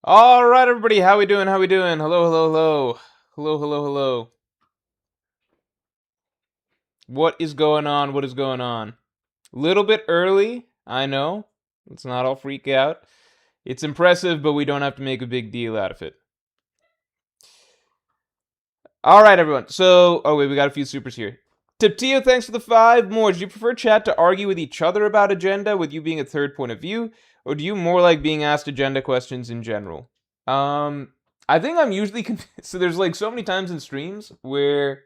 All right, everybody, how we doing? How we doing? Hello, hello, hello, hello, hello, hello. What is going on? What is going on? Little bit early, I know. Let's not all freak out. It's impressive, but we don't have to make a big deal out of it. All right, everyone. So, oh wait, we got a few supers here. Tiptio, thanks for the 5 more. Do you prefer chat to argue with each other about agenda, with you being a third point of view, or do you more like being asked agenda questions in general? Um, I think I'm usually so there's like so many times in streams where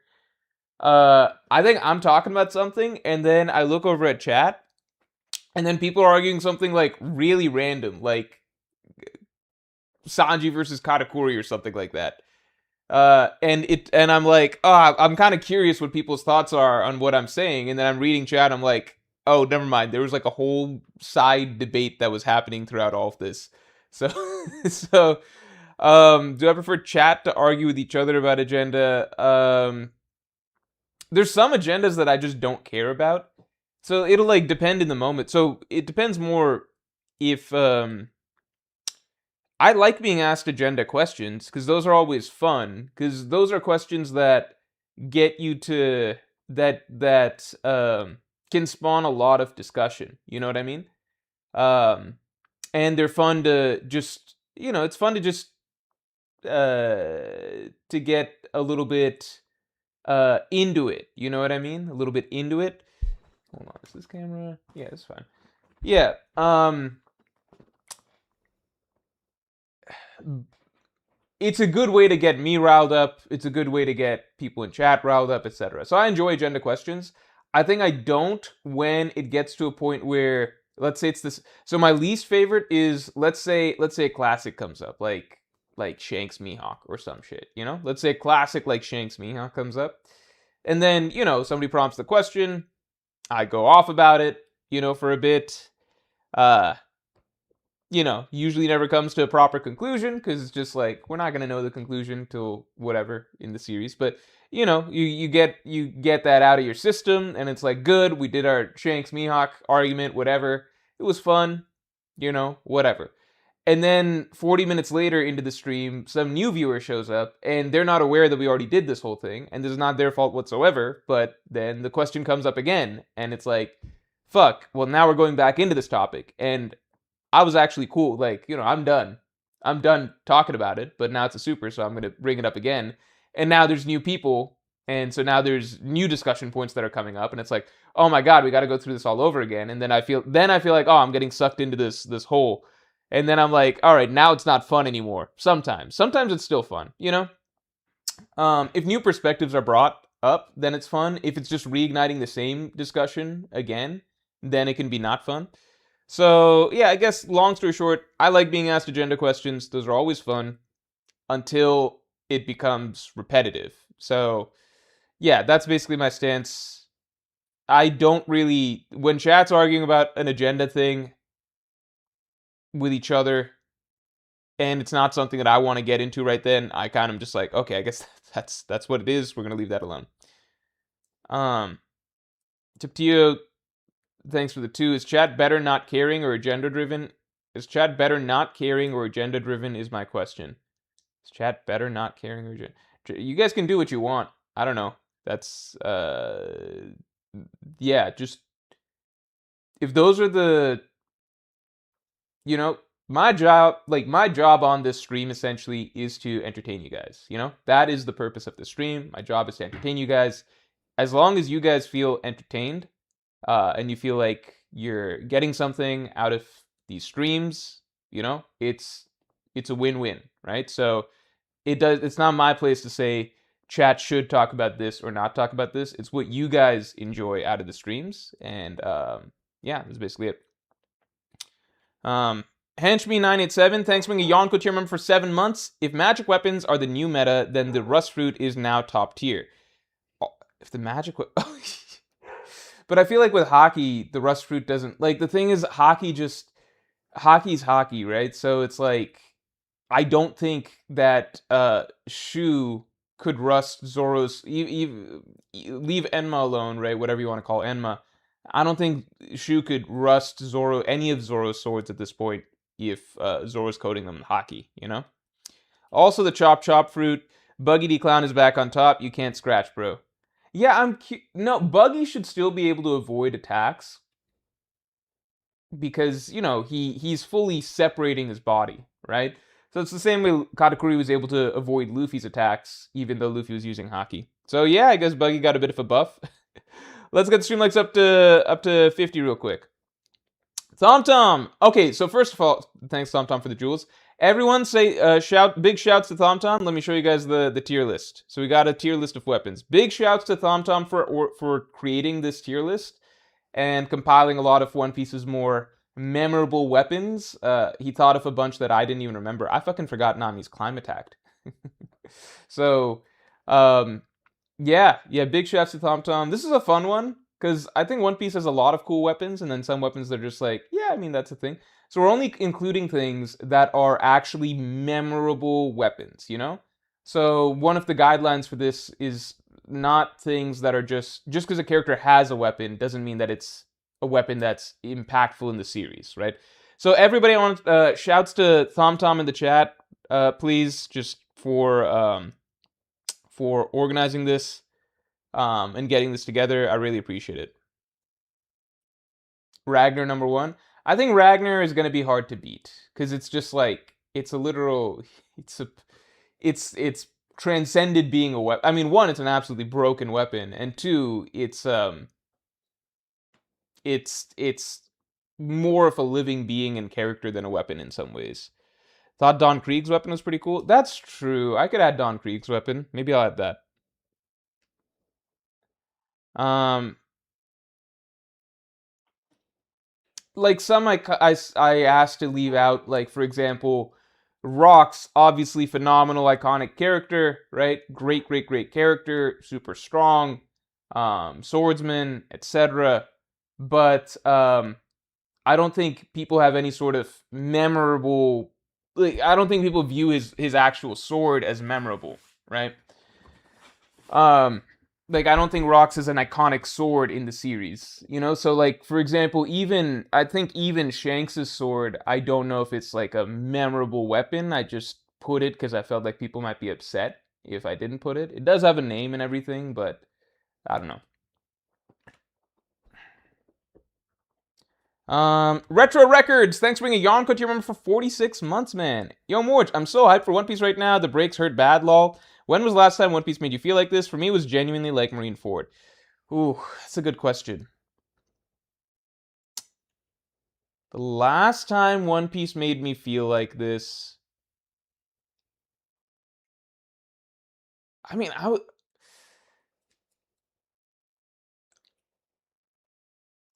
I think I'm talking about something and then I look over at chat and then people are arguing something like really random, like Sanji versus Katakuri or something like that. And I'm like, oh, I'm kind of curious what people's thoughts are on what I'm saying, and then I'm reading chat. I'm like, oh, never mind. There was like a whole side debate that was happening throughout all of this. So, do I prefer chat to argue with each other about agenda? There's some agendas that I just don't care about. So it'll like depend in the moment. So it depends more if I like being asked agenda questions because those are always fun because those are questions that get you to that can spawn a lot of discussion. You know what I mean? Um, and they're fun to just it's fun to just to get a little bit into it. You know what I mean? A little bit into it. Hold on, is this camera? Yeah, it's fine. Yeah. It's a good way to get me riled up. It's a good way to get people in chat riled up, etc. So I enjoy agenda questions. I think I don't when it gets to a point where let's say it's this. So my least favorite is let's say a classic comes up like Shanks Mihawk or some shit. Let's say a classic like Shanks Mihawk comes up, and then somebody prompts the question. I go off about it, for a bit. Uh, usually never comes to a proper conclusion because it's just like we're not gonna know the conclusion till whatever in the series. But you get that out of your system, and it's like good. We did our Shanks Mihawk argument, whatever. It was fun, whatever. And then 40 minutes later into the stream, some new viewer shows up, and they're not aware that we already did this whole thing, and this is not their fault whatsoever. But then the question comes up again, and it's like, fuck. Well, now we're going back into this topic, and I was actually cool. Like, I'm done. I'm done talking about it, but now it's a super, so I'm going to bring it up again. And now there's new people, and so now there's new discussion points that are coming up, and it's like, oh my god, we got to go through this all over again. And then I feel like, oh, I'm getting sucked into this hole. And then I'm like, all right, now it's not fun anymore. Sometimes it's still fun, if new perspectives are brought up, then it's fun. If it's just reigniting the same discussion again, then it can be not fun. So, yeah, I guess long story short, I like being asked agenda questions. Those are always fun until it becomes repetitive. So, yeah, that's basically my stance. I don't really, when chat's arguing about an agenda thing with each other and it's not something that I want to get into right then, I kind of just like, okay, I guess that's what it is. We're going to leave that alone. Tiptio, thanks for the 2. Is chat better not caring or agenda driven? Is chat better not caring or agenda driven is my question. Is chat better not caring or agenda? You guys can do what you want. I don't know. That's yeah, just if those are the my job on this stream essentially is to entertain you guys, That is the purpose of the stream. My job is to entertain you guys. As long as you guys feel entertained, and you feel like you're getting something out of these streams, it's a win-win, right? So it's not my place to say chat should talk about this or not talk about this. It's what you guys enjoy out of the streams, and yeah, that's basically it. Henchme987, thanks for being a Yonko tier member for 7 months. If magic weapons are the new meta, then the rust fruit is now top tier. Oh, if the magic But I feel like with hockey, the rust fruit doesn't, like, the thing is, hockey's hockey, right? So it's like, I don't think that Shu could rust Zoro's, leave Enma alone, right? Whatever you want to call Enma. I don't think Shu could rust any of Zoro's swords at this point, if Zoro's coating them in Haki, you know? Also, the chop fruit. Buggy D Clown is back on top. You can't scratch, bro. Yeah, no, Buggy should still be able to avoid attacks because, you know, he's fully separating his body, right? So it's the same way Katakuri was able to avoid Luffy's attacks, even though Luffy was using Haki. So yeah, I guess Buggy got a bit of a buff. Let's get stream likes up to 50 real quick. ThomTom. Okay, so first of all, thanks ThomTom for the jewels. Everyone say big shouts to ThomTom. Let me show you guys the tier list. So we got a tier list of weapons. Big shouts to ThomTom for creating this tier list and compiling a lot of One Piece's more memorable weapons. He thought of a bunch that I didn't even remember. I fucking forgot Nami's climb attack. So, yeah, big shouts to ThomTom. This is a fun one, because I think One Piece has a lot of cool weapons, and then some weapons that are just like, yeah, I mean, that's a thing. So we're only including things that are actually memorable weapons, you know? So one of the guidelines for this is not things that are just because a character has a weapon doesn't mean that it's a weapon that's impactful in the series, right? So everybody shouts to ThomTom in the chat, please, just for organizing this and getting this together. I really appreciate it. Ragnar number 1. I think Ragnar is gonna be hard to beat because it's just like it's transcended being a weapon. I mean, 1, it's an absolutely broken weapon, and 2, it's more of a living being and character than a weapon in some ways. Thought Don Krieg's weapon was pretty cool. That's true. I could add Don Krieg's weapon. Maybe I'll add that. Like some I asked to leave out, like for example, Rock's obviously phenomenal, iconic character, right? Great character, super strong, swordsman, etc. But I don't think people have any sort of memorable. Like, I don't think people view his actual sword as memorable, right? Like, I don't think Rock's is an iconic sword in the series, you know? So, like, for example, I think even Shanks' sword, I don't know if it's, like, a memorable weapon. I just put it because I felt like people might be upset if I didn't put it. It does have a name and everything, but I don't know. Retro Records, thanks for bringing Yonko to your member for 46 months, man. Yo, Morge, I'm so hyped for One Piece right now. The breaks hurt bad, lol. When was the last time One Piece made you feel like this? For me, it was genuinely like Marineford. Ooh, that's a good question. The last time One Piece made me feel like this... I mean,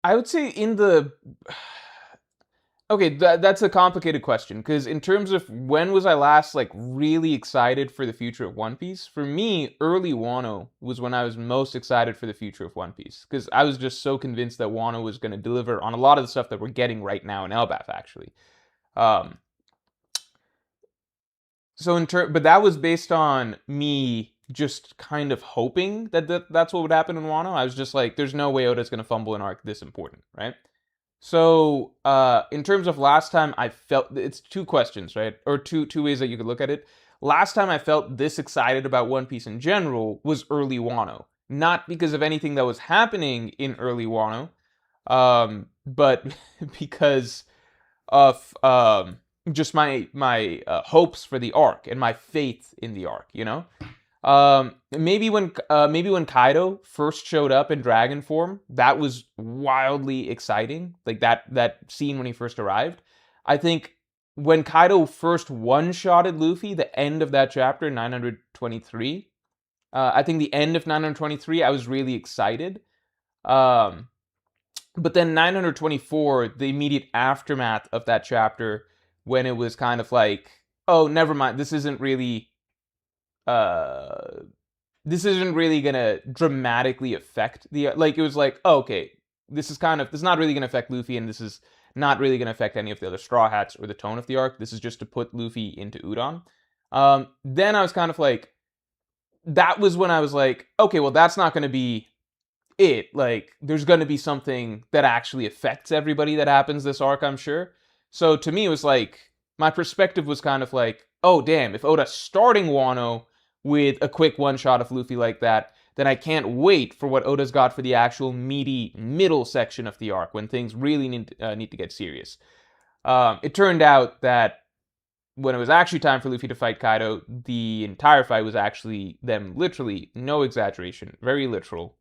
I would say in the... Okay, that's a complicated question, because in terms of when was I last, like, really excited for the future of One Piece, for me, early Wano was when I was most excited for the future of One Piece, because I was just so convinced that Wano was going to deliver on a lot of the stuff that we're getting right now in Elbaf, actually. But that was based on me just kind of hoping that's what would happen in Wano. I was just like, there's no way Oda's going to fumble an arc this important, right? So, in terms of last time I felt, it's two questions, right? Or two ways that you could look at it. Last time I felt this excited about One Piece in general was early Wano. Not because of anything that was happening in early Wano, but because of just my hopes for the arc and my faith in the arc, you know? Maybe when Kaido first showed up in dragon form, that was wildly exciting. Like that scene when he first arrived. I think when Kaido first one-shotted Luffy, the end of that chapter, 923. I think the end of 923, I was really excited. But then 924, the immediate aftermath of that chapter, when it was kind of like, oh, never mind, this isn't really gonna dramatically affect the, like, it was like, oh, okay, this is not really gonna affect Luffy, and this is not really gonna affect any of the other Straw Hats or the tone of the arc. This is just to put Luffy into Udon. Then I was kind of like, that was when I was like, okay, well, that's not gonna be it. Like, there's gonna be something that actually affects everybody that happens this arc, I'm sure. So to me, it was like, my perspective was kind of like, oh damn, if Oda's starting Wano with a quick one shot of Luffy like that, then I can't wait for what Oda's got for the actual meaty middle section of the arc when things really need to get serious. It turned out that when it was actually time for Luffy to fight Kaido, the entire fight was actually them literally, no exaggeration, very literal.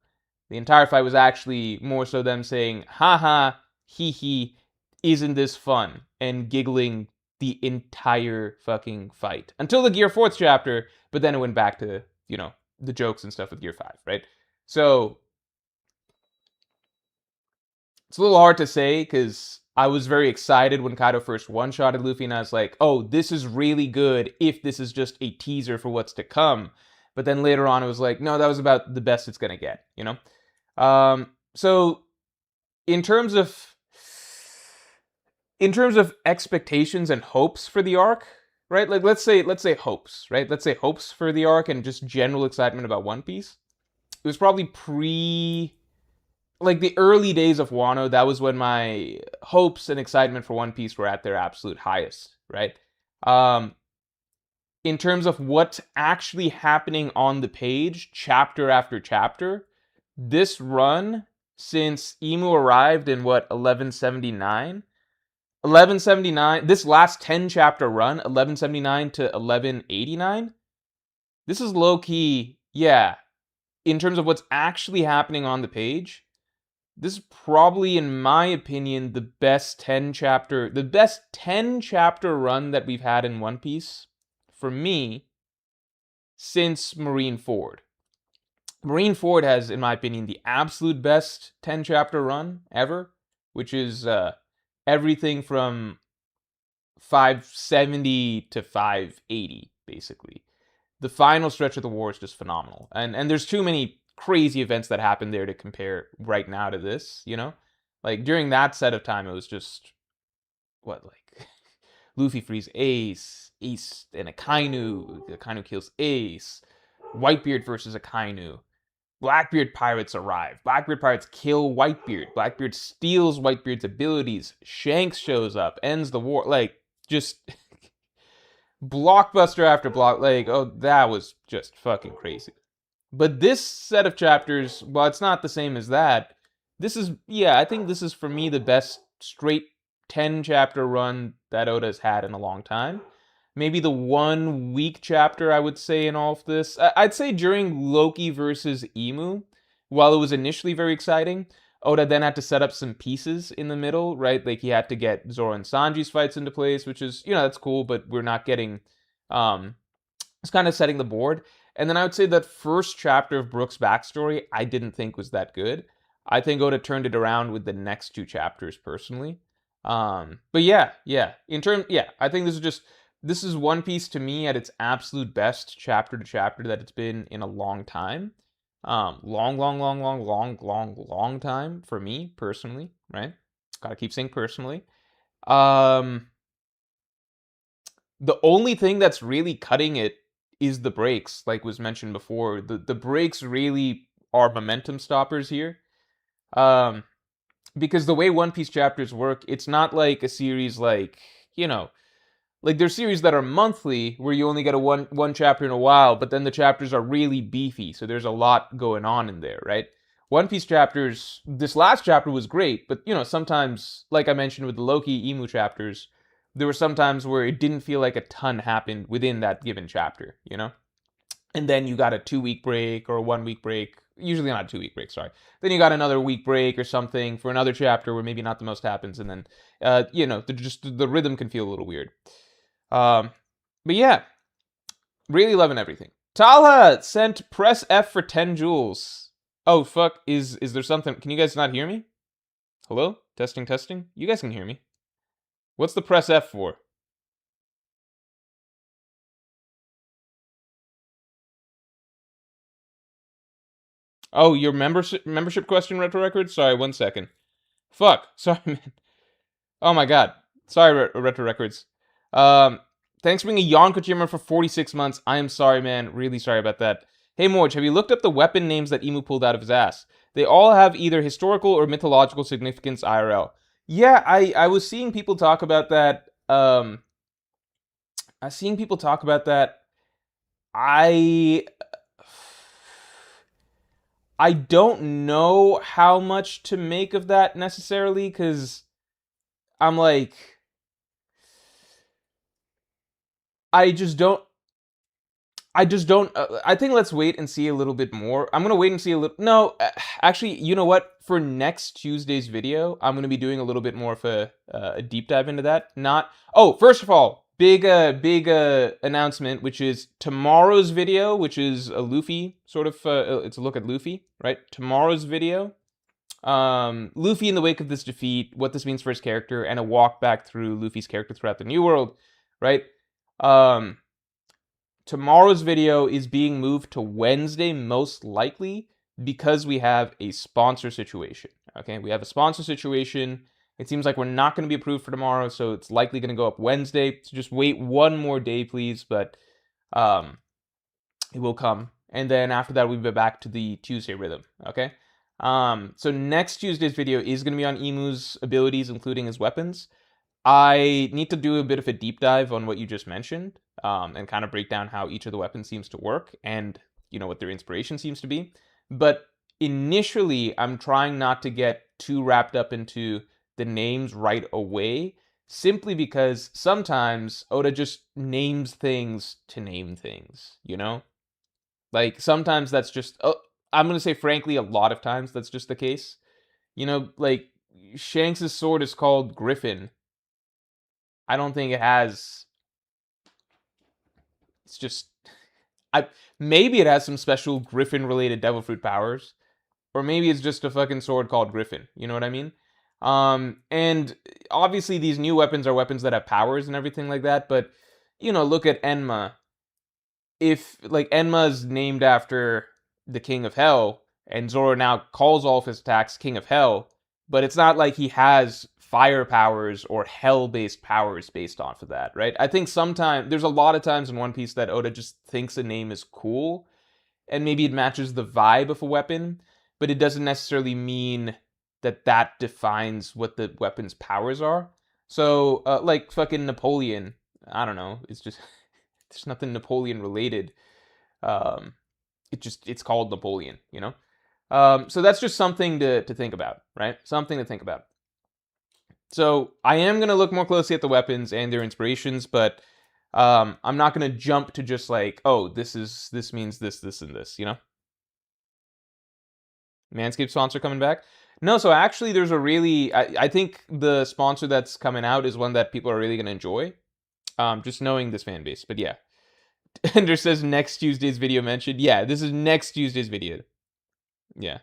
The entire fight was actually more so them saying, haha, hee hee, isn't this fun? And giggling the entire fucking fight. Until the Gear 4th chapter, but then it went back to, the jokes and stuff with Gear 5, right? So, it's a little hard to say, because I was very excited when Kaido first one-shotted Luffy, and I was like, oh, this is really good if this is just a teaser for what's to come. But then later on, it was like, no, that was about the best it's gonna get, So, in terms of expectations and hopes for the arc, right? Like let's say hopes, right? Let's say hopes for the arc and just general excitement about One Piece. It was probably like the early days of Wano. That was when my hopes and excitement for One Piece were at their absolute highest, right? In terms of what's actually happening on the page, chapter after chapter, this run since Imu arrived in 1179. 1179, this last 10 chapter run, 1179 to 1189, this is low key, yeah. In terms of what's actually happening on the page, this is probably, in my opinion, the best 10 chapter run that we've had in One Piece, for me, since Marineford. Marineford has, in my opinion, the absolute best 10 chapter run ever, which is everything from 570 to 580, basically. The final stretch of the war is just phenomenal. And there's too many crazy events that happened there to compare right now to this, Like, during that set of time, it was just, Luffy frees Ace and Akainu kills Ace, Whitebeard versus Akainu, Blackbeard pirates arrive. Blackbeard pirates kill Whitebeard. Blackbeard steals Whitebeard's abilities. Shanks shows up, ends the war. Like, just blockbuster after block. Like, oh, that was just fucking crazy. But this set of chapters, while it's not the same as that, I think this is, for me, the best straight 10 chapter run that Oda's had in a long time. Maybe the 1 week chapter, I would say, in all of this. I'd say during Loki versus Imu, while it was initially very exciting, Oda then had to set up some pieces in the middle, right? Like, he had to get Zoro and Sanji's fights into place, which is, that's cool, but we're not getting, it's kind of setting the board. And then I would say that first chapter of Brook's backstory, I didn't think was that good. I think Oda turned it around with the next 2 chapters, personally. But I think this is One Piece to me at its absolute best, chapter to chapter, that it's been in a long time. Long time for me, personally, right? Gotta keep saying personally. The only thing that's really cutting it is the breaks, like was mentioned before. The breaks really are momentum stoppers here. Because the way One Piece chapters work, it's not like a series like, like there's series that are monthly where you only get a one chapter in a while, but then the chapters are really beefy, so there's a lot going on in there, right? One Piece chapters, this last chapter was great, but sometimes, like I mentioned with the Loki Imu chapters, there were some times where it didn't feel like a ton happened within that given chapter, And then you got a 2-week break or a 1-week break. Usually not a 2-week break, sorry. Then you got another week break or something for another chapter where maybe not the most happens, and then, the rhythm can feel a little weird. But yeah, really loving everything. Talha sent press F for 10 jewels. Oh, fuck, is there something? Can you guys not hear me? Hello? Testing. You guys can hear me. What's the press F for? Oh, your membership question, Retro Records? Sorry, 1 second. Fuck, sorry, man. Oh my god. Sorry, Retro Records. Thanks for being a Yon Kojima for 46 months. I am sorry, man. Really sorry about that. Hey, Morge, have you looked up the weapon names that Imu pulled out of his ass? They all have either historical or mythological significance IRL. Yeah, I was seeing people talk about that. I was seeing people talk about that. I I don't know how much to make of that necessarily, because I'm like, I just don't. I just don't. I think let's wait and see a little bit more. I'm gonna wait and see a little. No, actually, you know what? For next Tuesday's video, I'm gonna be doing a little bit more of a deep dive into that. Not. Oh, first of all, big announcement, which is tomorrow's video, which is a Luffy sort of. It's a look at Luffy, right? Tomorrow's video. Luffy in the wake of this defeat, what this means for his character, and a walk back through Luffy's character throughout the New World, right? Um, Tomorrow's video is being moved to Wednesday, most likely, because we have a sponsor situation. Okay, we have a sponsor situation. It seems like we're not going to be approved for tomorrow, so it's likely going to go up Wednesday. So just wait one more day, please. But um, it will come, and then after that, we'll be back to the Tuesday rhythm. Okay. So next Tuesday's video is going to be on Emu's abilities, including his weapons. I need to do a bit of a deep dive on what you just mentioned, and kind of break down how each of the weapons seems to work and, what their inspiration seems to be. But initially, I'm trying not to get too wrapped up into the names right away, simply because sometimes Oda just names things to name things, you know? Like, sometimes that's just, I'm going to say, frankly, a lot of times that's just the case. Like, Shanks' sword is called Griffin. I don't think it has. It's just, I maybe it has some special Griffin related devil fruit powers, or maybe it's just a fucking sword called Griffin. You know what I mean? And obviously these new weapons are weapons that have powers and everything like that. But look at Enma. If like Enma's named after the King of Hell, and Zoro now calls all of his attacks King of Hell, but it's not like he has fire powers or hell-based powers based off of that, right? I think sometimes there's a lot of times in One Piece that Oda just thinks a name is cool, and maybe it matches the vibe of a weapon, but it doesn't necessarily mean that that defines what the weapon's powers are. So, like fucking Napoleon, I don't know. It's just there's nothing Napoleon related. Um, it's called Napoleon, you know. So that's just something to think about, right? Something to think about. So I am gonna look more closely at the weapons and their inspirations, but I'm not gonna jump to just like, oh, this means this, and this, you know. Manscaped sponsor coming back. No, so actually, there's a really, I think the sponsor that's coming out is one that people are really gonna enjoy. Just knowing this fan base, but yeah. Ender says next Tuesday's video mentioned. Yeah, this is next Tuesday's video. Yeah.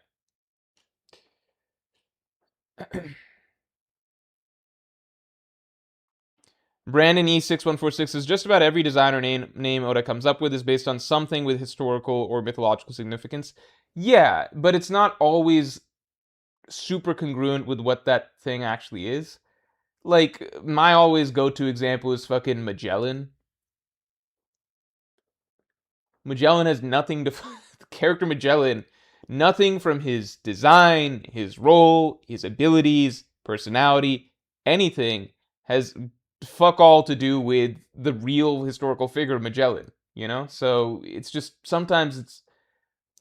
Brandon E6146 says just about every designer name Oda comes up with is based on something with historical or mythological significance. Yeah, but it's not always super congruent with what that thing actually is. Like, my always go-to example is fucking Magellan. Magellan has nothing to character Magellan, nothing from his design, his role, his abilities, personality, anything has fuck all to do with the real historical figure of Magellan, you know? So it's just sometimes it's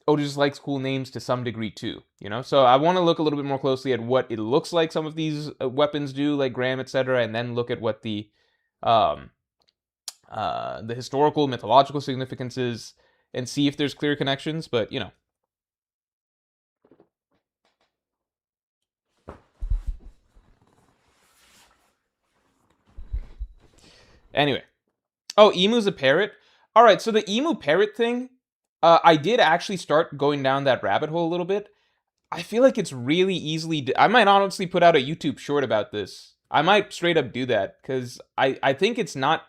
Oda just likes cool names to some degree too, you know? So I want to look a little bit more closely at what it looks like some of these weapons do, like Graham, etc., and then look at what um the historical, mythological significances, and see if there's clear connections. But anyway. Oh, Emu's a parrot. All right, so the emu parrot thing, I did actually start going down that rabbit hole a little bit. I feel like it's really easily. I might honestly put out a YouTube short about this. I might straight up do that because I think it's not.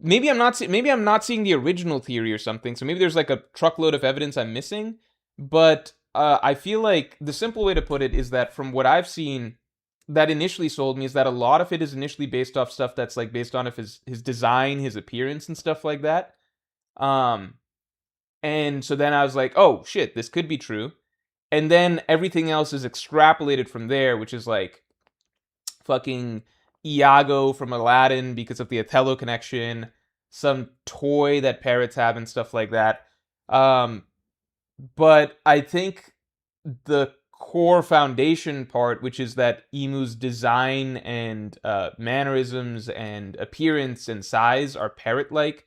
Maybe I'm not seeing the original theory or something. So maybe there's like a truckload of evidence I'm missing. But I feel like the simple way to put it is that from what I've seen, that initially sold me is that a lot of it is initially based off stuff that's like based on his design, his appearance, and stuff like that. Um, and so then I was like, oh shit, this could be true. And then everything else is extrapolated from there, which is like fucking Iago from Aladdin because of the Othello connection, some toy that parrots have and stuff like that. Um, but I think the core foundation part, which is that Emu's design and mannerisms and appearance and size are parrot-like,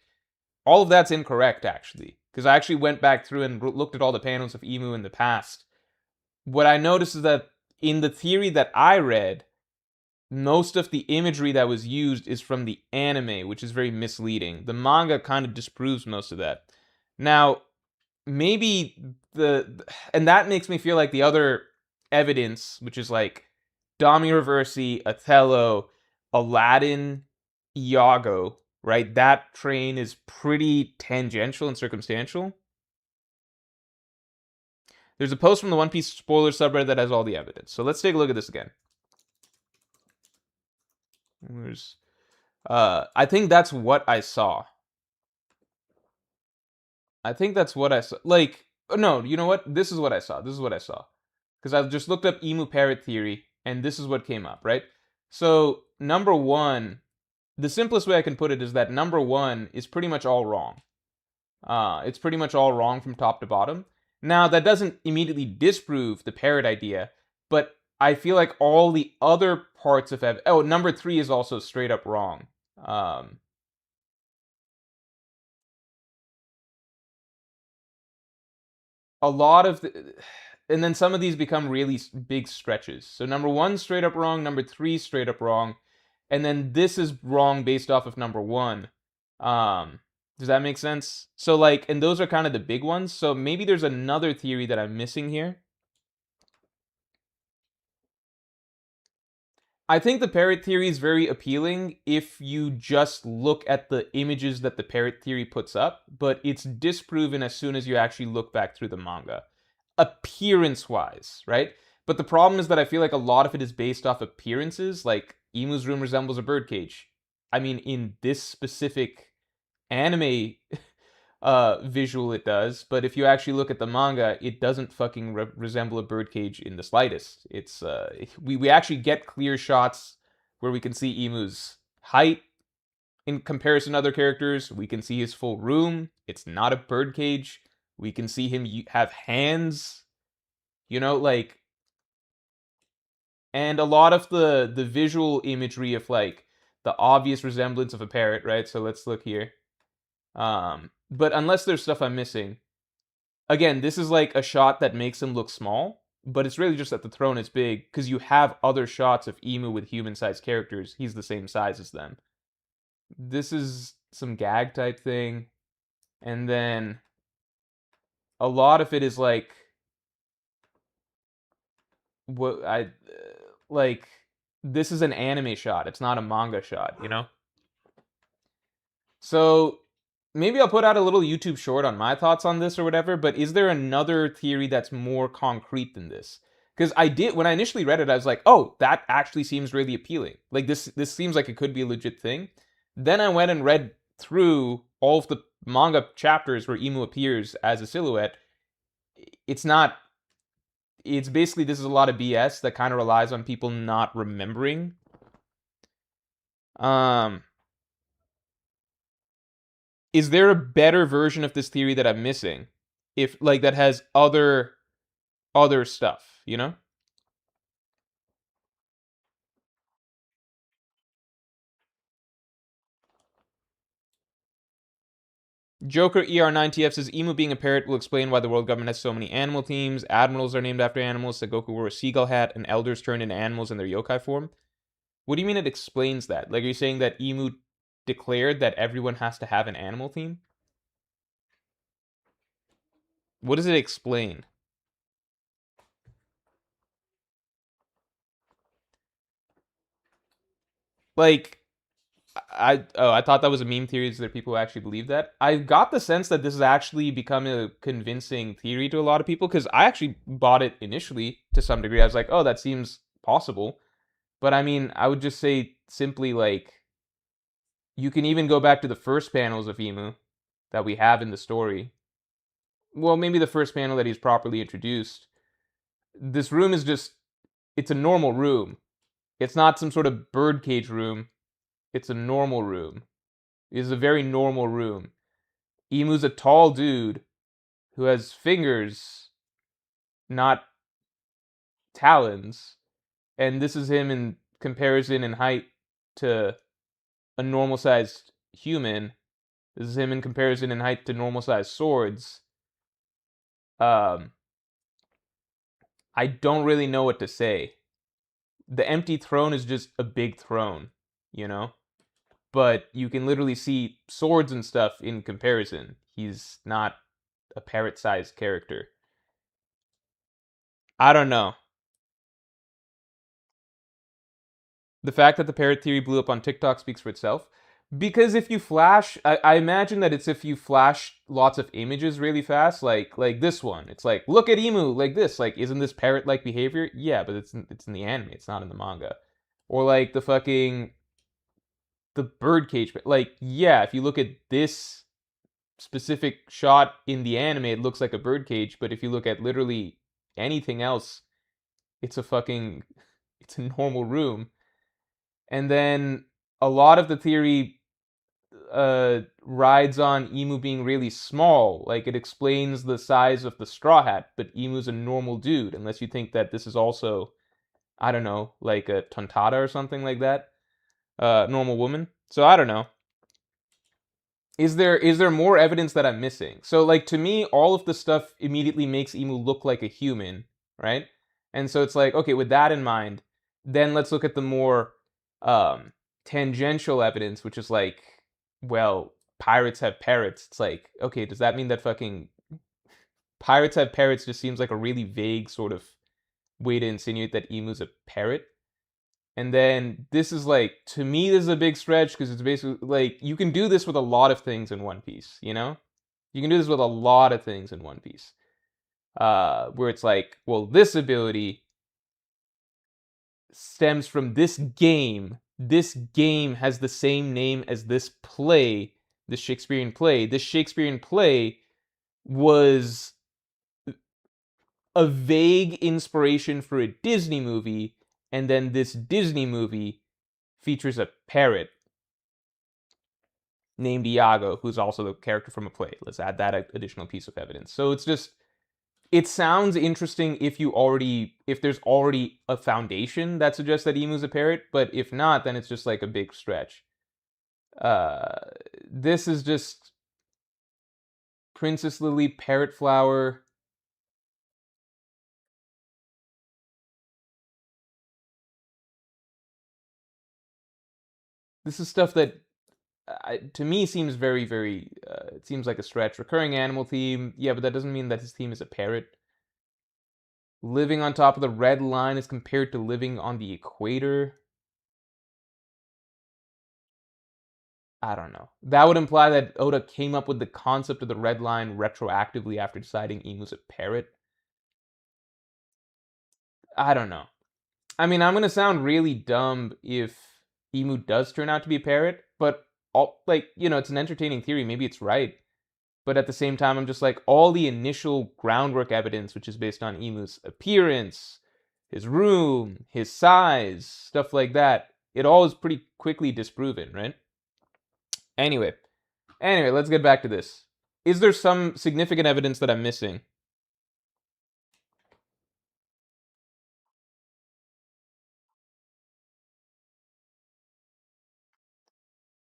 all of that's incorrect, actually. Because I actually went back through and looked at all the panels of Emu in the past. What I noticed is that in the theory that I read, most of the imagery that was used is from the anime, which is very misleading. The manga kind of disproves most of that. Now, maybe and that makes me feel like the other evidence, which is like Dami Reversi, Othello, Aladdin, Iago, right? That train is pretty tangential and circumstantial. There's a post from the One Piece spoiler subreddit that has all the evidence. So let's take a look at this again. I think that's what I saw. I think that's what I saw. Like, no, you know what? This is what I saw. This is what I saw. Because I've just looked up emu parrot theory, and this is what came up, right? So, number one, the simplest way I can put it is that number one is pretty much all wrong. It's pretty much all wrong from top to bottom. Now, that doesn't immediately disprove the parrot idea, but I feel like all the other parts of number three is also straight up wrong. A lot of and then some of these become really big stretches. So number one straight up wrong, number three straight up wrong, and then this is wrong based off of number one. Does that make sense? So like, and those are kind of the big ones. So maybe there's another theory that I'm missing here. I think the parrot theory is very appealing if you just look at the images that the parrot theory puts up, but it's disproven as soon as you actually look back through the manga. Appearance wise, right? But the problem is that I feel like a lot of it is based off appearances, like Emu's room resembles a birdcage. I mean, in this specific anime visual it does, but if you actually look at the manga, it doesn't fucking resemble a birdcage in the slightest. It's we actually get clear shots where we can see Emu's height in comparison to other characters. We can see his full room. It's not a birdcage. We can see him have hands, you know, like, and a lot of the visual imagery of like the obvious resemblance of a parrot, right? So let's look here. But unless there's stuff I'm missing, again, this is like a shot that makes him look small, but it's really just that the throne is big because you have other shots of Emu with human-sized characters. He's the same size as them. This is some gag type thing, and then a lot of it is like what I like. This is an anime shot. It's not a manga shot, you know. So maybe I'll put out a little YouTube short on my thoughts on this or whatever, but is there another theory that's more concrete than this? Because when I initially read it, I was like, oh, that actually seems really appealing. Like this seems like it could be a legit thing. Then I went and read through all of the manga chapters where Emu appears as a silhouette. It's not, it's basically, this is a lot of BS that kind of relies on people not remembering. Is there a better version of this theory that I'm missing? If like that has other stuff, you know? Joker ER9TF says Emu being a parrot will explain why the world government has so many animal teams. Admirals are named after animals. Sengoku wore a seagull hat, and elders turned into animals in their yokai form. What do you mean it explains that? Like, are you saying that Emu declared that everyone has to have an animal theme? What does it explain? Like, I thought that was a meme theory. Is there people who actually believe that? I got the sense that this has actually become a convincing theory to a lot of people because I actually bought it initially to some degree. I was like, oh, that seems possible. But I mean, I would just say simply like, you can even go back to the first panels of Emu that we have in the story. Well, maybe the first panel that he's properly introduced. This room is just, it's a normal room. It's not some sort of birdcage room. It's a normal room. It's a very normal room. Emu's a tall dude who has fingers, not talons. And this is him in comparison in height to a normal sized human. This is him in comparison in height to normal sized swords. Um, I don't really know what to say. The empty throne is just a big throne, you know? But you can literally see swords and stuff in comparison. He's not a parrot sized character. I don't know. The fact that the parrot theory blew up on TikTok speaks for itself. Because if you flash, I imagine that it's if you flash lots of images really fast, like this one. It's like, look at Emu, like this. Like, isn't this parrot-like behavior? Yeah, but it's in the anime. It's not in the manga. Or like the birdcage. Like, yeah, if you look at this specific shot in the anime, it looks like a birdcage. But if you look at literally anything else, it's it's a normal room. And then a lot of the theory rides on Emu being really small. Like, it explains the size of the Straw Hat, but Emu's a normal dude, unless you think that this is also, I don't know, like a Tontada or something like that. Normal woman. So I don't know. Is there more evidence that I'm missing? So like to me, all of the stuff immediately makes Emu look like a human, right? And so it's like, okay, with that in mind, then let's look at the more um tangential evidence, which is like, well, pirates have parrots. It's like, okay, does that mean that fucking pirates have parrots just seems like a really vague sort of way to insinuate that Emu's a parrot? And then this is like, to me, this is a big stretch because it's basically like you can do this with a lot of things in One Piece, you know? You can do this with a lot of things in One Piece. Where it's like, well, this ability stems from this game. This game has the same name as this play, this Shakespearean play. This Shakespearean play was a vague inspiration for a Disney movie, and then this Disney movie features a parrot named Iago, who's also the character from a play. Let's add that additional piece of evidence. So it's just, it sounds interesting if there's already a foundation that suggests that Emu's a parrot, but if not, then it's just like a big stretch. This is just Princess Lily, Parrot Flower. This is stuff that to me seems very, very. It seems like a stretch. Recurring animal theme, yeah, but that doesn't mean that his theme is a parrot. Living on top of the red line is compared to living on the equator. I don't know. That would imply that Oda came up with the concept of the red line retroactively after deciding Emu's a parrot. I don't know. I mean, I'm gonna sound really dumb if Emu does turn out to be a parrot, but like, it's an entertaining theory. Maybe it's right. But at the same time, I'm just like, all the initial groundwork evidence, which is based on Emu's appearance, his room, his size, stuff like that, it all is pretty quickly disproven, right? Anyway, let's get back to this. Is there some significant evidence that I'm missing?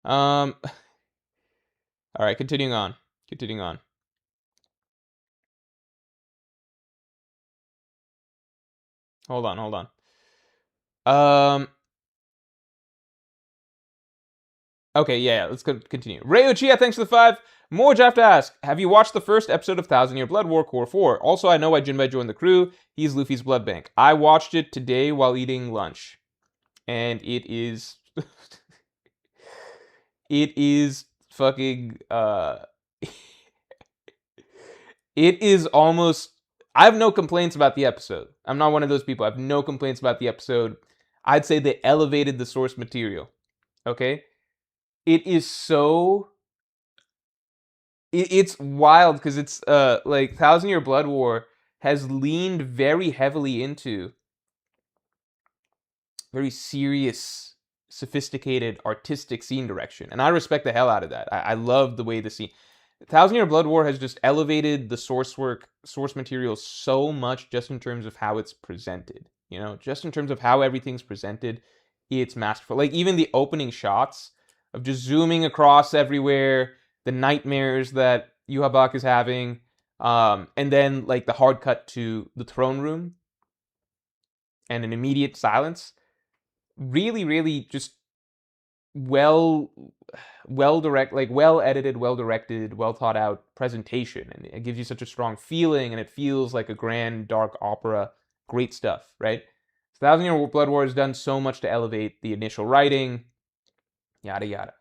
Um, all right, continuing on. Continuing on. Hold on, hold on. Okay, yeah, let's continue. Ray Uchia, thanks for the 5. Morge, I have to ask, have you watched the first episode of Thousand Year Blood War Core 4? Also, I know why Jinbei joined the crew. He's Luffy's blood bank. I watched it today while eating lunch. And it is... it is fucking... it is almost... I have no complaints about the episode. I'm not one of those people. I have no complaints about the episode. I'd say they elevated the source material. Okay? It is so... it's wild because it's like Thousand Year Blood War has leaned very heavily into very serious, sophisticated, artistic scene direction. And I respect the hell out of that. I love the way the scene... Thousand Year Blood War has just elevated the source material so much just in terms of how it's presented. You know, just in terms of how everything's presented, it's masterful. Like, even the opening shots of just zooming across everywhere, the nightmares that Yhwach is having, and then, like, the hard cut to the throne room and an immediate silence. Really, really just well edited, well directed, well thought out presentation, and it gives you such a strong feeling, and it feels like a grand dark opera. Great stuff, right? Thousand Year Blood War has done so much to elevate the initial writing, yada yada.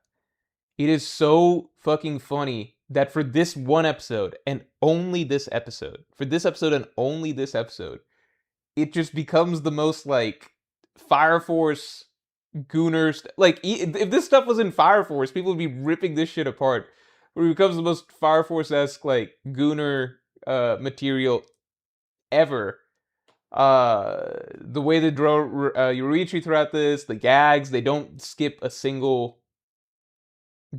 It is so fucking funny that for this one episode, and only this episode, it just becomes the most, like, Fire Force Gooners. Like, if this stuff was in Fire Force, people would be ripping this shit apart. Where it becomes the most Fire Force-esque, like, Gooner material ever. The way they draw Yoruichi throughout this, the gags, they don't skip a single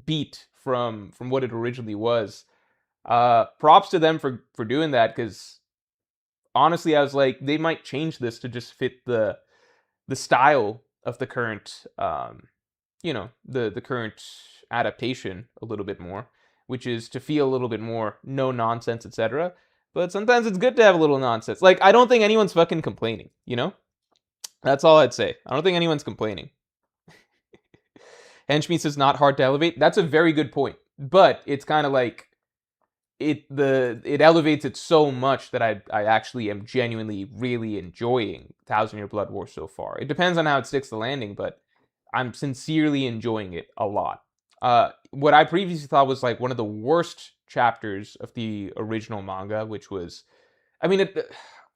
beat from what it originally was. Props to them for doing that, because honestly, I was like, they might change this to just fit the style of the current, the current adaptation a little bit more, which is to feel a little bit more no nonsense, etc. But sometimes it's good to have a little nonsense. Like, I don't think anyone's fucking complaining, you know? That's all I'd say. I don't think anyone's complaining. Henchmeat says not hard to elevate. That's a very good point. But it's kind of like, it elevates it so much that I actually am genuinely really enjoying Thousand Year Blood War so far. It depends on how it sticks the landing, but I'm sincerely enjoying it a lot. What I previously thought was like one of the worst chapters of the original manga, which was, I mean,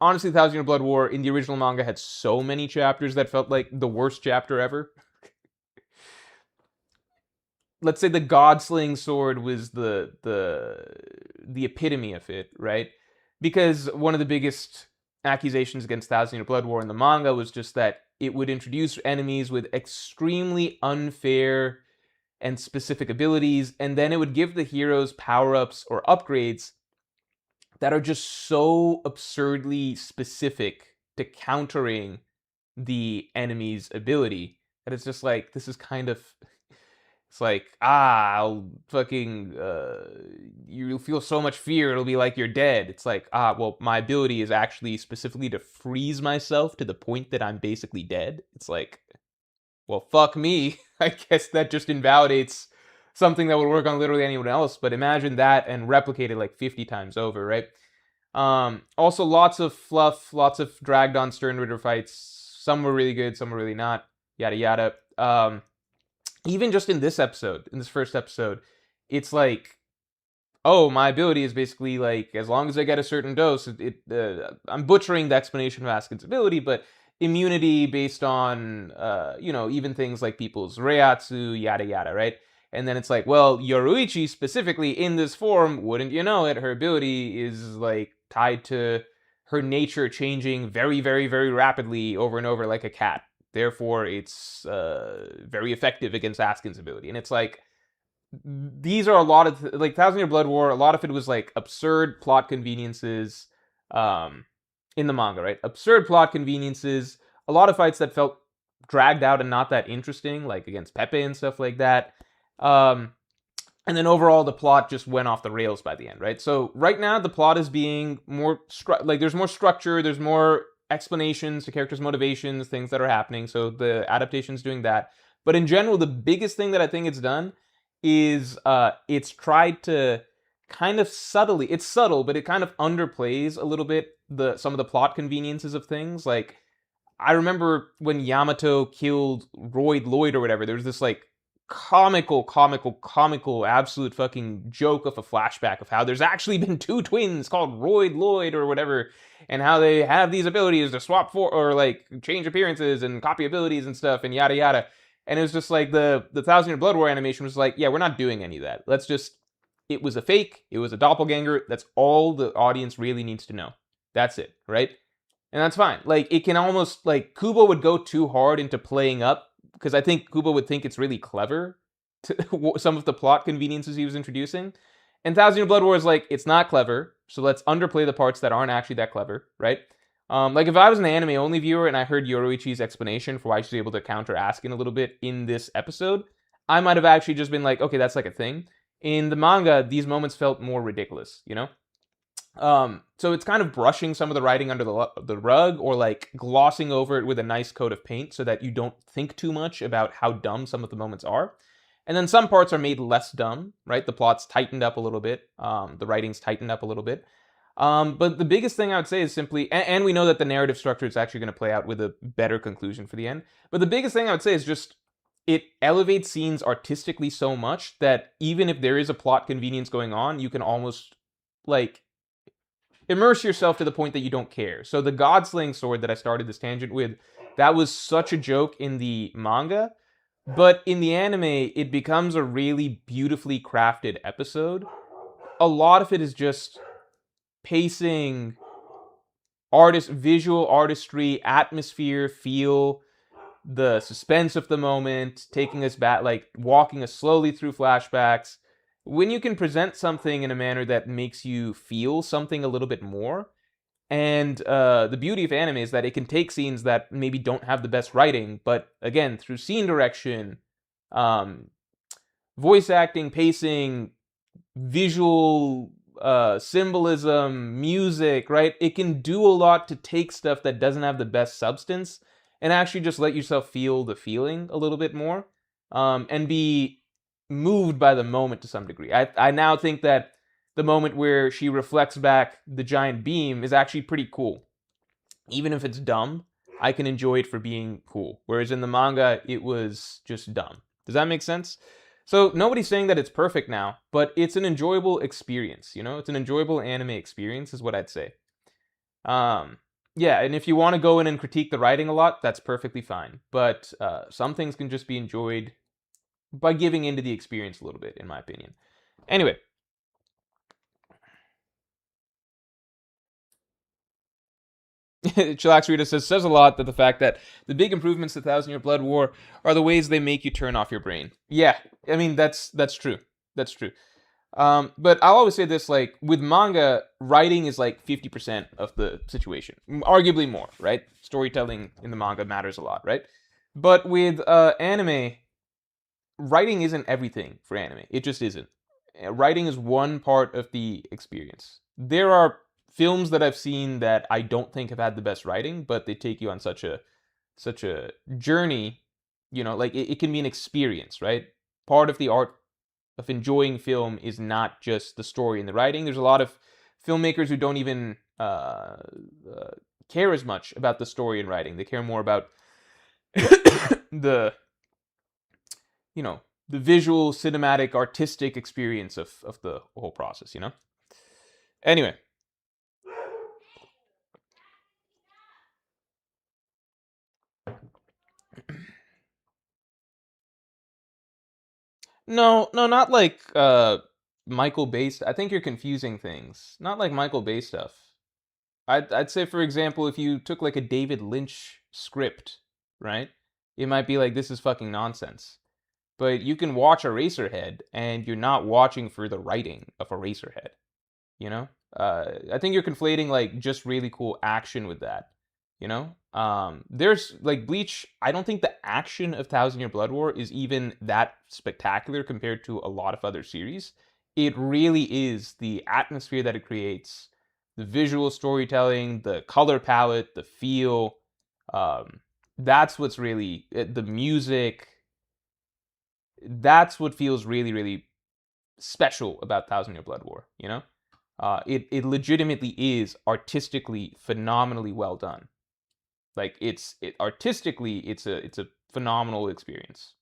honestly, Thousand Year Blood War in the original manga had so many chapters that felt like the worst chapter ever. Let's say the God-slaying sword was the epitome of it, right? Because one of the biggest accusations against Thousand Year Blood War in the manga was just that it would introduce enemies with extremely unfair and specific abilities, and then it would give the heroes power-ups or upgrades that are just so absurdly specific to countering the enemy's ability that it's just like, this is kind of... It's like, I'll fucking, you'll feel so much fear, it'll be like you're dead. It's like, well, my ability is actually specifically to freeze myself to the point that I'm basically dead. It's like, well, fuck me. I guess that just invalidates something that would work on literally anyone else. But imagine that and replicate it like 50 times over, right? Also, lots of fluff, lots of dragged on Sternritter fights. Some were really good, some were really not. Yada yada. Even just in this first episode, it's like, oh, my ability is basically like, as long as I get a certain dose, I'm butchering the explanation of Askin's ability, but immunity based on, even things like people's Reiatsu, yada yada, right? And then it's like, well, Yoruichi specifically in this form, wouldn't you know it, her ability is like tied to her nature changing very, very, very rapidly over and over like a cat. Therefore, it's very effective against Askin's ability. And it's like, these are a lot of, like, Thousand Year Blood War, a lot of it was like absurd plot conveniences in the manga, right? Absurd plot conveniences, a lot of fights that felt dragged out and not that interesting, like against Pepe and stuff like that. And then overall, the plot just went off the rails by the end, right? So right now, the plot is being more, there's more structure, there's more explanations to characters' motivations, things that are happening. So the adaptation's doing that. But in general, the biggest thing that I think it's done is it's tried to kind of subtly, it's subtle, but it kind of underplays a little bit some of the plot conveniences of things. Like, I remember when Yamato killed Royd Lloyd or whatever, there was this like comical, absolute fucking joke of a flashback of how there's actually been two twins called Royd Lloyd or whatever, and how they have these abilities to swap for, or like change appearances and copy abilities and stuff and yada yada. And it was just like the Thousand Year Blood War animation was like, yeah, we're not doing any of that. It was a fake, it was a doppelganger, that's all the audience really needs to know. That's it, right? And that's fine. Like, it can almost, like, Kubo would go too hard into playing up, because I think Kubo would think it's really clever to some of the plot conveniences he was introducing. And Thousand Year Blood War is like, it's not clever, so let's underplay the parts that aren't actually that clever, right? Like, if I was an anime only viewer and I heard Yoruichi's explanation for why she's able to counter Askin a little bit in this episode, I might have actually just been like, okay, that's like a thing. In the manga, these moments felt more ridiculous, you know? So it's kind of brushing some of the writing under the rug, or like glossing over it with a nice coat of paint so that you don't think too much about how dumb some of the moments are. And then some parts are made less dumb, right? The plot's tightened up a little bit. The writing's tightened up a little bit. But the biggest thing I would say is simply, and we know that the narrative structure is actually going to play out with a better conclusion for the end. But the biggest thing I would say is just, it elevates scenes artistically so much that even if there is a plot convenience going on, you can almost, like, immerse yourself to the point that you don't care. So the Godslaying sword that I started this tangent with, that was such a joke in the manga, but in the anime, it becomes a really beautifully crafted episode. A lot of it is just pacing, visual artistry, atmosphere, feel, the suspense of the moment, taking us back, like walking us slowly through flashbacks. When you can present something in a manner that makes you feel something a little bit more, and the beauty of anime is that it can take scenes that maybe don't have the best writing, but again, through scene direction, um, voice acting, pacing, visual symbolism, music, right? It can do a lot to take stuff that doesn't have the best substance and actually just let yourself feel the feeling a little bit more, and be moved by the moment to some degree. I now think that the moment where she reflects back the giant beam is actually pretty cool. Even if it's dumb, I can enjoy it for being cool. Whereas in the manga, it was just dumb. Does that make sense? So nobody's saying that it's perfect now, but it's an enjoyable experience, you know? It's an enjoyable anime experience is what I'd say. Yeah, and if you want to go in and critique the writing a lot, that's perfectly fine. But some things can just be enjoyed by giving into the experience a little bit, in my opinion. Anyway. Chillax Rita says a lot that the fact that the big improvements to Thousand Year Blood War are the ways they make you turn off your brain. Yeah, I mean that's true. That's true. But I'll always say this: like with manga, writing is like 50% of the situation, arguably more, right? Storytelling in the manga matters a lot, right? But with anime, writing isn't everything for anime. It just isn't. Writing is one part of the experience. There are films that I've seen that I don't think have had the best writing, but they take you on such a journey. You know, like it can be an experience, right? Part of the art of enjoying film is not just the story and the writing. There's a lot of filmmakers who don't even care as much about the story and writing. They care more about the, you know, the visual, cinematic, artistic experience of the whole process, you know? Anyway. No, not like Michael Bay. I think you're confusing things. Not like Michael Bay stuff. I'd say, for example, if you took like a David Lynch script, right? It might be like, this is fucking nonsense. But you can watch Eraserhead, and you're not watching for the writing of Eraserhead. You know, I think you're conflating like just really cool action with that. You know, there's like Bleach. I don't think the action of Thousand Year Blood War is even that spectacular compared to a lot of other series. It really is the atmosphere that it creates, the visual storytelling, the color palette, the feel. That's what's really the music. That's what feels really, really special about Thousand Year Blood War. You know, it legitimately is artistically phenomenally well done. Like artistically, it's a phenomenal experience.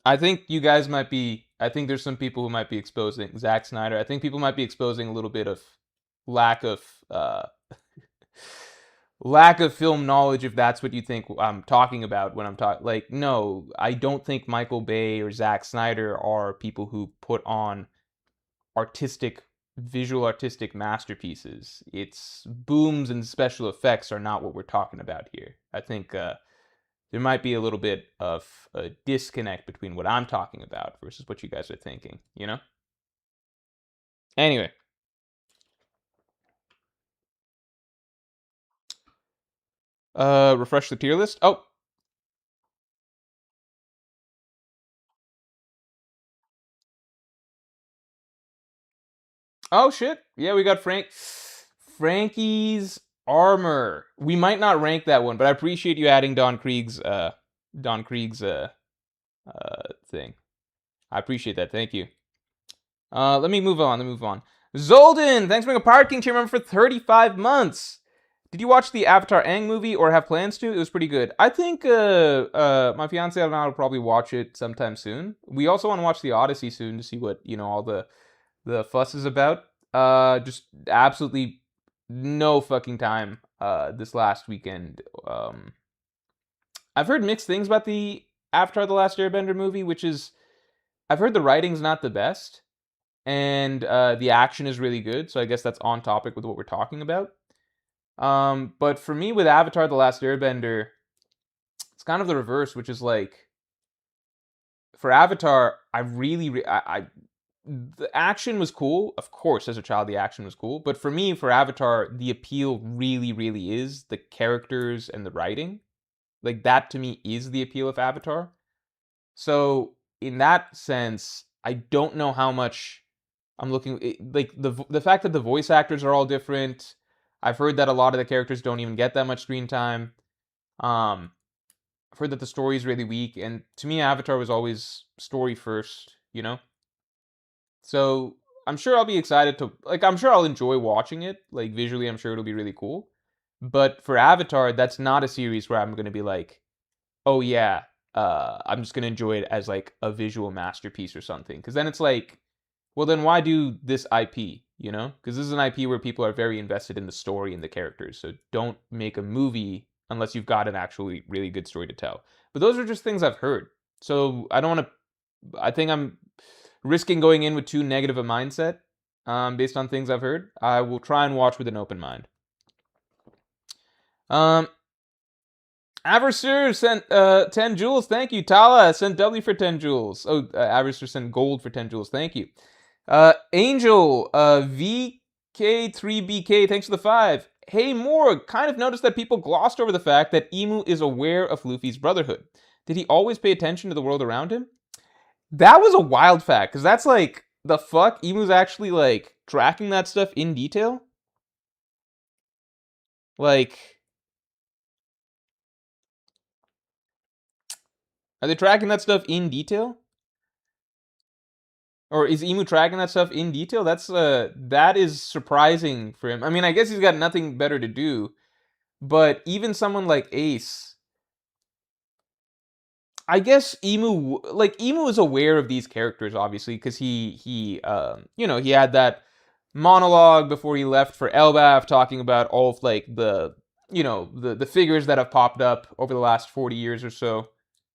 I think you guys might be. I think there's some people who might be exposing Zack Snyder. I think people might be exposing a little bit of lack of lack of film knowledge, if that's what you think I'm talking about when I'm talking. Like, no, I don't think Michael Bay or Zack Snyder are people who put on artistic visual artistic masterpieces. Its booms and special effects are not what we're talking about here. I think there might be a little bit of a disconnect between what I'm talking about versus what you guys are thinking, you know? Anyway, refresh the tier list. Oh shit. Yeah, we got Frankie's Armor. We might not rank that one, but I appreciate you adding Don Krieg's thing. I appreciate that. Thank you. Let me move on. Zolden, thanks for being a Pirate King tier member for 35 months. Did you watch the Avatar Aang movie or have plans to? It was pretty good. I think my fiance and I will probably watch it sometime soon. We also want to watch the Odyssey soon to see what, all the fuss is about. Just absolutely no fucking time this last weekend. I've heard mixed things about the Avatar The Last Airbender movie, which is, I've heard the writing's not the best, and the action is really good, so I guess that's on topic with what we're talking about. But for me, with Avatar The Last Airbender, it's kind of the reverse, which is like, for Avatar, the action was cool. Of course, as a child, the action was cool. But for me, for Avatar, the appeal really, really is the characters and the writing. Like, that to me is the appeal of Avatar. So, in that sense, I don't know how much I'm looking, like, the fact that the voice actors are all different. I've heard that a lot of the characters don't even get that much screen time. I've heard that the story is really weak, and to me, Avatar was always story first, you know? So I'm sure I'll be excited to, like, I'm sure I'll enjoy watching it. Like, visually, I'm sure it'll be really cool. But for Avatar, that's not a series where I'm going to be like, oh yeah, I'm just going to enjoy it as like a visual masterpiece or something. Because then it's like, well, then why do this IP, you know? Because this is an IP where people are very invested in the story and the characters. So don't make a movie unless you've got an actually really good story to tell. But those are just things I've heard. So I don't want to, I think I'm risking going in with too negative a mindset based on things I've heard. I will try and watch with an open mind. Aversur sent 10 jewels. Thank you. Tala sent W for 10 jewels. Oh, Aversur sent gold for 10 jewels. Thank you. Angel VK3BK, thanks for the 5. Hey Morg, kind of noticed that people glossed over the fact that Imu is aware of Luffy's brotherhood. Did he always pay attention to the world around him? That was a wild fact, because that's like, the fuck? Imu's actually, like, tracking that stuff in detail? Like, are they tracking that stuff in detail? Or is Imu tracking that stuff in detail? That is surprising for him. I mean, I guess he's got nothing better to do, but even someone like Ace, I guess Imu is aware of these characters, obviously, because he had that monologue before he left for Elbaf, talking about all of like the figures that have popped up over the last 40 years or so,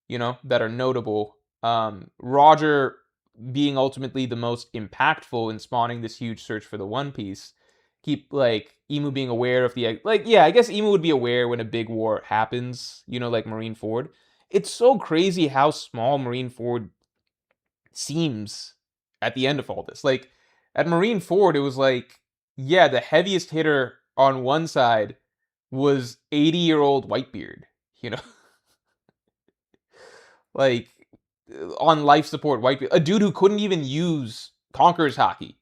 that are notable. Roger being ultimately the most impactful in spawning this huge search for the One Piece. Keep like Imu being aware of the I guess Imu would be aware when a big war happens, like Marineford. It's so crazy how small Marineford seems at the end of all this. Like, at Marineford, it was like, yeah, the heaviest hitter on one side was 80-year-old Whitebeard, you know? Like, on life support Whitebeard. A dude who couldn't even use Conqueror's Haki,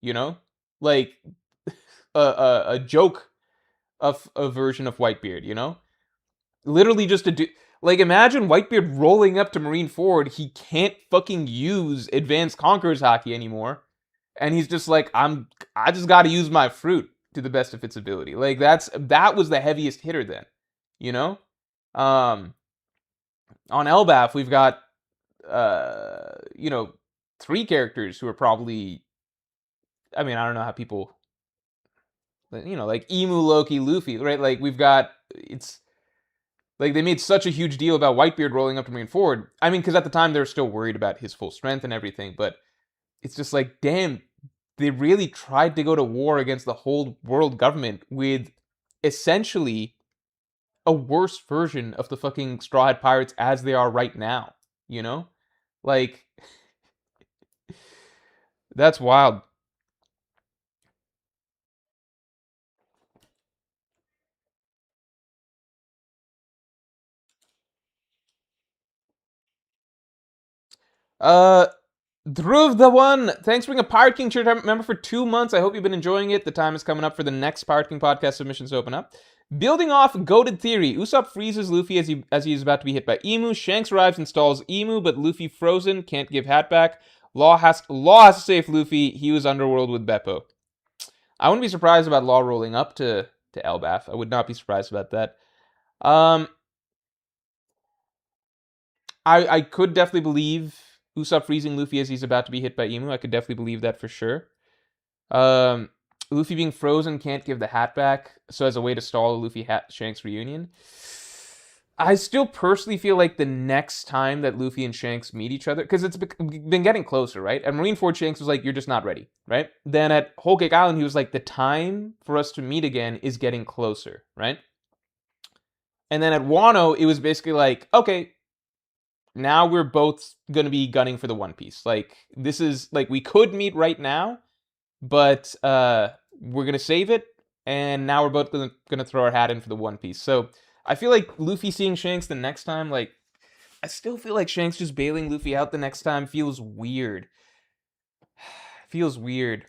you know? Like, a joke of a version of Whitebeard, you know? Literally just a dude. Like, imagine Whitebeard rolling up to Marineford. He can't fucking use Advanced Conqueror's Haki anymore. And he's just like, I just gotta use my fruit to the best of its ability. Like, that was the heaviest hitter then. You know? On Elbaf, we've got, 3 characters who are probably, I mean, I don't know how people, like Emu, Loki, Luffy, right? Like, it's, like, they made such a huge deal about Whitebeard rolling up to Marineford. I mean, because at the time they were still worried about his full strength and everything, but it's just like, damn, they really tried to go to war against the whole world government with essentially a worse version of the fucking Straw Hat Pirates as they are right now, you know? Like, that's wild. Uh, Dhruv the One, thanks for being a Pirate King shirt member for 2 months. I hope you've been enjoying it. The time is coming up for the next Pirate King podcast submissions to open up. Building off Goated Theory, Usopp freezes Luffy as he is about to be hit by Emu. Shanks arrives and stalls Emu, but Luffy frozen, can't give hat back. Law has to save Luffy. He was underworld with Beppo. I wouldn't be surprised about Law rolling up to Elbaf. I would not be surprised about that. I could definitely believe Usopp freezing Luffy as he's about to be hit by Emu. I could definitely believe that for sure. Luffy being frozen can't give the hat back, so as a way to stall a Luffy Shanks reunion. I still personally feel like the next time that Luffy and Shanks meet each other, because it's been getting closer, right? At Marineford, Shanks was like, "You're just not ready," right? Then at Whole Cake Island, he was like, "The time for us to meet again is getting closer," right? And then at Wano, it was basically like, "Okay, now we're both gonna be gunning for the One Piece. Like, this is like, we could meet right now, but we're gonna save it, and now we're both gonna throw our hat in for the One Piece." So I feel like Luffy seeing Shanks the next time, like, I still feel like Shanks just bailing Luffy out the next time feels weird. Feels weird.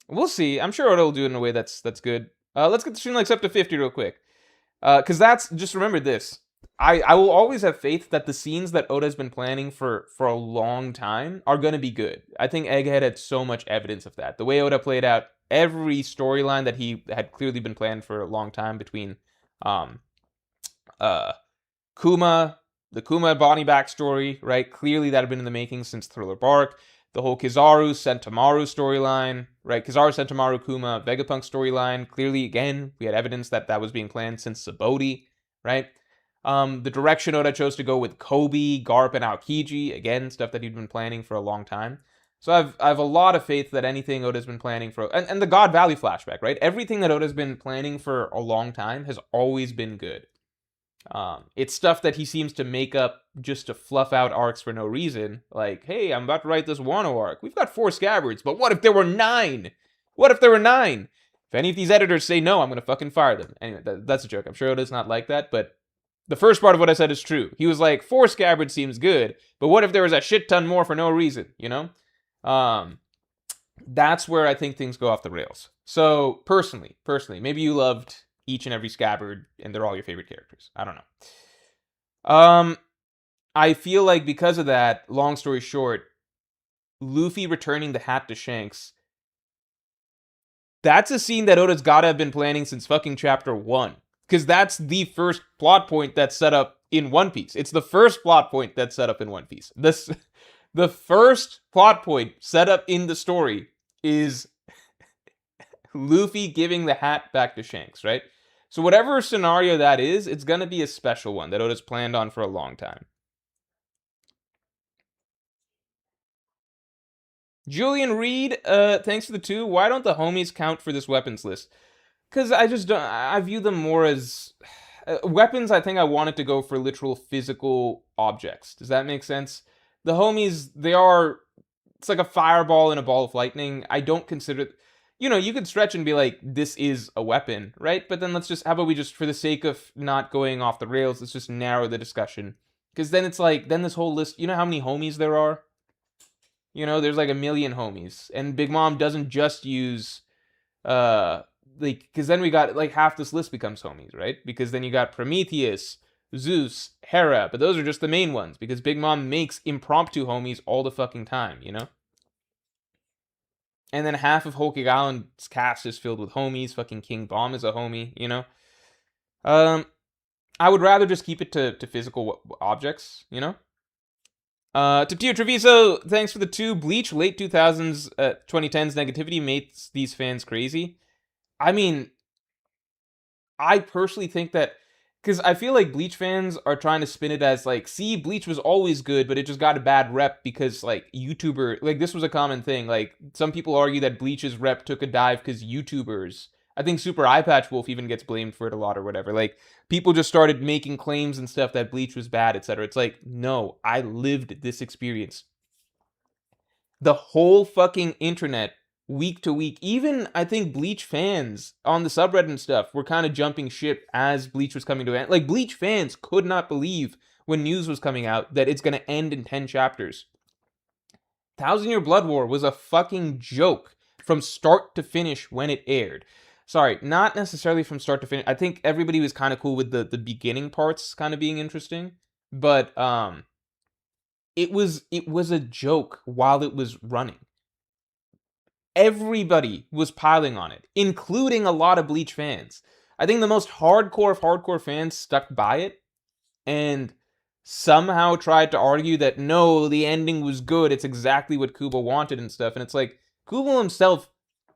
We'll see. I'm sure Oda will do it in a way that's good. Let's get the stream likes up to 50 real quick. Because that's, just remember this. I will always have faith that the scenes that Oda's been planning for a long time are going to be good. I think Egghead had so much evidence of that. The way Oda played out every storyline that he had clearly been planned for a long time between Kuma, the Kuma Bonnie backstory, right? Clearly that had been in the making since Thriller Bark. The whole Kizaru Sentomaru storyline, right? Kizaru Sentomaru Kuma Vegapunk storyline. Clearly, again, we had evidence that that was being planned since Sabaody, right? The direction Oda chose to go with Kobe, Garp, and Aokiji, again, stuff that he'd been planning for a long time. So I have a lot of faith that anything Oda's been planning for, and the God Valley flashback, right? Everything that Oda's been planning for a long time has always been good. It's stuff that he seems to make up just to fluff out arcs for no reason. Like, hey, I'm about to write this Wano arc. We've got 4 scabbards, but what if there were 9? What if there were 9? If any of these editors say no, I'm going to fucking fire them. Anyway, that's a joke. I'm sure Oda's not like that, but the first part of what I said is true. He was like, 4 scabbards seems good, but what if there was a shit ton more for no reason, you know? That's where I think things go off the rails. So, personally, maybe you loved each and every scabbard and they're all your favorite characters. I don't know. I feel like because of that, long story short, Luffy returning the hat to Shanks, that's a scene that Oda's gotta have been planning since fucking chapter 1. Because that's the first plot point that's set up in One Piece. It's the first plot point that's set up in One Piece. The first plot point set up in the story is Luffy giving the hat back to Shanks, right? So whatever scenario that is, it's going to be a special one that Oda's planned on for a long time. Julian Reed, thanks for the 2. Why don't the homies count for this weapons list? Because I just don't, I view them more as weapons. I think I wanted to go for literal physical objects. Does that make sense? The homies, it's like a fireball and a ball of lightning. I don't consider, you could stretch and be like, this is a weapon, right? But then how about we just, for the sake of not going off the rails, let's just narrow the discussion. Because then it's like, then this whole list, you know how many homies there are? There's like a million homies. And Big Mom doesn't just use, because then we got, like, half this list becomes homies, right? Because then you got Prometheus, Zeus, Hera, but those are just the main ones, because Big Mom makes impromptu homies all the fucking time, And then half of Whole Cake Island's cast is filled with homies. Fucking King Bomb is a homie, I would rather just keep it to physical objects, To Tio Treviso, thanks for the 2. Bleach, late 2000s, 2010s negativity makes these fans crazy. I mean, I personally think that Because I feel like Bleach fans are trying to spin it as like, see, Bleach was always good, but it just got a bad rep because like this was a common thing. Like some people argue that Bleach's rep took a dive because YouTubers. I think Super Eye Patch Wolf even gets blamed for it a lot or whatever. Like people just started making claims and stuff that Bleach was bad, etc. It's like, no, I lived this experience. The whole fucking internet, week to week, even I think Bleach fans on the subreddit and stuff were kind of jumping ship as Bleach was coming to an end. Like Bleach fans could not believe when news was coming out that it's going to end in 10 chapters. Thousand Year Blood War was a fucking joke from start to finish when it aired. Sorry, not necessarily from start to finish. I think everybody was kind of cool with the beginning parts kind of being interesting, but it was a joke while it was running. Everybody was piling on it, including a lot of Bleach fans. I think the most hardcore of hardcore fans stuck by it and somehow tried to argue that no, the ending was good. It's exactly what Kubo wanted and stuff. And it's like, Kubo himself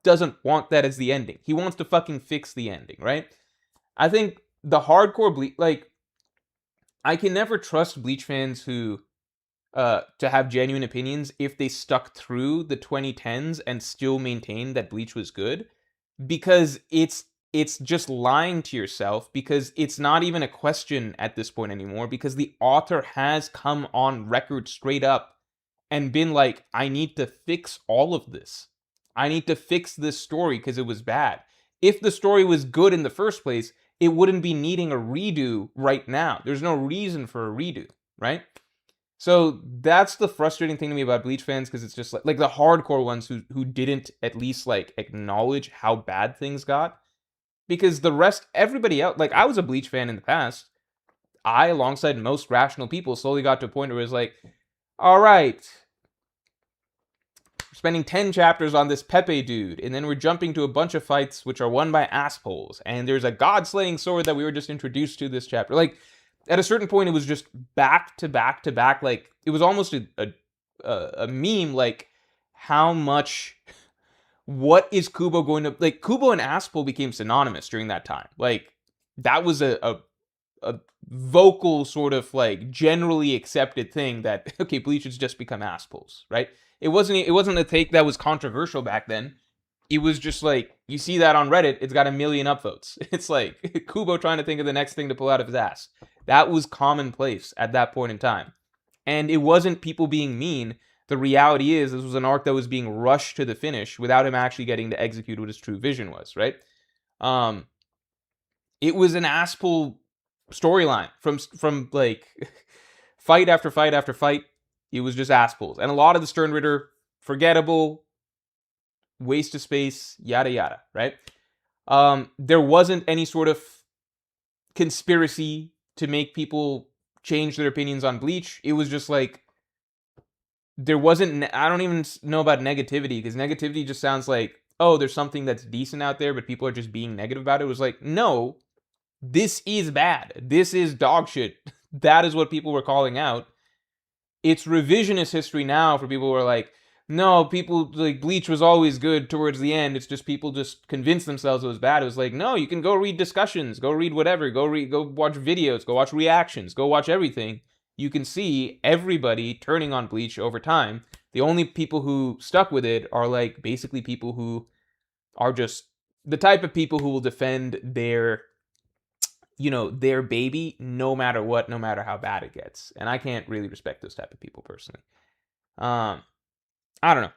doesn't want that as the ending. He wants to fucking fix the ending, right? I think the hardcore Bleach, like, I can never trust Bleach fans who to have genuine opinions if they stuck through the 2010s and still maintained that Bleach was good, because it's just lying to yourself, because it's not even a question at this point anymore, because the author has come on record straight up and been like, I need to fix all of this. I need to fix this story because it was bad. If the story was good in the first place, it wouldn't be needing a redo right now. There's no reason for a redo, right? So that's the frustrating thing to me about Bleach fans, because it's just like the hardcore ones who didn't at least like acknowledge how bad things got. Because the rest, everybody else, like I was a Bleach fan in the past. I, alongside most rational people, slowly got to a point where it was like, all right, we're spending 10 chapters on this Pepe dude, and then we're jumping to a bunch of fights which are won by assholes, and there's a god-slaying sword that we were just introduced to this chapter. Like, at a certain point, it was just back to back to back. Like, it was almost a meme, like, how much, what is Kubo going to, like, Kubo and Aspel became synonymous during that time. Like, that was a vocal sort of, like, generally accepted thing that, okay, Bleach has just become Aspels, right? It wasn't a take that was controversial back then. It was just like, you see that on Reddit, it's got 1 million upvotes. It's like Kubo trying to think of the next thing to pull out of his ass. That was commonplace at that point in time. And it wasn't people being mean. The reality is, this was an arc that was being rushed to the finish without him actually getting to execute what his true vision was, right? It was an Aspel storyline from like fight after fight after fight. It was just Aspels. And a lot of the Sternritter, forgettable, waste of space, yada yada, right? There wasn't any sort of conspiracy to make people change their opinions on Bleach. It was just like, there wasn't, I don't even know about negativity, because negativity just sounds like, oh, there's something that's decent out there, but people are just being negative about it. It was like, no, this is bad. This is dog shit. That is what people were calling out. It's revisionist history now for people who are like, no, people, like, Bleach was always good towards the end. It's just people just convinced themselves it was bad. It was like, no, you can go read discussions, go read whatever, go watch videos, go watch reactions, go watch everything. You can see everybody turning on Bleach over time. The only people who stuck with it are, like, basically people who are just the type of people who will defend their, you know, their baby no matter what, no matter how bad it gets. And I can't really respect those type of people personally. I don't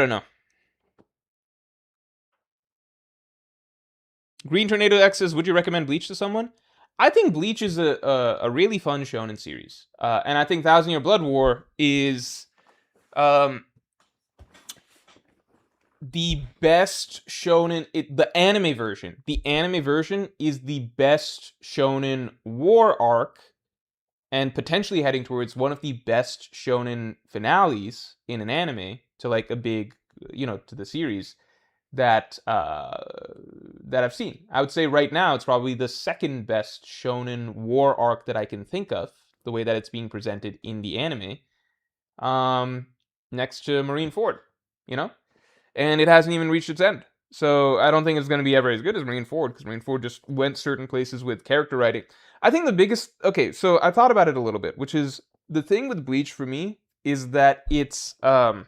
know. Green Tornado X says, would you recommend Bleach to someone? I think Bleach is a really fun shonen series. And I think Thousand Year Blood War is the best shonen, the anime version. The anime version is the best shonen war arc, and potentially heading towards one of the best shonen finales in an anime to like a big, you know, to the series that I've seen. I would say right now it's probably the second best shonen war arc that I can think of, the way that it's being presented in the anime, next to Marineford, you know? And it hasn't even reached its end. So I don't think it's going to be ever as good as Marineford, because Marineford just went certain places with character writing. I think the biggest, okay, so I thought about it a little bit, which is the thing with Bleach for me is that it's as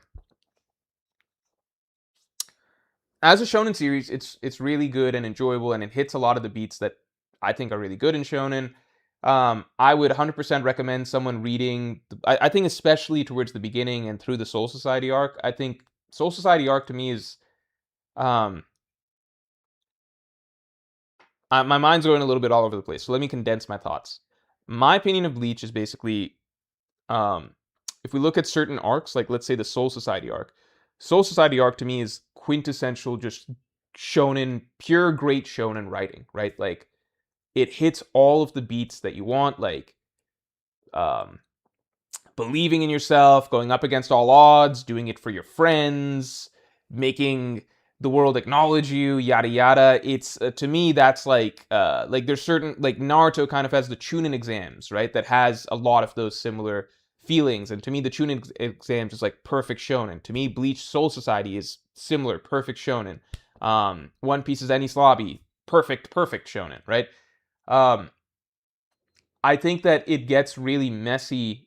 a shonen series, it's really good and enjoyable, and it hits a lot of the beats that I think are really good in shonen. I would 100% recommend someone reading. I think especially towards the beginning and through the Soul Society arc. I think Soul Society arc to me is um, my mind's going a little bit all over the place. So let me condense my thoughts. My opinion of Bleach is basically, um, if we look at certain arcs, like let's say the Soul Society arc, Soul Society arc to me is quintessential, just shonen, pure great shonen writing, right? Like it hits all of the beats that you want, like um, believing in yourself, going up against all odds, doing it for your friends, making the world acknowledge you, yada yada. It's to me that's like there's certain, like Naruto kind of has the Chunin exams, right? That has a lot of those similar feelings, and to me the Chunin exams is like perfect shonen. To me, Bleach Soul Society is similar, perfect shonen. One Piece is Enies Lobby, perfect shonen, right? Um, I think that it gets really messy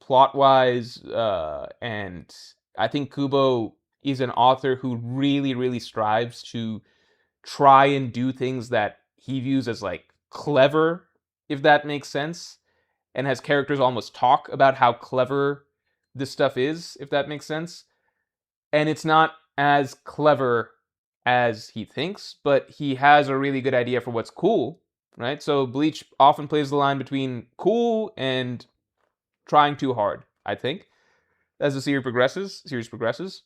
plot wise, and I think Kubo is an author who really strives to try and do things that he views as like clever, if that makes sense, and has characters almost talk about how clever this stuff is, if that makes sense. And it's not as clever as he thinks, but he has a really good idea for what's cool, right? So Bleach often plays the line between cool and trying too hard, I think, as the series progresses.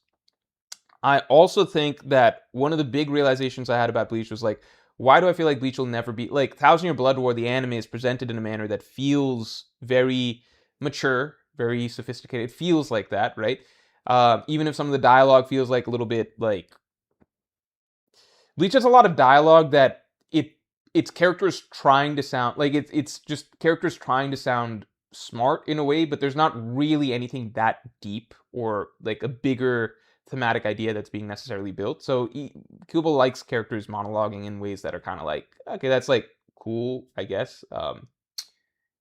I also think that one of the big realizations I had about Bleach was like, why do I feel like Bleach will never be like Thousand Year Blood War? The anime is presented in a manner that feels very mature, very sophisticated. It feels like that, right? Even if some of the dialogue feels like a little bit like Bleach has a lot of dialogue that it's characters trying to sound like it's just characters trying to sound smart in a way, but there's not really anything that deep or like a bigger thematic idea that's being necessarily built. So Kubo likes characters monologuing in ways that are kind of like, okay, that's like cool, I guess.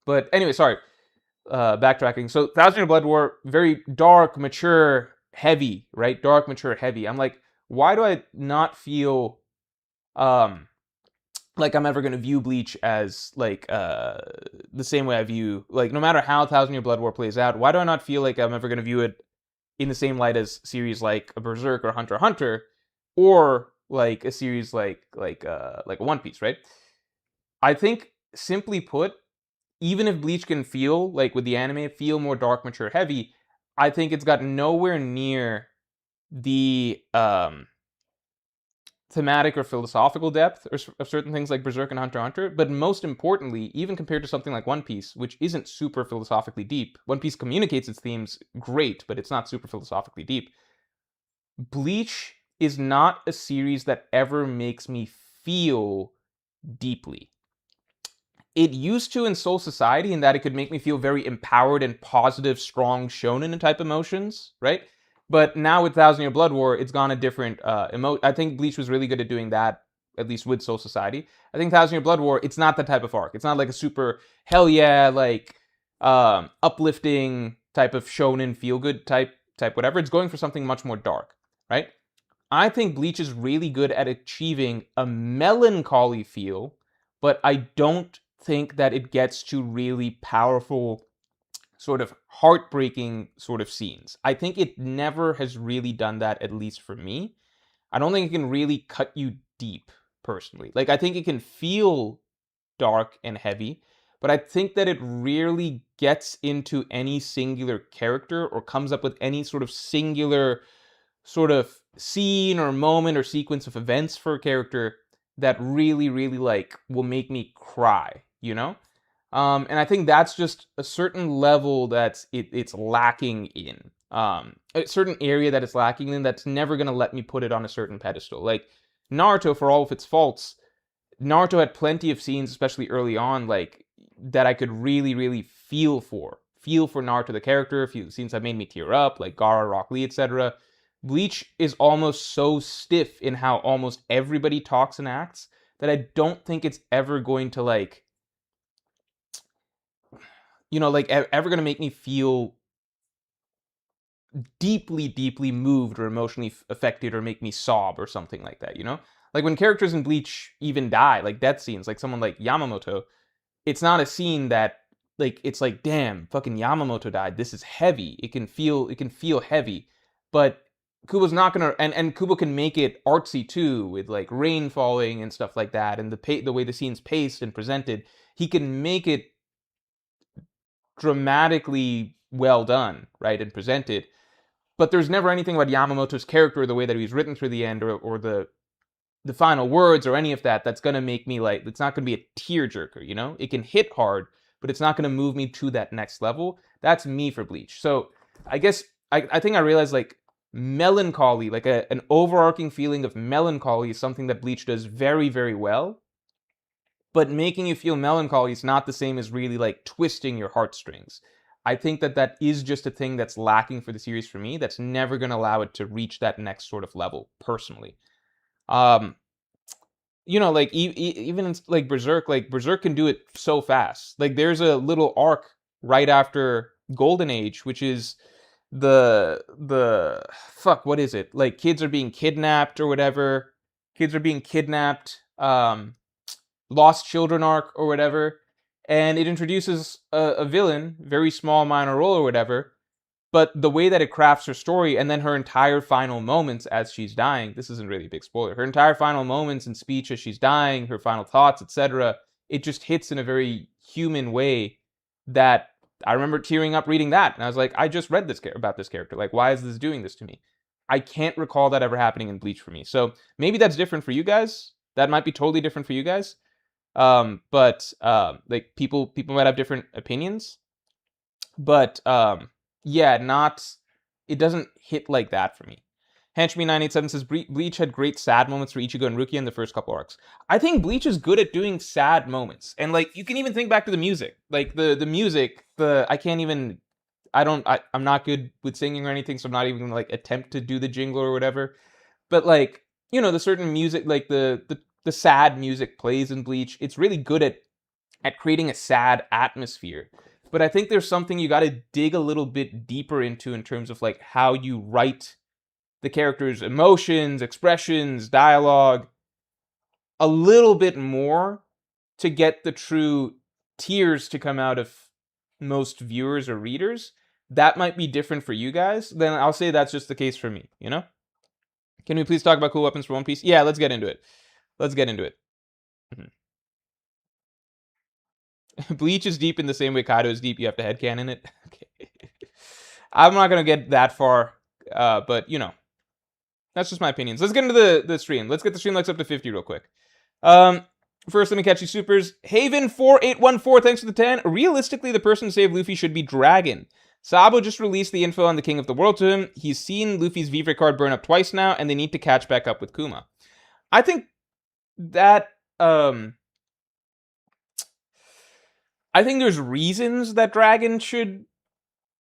But anyway, sorry. Backtracking. So Thousand Year Blood War, very dark, mature, heavy, right? Dark, mature, heavy. I'm like, why do I not feel um like I'm ever gonna view Bleach as like the same way I view, like, no matter how Thousand Year Blood War plays out, why do I not feel like I'm ever gonna view it in the same light as series like a Berserk or Hunter x Hunter, or like a series like a One Piece, right? I think simply put, even if Bleach can feel like with the anime feel more dark, mature, heavy, I think it's got nowhere near the thematic or philosophical depth of certain things like Berserk and Hunter x Hunter, but most importantly, even compared to something like One Piece, which isn't super philosophically deep, One Piece communicates its themes great, but it's not super philosophically deep. Bleach is not a series that ever makes me feel deeply. It used to in Soul Society, in that it could make me feel very empowered and positive, strong shonen type emotions, right? But now with Thousand Year Blood War, it's gone a different I think Bleach was really good at doing that, at least with Soul Society. I think Thousand Year Blood War, it's not that type of arc. It's not like a super hell yeah, like uplifting type of shonen feel good type whatever. It's going for something much more dark, right? I think Bleach is really good at achieving a melancholy feel, but I don't think that it gets to really powerful, sort of heartbreaking sort of scenes. I think it never has really done that, at least for me. I don't think it can really cut you deep, personally. Like, I think it can feel dark and heavy, but I think that it rarely gets into any singular character or comes up with any sort of singular sort of scene or moment or sequence of events for a character that really like will make me cry, you know? And I think that's just a certain level that's it's lacking in. A certain area that it's lacking in that's never gonna let me put it on a certain pedestal. Like Naruto, for all of its faults, Naruto had plenty of scenes, especially early on, like that I could really feel for. Feel for Naruto the character. A few scenes that made me tear up, like Gaara, Rock Lee, etc. Bleach is almost so stiff in how almost everybody talks and acts that I don't think it's ever going to like, like ever going to make me feel deeply, deeply moved or emotionally affected or make me sob or something like that, Like when characters in Bleach even die, like death scenes, like someone like Yamamoto, it's not a scene that like it's like, damn, fucking Yamamoto died. This is heavy. It can feel heavy. But Kubo's not gonna and Kubo can make it artsy too, with like rain falling and stuff like that, and the way the scene's paced and presented. He can make it dramatically well done, right, and presented. But there's never anything about Yamamoto's character, the way that he's written through the end, or the final words or any of that that's gonna make me like, it's not gonna be a tearjerker. It can hit hard, but it's not gonna move me to that next level. That's me for Bleach. So I guess I think I realized like melancholy, like an overarching feeling of melancholy is something that Bleach does very, very well. But making you feel melancholy is not the same as really like twisting your heartstrings. I think that that is just a thing that's lacking for the series for me. That's never going to allow it to reach that next sort of level, personally. Um, like even in, like Berserk can do it so fast. Like there's a little arc right after Golden Age, which is the fuck, what is it? Like kids are being kidnapped or whatever. Kids are being kidnapped. Lost Children arc or whatever, and it introduces a villain, very small minor role or whatever, but the way that it crafts her story and then her entire final moments as she's dying, this isn't really a big spoiler, her entire final moments and speech as she's dying, her final thoughts, etc., it just hits in a very human way that I remember tearing up reading that, and I was like, I just read this about this character, like, why is this doing this to me? I can't recall that ever happening in Bleach for me, so maybe that's different for you guys. That might be totally different for you guys. But like people might have different opinions, but yeah, not it doesn't hit like that for me. Henchme987 says Bleach had great sad moments for Ichigo and Rukia in the first couple arcs. I think Bleach is good at doing sad moments, and like you can even think back to the music, like the music. I can't even. I'm not good with singing or anything, so I'm not even gonna like attempt to do the jingle or whatever. But like the certain music, like the sad music plays in Bleach. It's really good at creating a sad atmosphere. But I think there's something you got to dig a little bit deeper into in terms of like how you write the characters' emotions, expressions, dialogue a little bit more to get the true tears to come out of most viewers or readers. That might be different for you guys. Then I'll say that's just the case for me. Can we please talk about cool weapons for One Piece? Yeah, let's get into it. Let's get into it. Bleach is deep in the same way Kaido is deep. You have to headcanon it. Okay. I'm not gonna get that far, but that's just my opinions. Let's get into the stream. Let's get the stream likes up to 50 real quick. First, let me catch you supers. Haven4814, thanks for the 10. Realistically, the person to save Luffy should be Dragon. Sabo just released the info on the King of the World to him. He's seen Luffy's Vivre card burn up twice now, and they need to catch back up with Kuma. I think that I think there's reasons that Dragon should,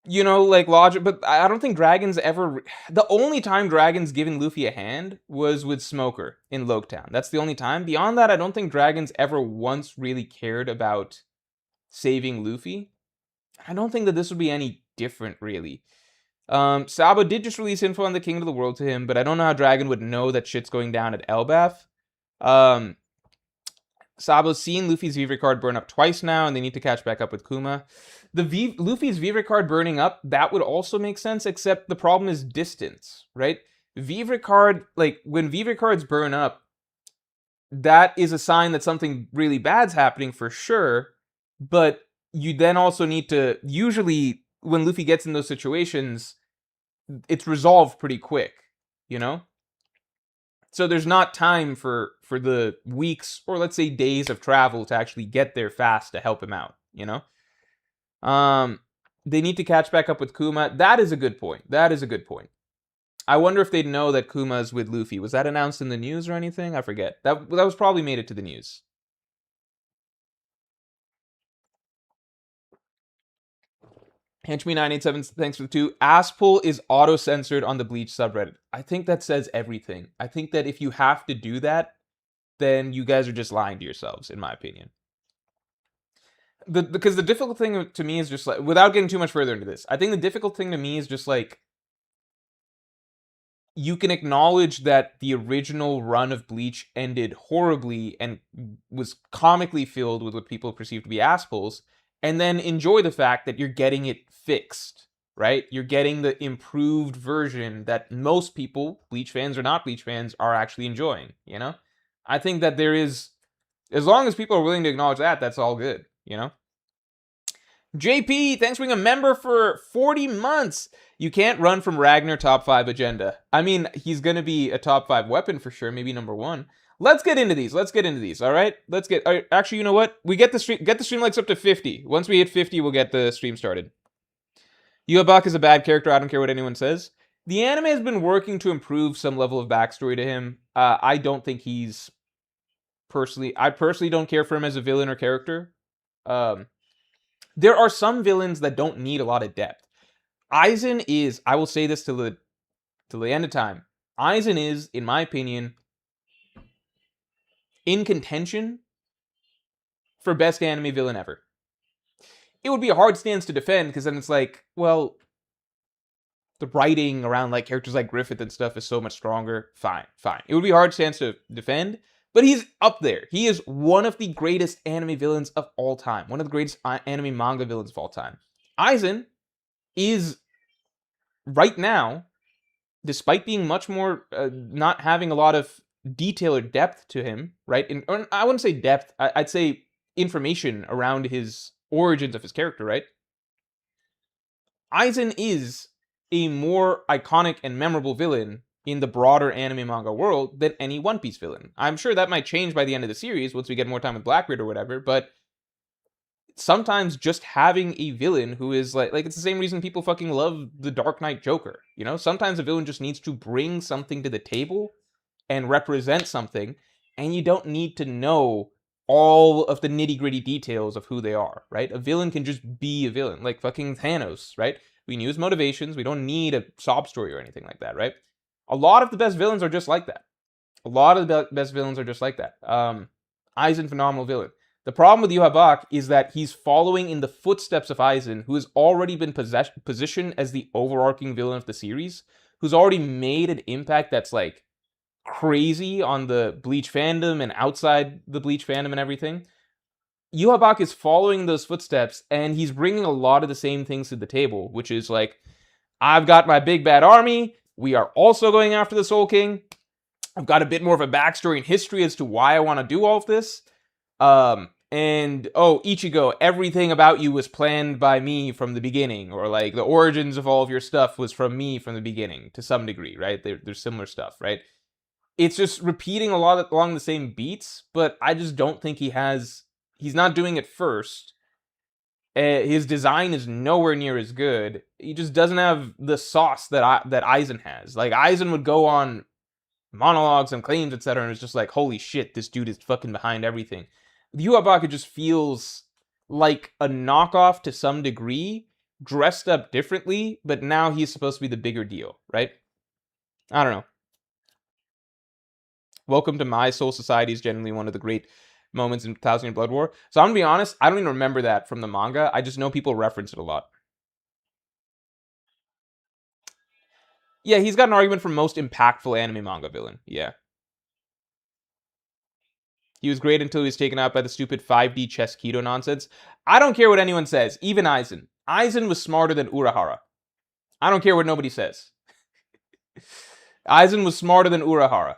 like logic, but I don't think Dragon's ever. The only time Dragon's given Luffy a hand was with Smoker in Loketown. That's the only time. Beyond that, I don't think Dragon's ever once really cared about saving Luffy. I don't think that this would be any different, really. Sabo did just release info on the King of the World to him, but I don't know how Dragon would know that shit's going down at Elbaf. Sabo's seen Luffy's Vivre card burn up twice now, and they need to catch back up with Kuma. Luffy's Vivre card burning up, that would also make sense, except the problem is distance, right? Vivre card, like, when Vivre cards burn up, that is a sign that something really bad's happening for sure, but you then also need to, usually, when Luffy gets in those situations, it's resolved pretty quick, So there's not time for the weeks or let's say days of travel to actually get there fast to help him out, They need to catch back up with Kuma. That is a good point. I wonder if they'd know that Kuma's with Luffy. Was that announced in the news or anything? I forget. That was probably made it to the news. Henchme987, thanks for the 2. Aspel is auto-censored on the Bleach subreddit. I think that says everything. I think that if you have to do that, then you guys are just lying to yourselves, in my opinion. Because the difficult thing to me is just like, without getting too much further into this, I think the difficult thing to me is just like, you can acknowledge that the original run of Bleach ended horribly and was comically filled with what people perceive to be assholes, and then enjoy the fact that you're getting it fixed, right? You're getting the improved version that most people, Bleach fans or not Bleach fans, are actually enjoying, you know? I think that there is, as long as people are willing to acknowledge that, that's all good, you know? JP, thanks for being a member for 40 months. You can't run from Ragnar top 5 agenda. I mean, he's going to be a top 5 weapon for sure, maybe number 1. Let's get into these. All right? Actually, you know what? We get the stream likes up to 50. Once we hit 50, we'll get the stream started. Yhwach is a bad character. I don't care what anyone says. The anime has been working to improve some level of backstory to him. I don't think he's I personally don't care for him as a villain or character. There are some villains that don't need a lot of depth. Aizen is, I will say this till the end of time, Aizen is, in my opinion, in contention for best anime villain ever. It would be a hard stance to defend, because then it's like, well, the writing around like characters like Griffith and stuff is so much stronger. Fine. It would be a hard stance to defend, but he's up there. He is one of the greatest anime villains of all time. One of the greatest anime manga villains of all time. Aizen is, right now, despite being much more, not having a lot of detail or depth to him, right? Or I wouldn't say depth, I'd say information around his origins of his character, right? Aizen is a more iconic and memorable villain in the broader anime manga world than any One Piece villain. I'm sure that might change by the end of the series once we get more time with Blackbeard or whatever, but sometimes just having a villain who is like it's the same reason people fucking love the Dark Knight Joker, you know? Sometimes a villain just needs to bring something to the table and represent something, and you don't need to know all of the nitty-gritty details of who they are, right? A villain can just be a villain, like fucking Thanos, right? We knew his motivations, we don't need a sob story or anything like that, right? A lot of the best villains are just like that. Aizen, phenomenal villain. The problem with Yhwach is that he's following in the footsteps of Aizen, who has already been positioned as the overarching villain of the series, who's already made an impact that's like crazy on the Bleach fandom and outside the Bleach fandom and everything. Yhwach is following those footsteps, and he's bringing a lot of the same things to the table, which is like, I've got my big bad army, we are also going after the Soul King, I've got a bit more of a backstory and history as to why I want to do all of this, and, oh, Ichigo, everything about you was planned by me from the beginning, or like, the origins of all of your stuff was from me from the beginning, to some degree, right? There's similar stuff, right? It's just repeating a lot along the same beats, but I just don't think he's not doing it first. His design is nowhere near as good. He just doesn't have the sauce that Aizen has. Like, Aizen would go on monologues and claims, etc., and it's just like, holy shit, this dude is fucking behind everything. Yhwach just feels like a knockoff to some degree, dressed up differently, but now he's supposed to be the bigger deal, right? I don't know. Welcome to My Soul Society is generally one of the great moments in 1,000 Year Blood War. So I'm gonna be honest, I don't even remember that from the manga. I just know people reference it a lot. Yeah, he's got an argument for most impactful anime manga villain. Yeah. He was great until he was taken out by the stupid 5D chess keto nonsense. I don't care what anyone says, even Aizen. Aizen was smarter than Urahara. I don't care what nobody says. Aizen was smarter than Urahara.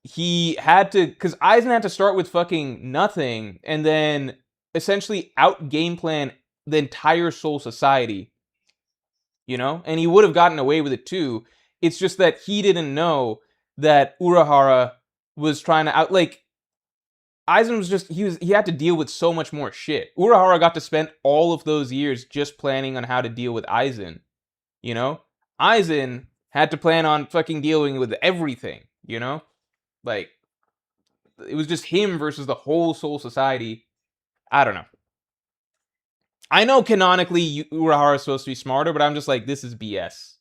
He had to, because Aizen had to start with fucking nothing and then essentially out game plan the entire Soul Society, you know? And he would have gotten away with it too. It's just that he didn't know that Urahara was trying to like, Aizen was just, he had to deal with so much more shit. Urahara got to spend all of those years just planning on how to deal with Aizen, you know? Aizen had to plan on fucking dealing with everything, you know? Like, it was just him versus the whole Soul Society. I don't know. I know canonically Urahara is supposed to be smarter, but I'm just like, this is BS.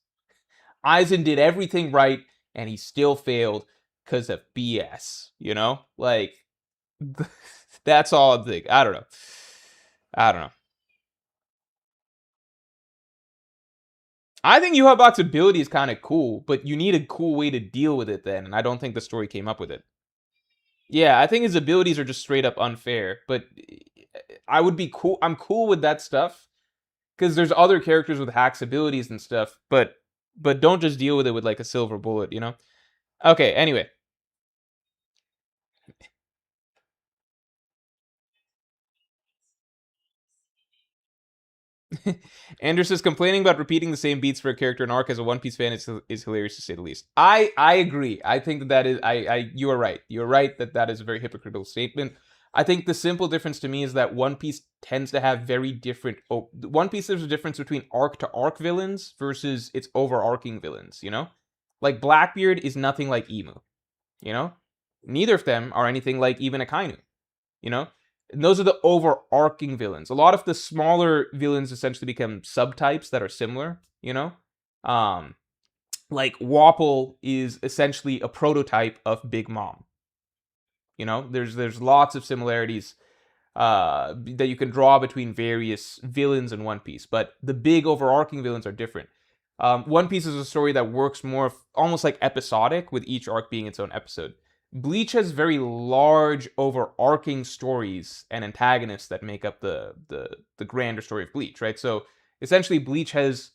Aizen did everything right, and he still failed because of BS. You know, like that's all I'm thinking. I don't know. I don't know. I think Yuhabak's ability is kind of cool, but you need a cool way to deal with it then, and I don't think the story came up with it. Yeah, I think his abilities are just straight up unfair, but I would be cool. I'm cool with that stuff because there's other characters with hacks abilities and stuff, but don't just deal with it with like a silver bullet, you know? Okay, anyway. Anders is complaining about repeating the same beats for a character in arc as a One Piece fan is hilarious to say the least. I agree. I think that is I you are right. You're right that that is a very hypocritical statement. I think the simple difference to me is that One Piece tends to have very different. One Piece, there's a difference between arc to arc villains versus its overarching villains. You know, like Blackbeard is nothing like Emu. You know, neither of them are anything like even Akainu. You know, and those are the overarching villains. A lot of the smaller villains essentially become subtypes that are similar. You know, um, like Wapol is essentially a prototype of Big Mom. You know, there's lots of similarities that you can draw between various villains in One Piece, but the big overarching villains are different. One Piece is a story that works more almost like episodic, with each arc being its own episode. Bleach has very large overarching stories and antagonists that make up the grander story of Bleach, right? So essentially, Bleach has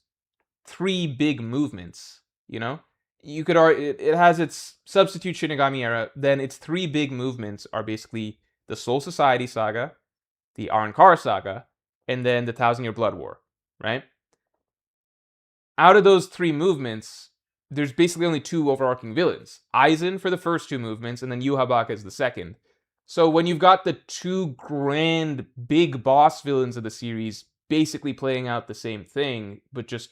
three big movements. You know, you could argue it has its substitute Shinigami era. Then its three big movements are basically the Soul Society saga, the Arrancar saga, and then the Thousand Year Blood War, right? Out of those three movements, there's basically only two overarching villains. Aizen for the first two movements, and then Yhwach as the second. So when you've got the two grand big boss villains of the series basically playing out the same thing, but just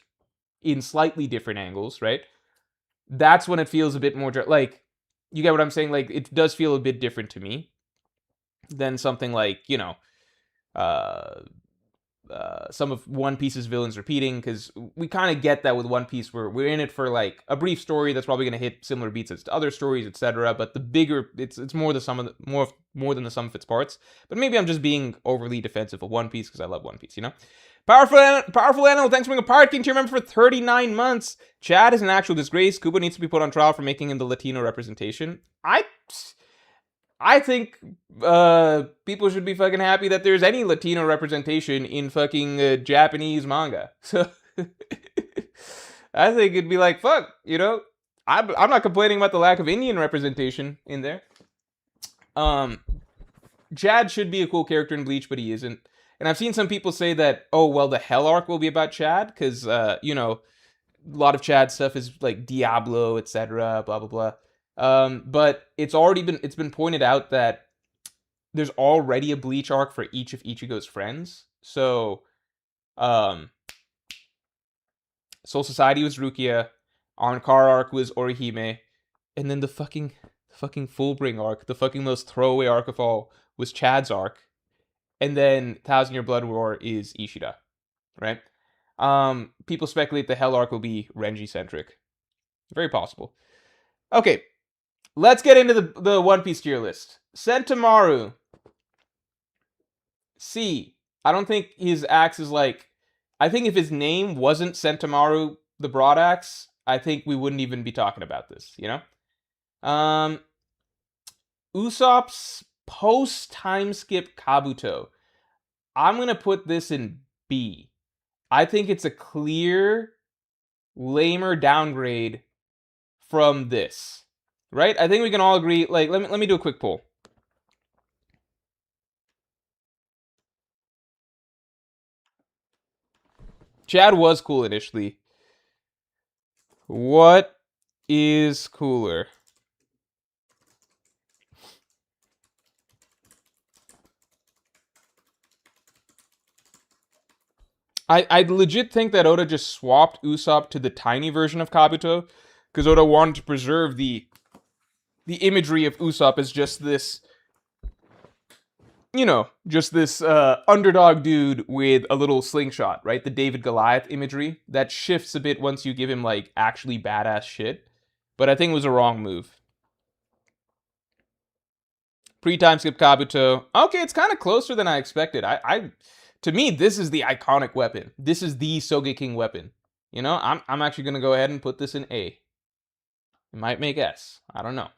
in slightly different angles, right? That's when it feels a bit more like, you get what I'm saying? Like, it does feel a bit different to me than something like, you know, some of One Piece's villains repeating, because we kind of get that with One Piece, where we're in it for like a brief story that's probably going to hit similar beats as to other stories, etc. But the bigger, it's more the sum of the, more than the sum of its parts. But maybe I'm just being overly defensive of One Piece because I love One Piece, you know. Powerful Animal, thanks for being a Pirate King tier member for 39 months. Chad is an actual disgrace. Kubo needs to be put on trial for making him the Latino representation. I think people should be fucking happy that there's any Latino representation in fucking Japanese manga. So I think it'd be like, fuck, you know, I'm not complaining about the lack of Indian representation in there. Chad should be a cool character in Bleach, but he isn't. And I've seen some people say that, oh, well, the Hell arc will be about Chad, because, you know, a lot of Chad stuff is like Diablo, etc., blah, blah, blah. But it's been pointed out that there's already a Bleach arc for each of Ichigo's friends. So, Soul Society was Rukia, Arrancar arc was Orihime, and then the fucking Fullbring arc, the fucking most throwaway arc of all, was Chad's arc. And then Thousand Year Blood War is Ishida, right? People speculate the Hell arc will be Renji-centric. Very possible. Okay, let's get into the One Piece tier list. Sentomaru. C. I don't think his axe is like... I think if his name wasn't Sentomaru the Broad Axe, I think we wouldn't even be talking about this, you know? Usopp's post-time skip Kabuto. I'm going to put this in B. I think it's a clear, lamer downgrade from this. Right? I think we can all agree. Like, let me do a quick poll. Chad was cool initially. What is cooler? I legit think that Oda just swapped Usopp to the tiny version of Kabuto, because Oda wanted to preserve the imagery of Usopp as just this you know, just this underdog dude with a little slingshot, right? The David Goliath imagery that shifts a bit once you give him like actually badass shit. But I think it was a wrong move. Pre-time skip Kabuto. Okay, it's kind of closer than I expected. To me, this is the iconic weapon. This is the Sogeking weapon. You know, I'm actually gonna go ahead and put this in A. It might make S. I don't know.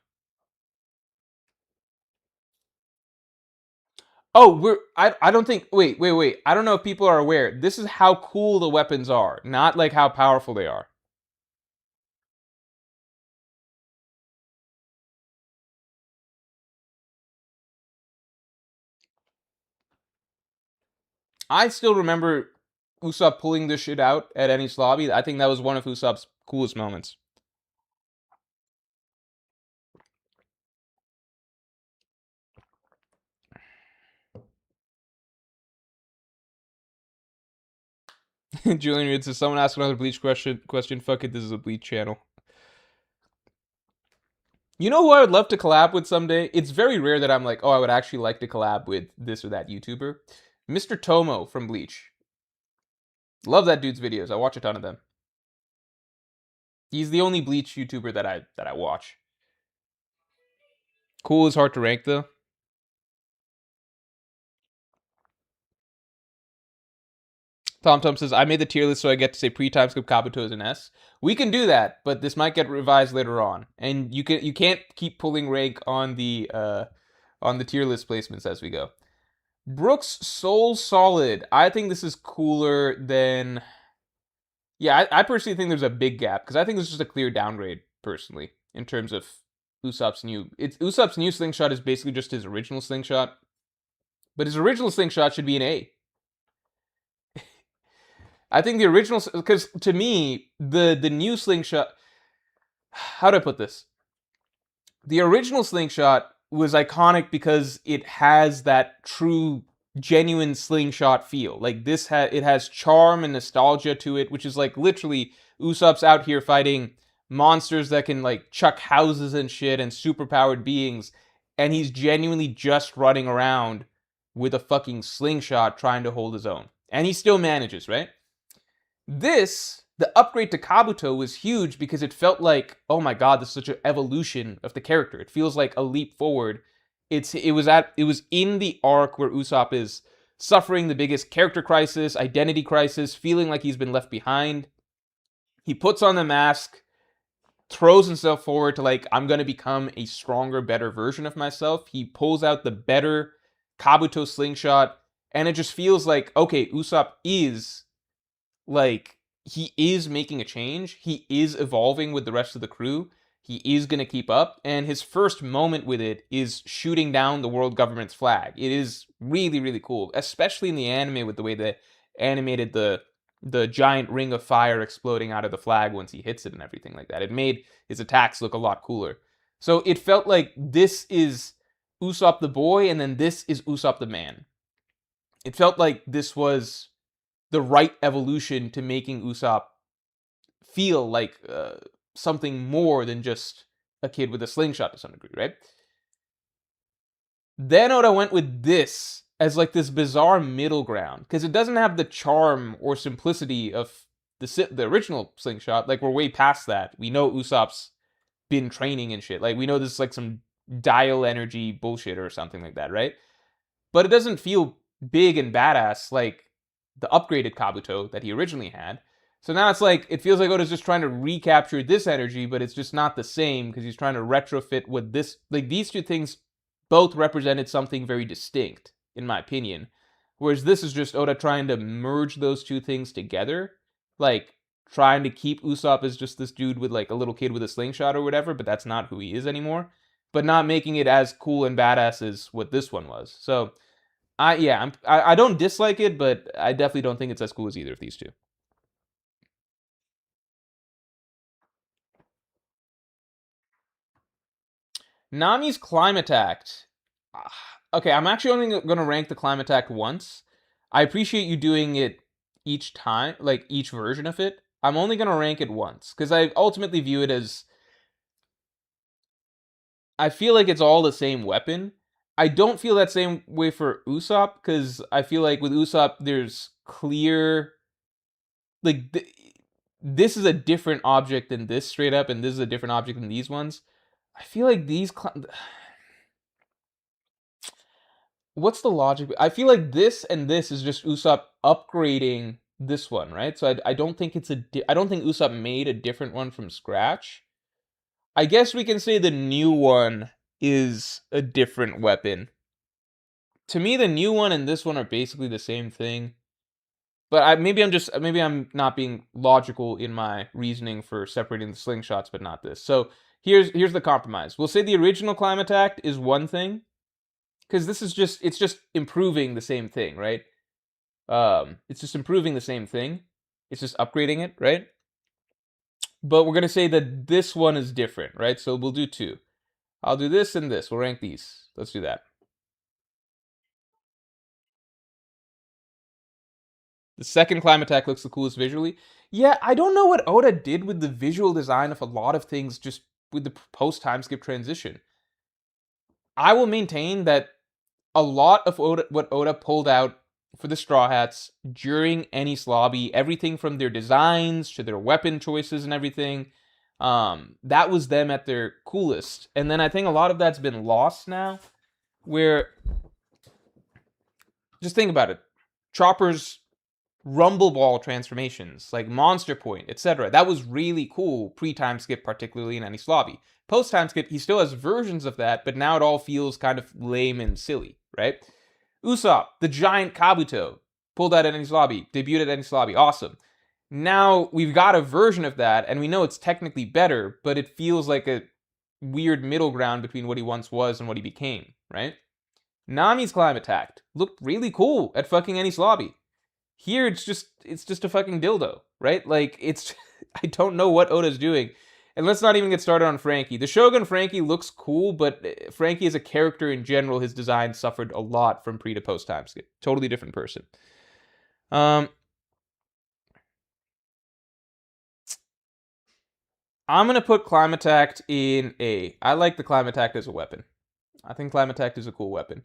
Oh, I don't think wait. I don't know if people are aware. This is how cool the weapons are, not like how powerful they are. I still remember Usopp pulling this shit out at Enies Lobby. I think that was one of Usopp's coolest moments. Julian Reed says, someone asked another Bleach question. Fuck it, this is a Bleach channel. You know who I would love to collab with someday? It's very rare that I'm like, oh, I would actually like to collab with this or that YouTuber. Mr. Tomo from Bleach. Love that dude's videos. I watch a ton of them. He's the only Bleach YouTuber that I watch. Cool is hard to rank though. Tom says, I made the tier list so I get to say pre-time skip Kabuto is an S. We can do that, but this might get revised later on. And you can't keep pulling rank on the tier list placements as we go. Brooks Soul Solid. I think this is cooler than. Yeah, I personally think there's a big gap because I think this is just a clear downgrade personally in terms of Usopp's new. Usopp's new slingshot is basically just his original slingshot, but his original slingshot should be an A. I think the original, because to me the new slingshot. How do I put this? The original slingshot was iconic because it has that true genuine slingshot feel. Like this it has charm and nostalgia to it, which is like literally Usopp's out here fighting monsters that can like chuck houses and shit and superpowered beings, and he's genuinely just running around with a fucking slingshot trying to hold his own. And he still manages, right? The upgrade to Kabuto was huge because it felt like, oh my god, this is such an evolution of the character. It feels like a leap forward. It was in the arc where Usopp is suffering the biggest character crisis, identity crisis, feeling like he's been left behind. He puts on the mask, throws himself forward to like, I'm gonna become a stronger, better version of myself. He pulls out the better Kabuto slingshot, and it just feels like, okay, Usopp is like, he is making a change. He is evolving with the rest of the crew. He is going to keep up. And his first moment with it is shooting down the world government's flag. It is really, really cool, especially in the anime with the way they animated the giant ring of fire exploding out of the flag once he hits it and everything like that. It made his attacks look a lot cooler. So it felt like this is Usopp the boy, and then this is Usopp the man. It felt like this was the right evolution to making Usopp feel like something more than just a kid with a slingshot to some degree, right? Then Oda went with this as like this bizarre middle ground because it doesn't have the charm or simplicity of the original slingshot. Like, we're way past that. We know Usopp's been training and shit. Like, we know this is like some dial energy bullshit or something like that, right? But it doesn't feel big and badass like the upgraded Kabuto that he originally had. So now it's like, it feels like Oda's just trying to recapture this energy, but it's just not the same because he's trying to retrofit what this, like, these two things both represented something very distinct, in my opinion. Whereas this is just Oda trying to merge those two things together, like trying to keep Usopp as just this dude with like a little kid with a slingshot or whatever, but that's not who he is anymore. But not making it as cool and badass as what this one was. So I don't dislike it, but I definitely don't think it's as cool as either of these two. Nami's Climate Act. Okay, I'm actually only going to rank the Climate Act once. I appreciate you doing it each time, like each version of it. I'm only going to rank it once because I ultimately view it as, I feel like it's all the same weapon, I don't feel that same way for Usopp, because I feel like with Usopp, there's clear, like, this is a different object than this straight up, and this is a different object than these ones. I feel like what's the logic? I feel like this and this is just Usopp upgrading this one, right? So I don't think I don't think Usopp made a different one from scratch. I guess we can say the new one is a different weapon. To me, the new one and this one are basically the same thing. But maybe I'm not being logical in my reasoning for separating the slingshots, but not this. So here's the compromise. We'll say the original Climate Act is one thing, because this is it's just improving the same thing, right? It's just improving the same thing. It's just upgrading it, right? But we're gonna say that this one is different, right? So we'll do two. I'll do this and this. We'll rank these. Let's do that. The second Climate Attack looks the coolest visually. Yeah, I don't know what Oda did with the visual design of a lot of things just with the post time skip transition. I will maintain that a lot of what Oda pulled out for the Straw Hats during Enies Lobby, everything from their designs to their weapon choices and everything, that was them at their coolest. And then I think a lot of that's been lost now, where, just think about it. Chopper's Rumble Ball transformations, like Monster Point, etc. That was really cool pre-time skip, particularly in Enies Lobby. Post-time skip, he still has versions of that, but now it all feels kind of lame and silly, right? Usopp, the giant Kabuto, pulled out at Enies Lobby, debuted at Enies Lobby, awesome. Now we've got a version of that, and we know it's technically better, but it feels like a weird middle ground between what he once was and what he became, right? Nami's Climb Attack looked really cool at fucking Enies Lobby. Here it's just a fucking dildo, right? Like it's I don't know what Oda's doing. And let's not even get started on Franky. The Shogun Franky looks cool, but Franky as a character in general, his design suffered a lot from pre to post time skip. Totally different person. I'm gonna put Climatact in A. I like the Climatact as a weapon. I think Climatact is a cool weapon.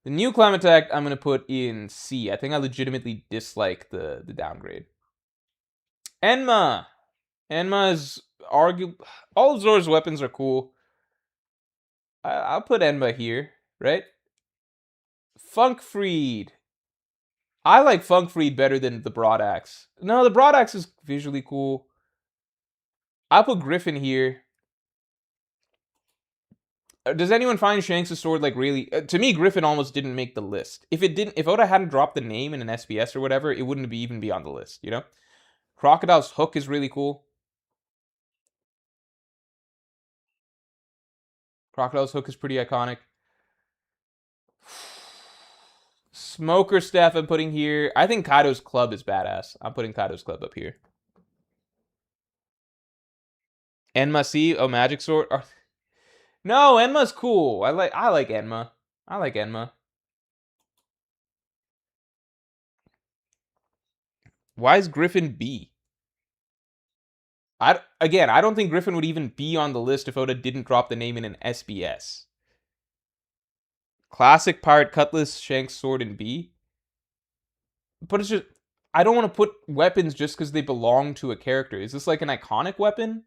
The new Climatact I'm gonna put in C. I think I legitimately dislike the downgrade. Enma. Enma is arguably, all of Zoro's weapons are cool. I'll put Enma here, right? Funkfried. I like Funkfried better than the Broad Axe. No, the Broad Axe is visually cool. I'll put Griffin here. Does anyone find Shanks' sword like really? To me, Griffin almost didn't make the list. If Oda hadn't dropped the name in an SBS or whatever, it wouldn't even be on the list. You know, Crocodile's hook is really cool. Crocodile's hook is pretty iconic. Smoker staff I'm putting here. I think Kaido's club is badass. I'm putting Kaido's club up here. Enma C. Oh, magic sword. Oh. No, Enma's cool. I like Enma. I like Enma. Why is Griffin B? I don't think Griffin would even be on the list if Oda didn't drop the name in an SBS. Classic Pirate Cutlass, Shanks Sword, and B. But it's just, I don't want to put weapons just because they belong to a character. Is this like an iconic weapon?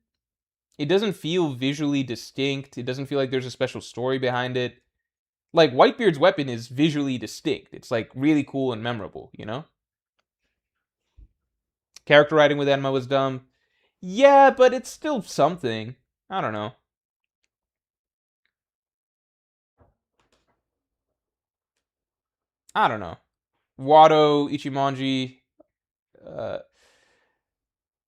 It doesn't feel visually distinct. It doesn't feel like there's a special story behind it. Like, Whitebeard's weapon is visually distinct. It's like really cool and memorable, you know? Character writing with Enma was dumb. Yeah, but it's still something. I don't know. I don't know. Wado, Ichimonji. Uh,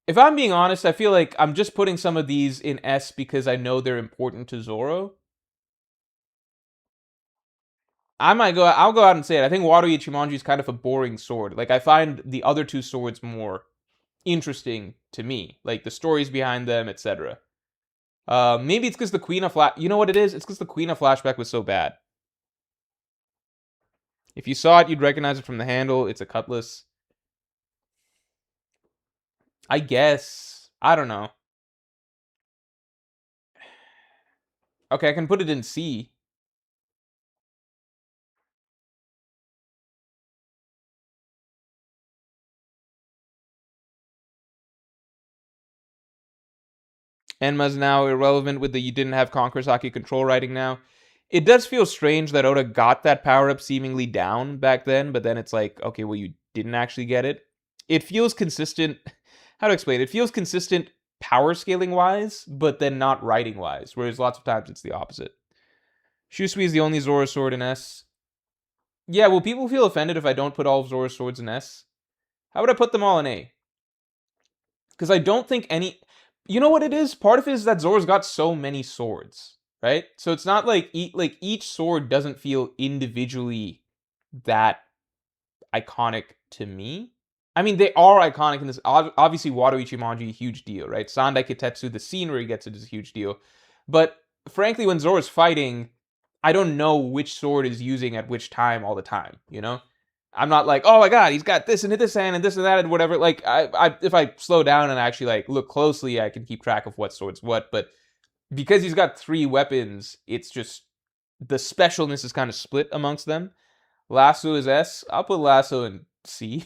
if I'm being honest, I feel like I'm just putting some of these in S because I know they're important to Zoro. I'll go out and say it. I think Wado Ichimonji is kind of a boring sword. Like, I find the other two swords more interesting to me. Like, the stories behind them, etc. Maybe it's because the Queen of Flash. You know what it is? It's because the Queen of Flashback was so bad. If you saw it, you'd recognize it from the handle. It's a cutlass. I guess. I don't know. Okay, I can put it in C. Enma's now irrelevant with the you didn't have Conqueror's Haki control writing now. It does feel strange that Oda got that power-up seemingly down back then, but then it's like, okay, well, you didn't actually get it. It feels consistent. How to explain it? It feels consistent power scaling-wise, but then not writing-wise, whereas lots of times it's the opposite. Shusui is the only Zoro sword in S. Yeah, will people feel offended if I don't put all of Zoro's swords in S? How would I put them all in A? Because I don't think any... You know what it is? Part of it is that Zoro's got so many swords, right? So it's not like each sword doesn't feel individually that iconic to me. I mean, they are iconic in this. Obviously, Wado Ichimonji, huge deal, right? Sandai Kitetsu, the scene where he gets it is a huge deal. But frankly, when Zoro's fighting, I don't know which sword is using at which time all the time, you know? I'm not like, oh my god, he's got this and this hand and this and that and whatever. Like, if I slow down and actually like look closely, I can keep track of what sword's what. But because he's got 3 weapons, it's just the specialness is kind of split amongst them. Lasso is S. I'll put Lasso in C.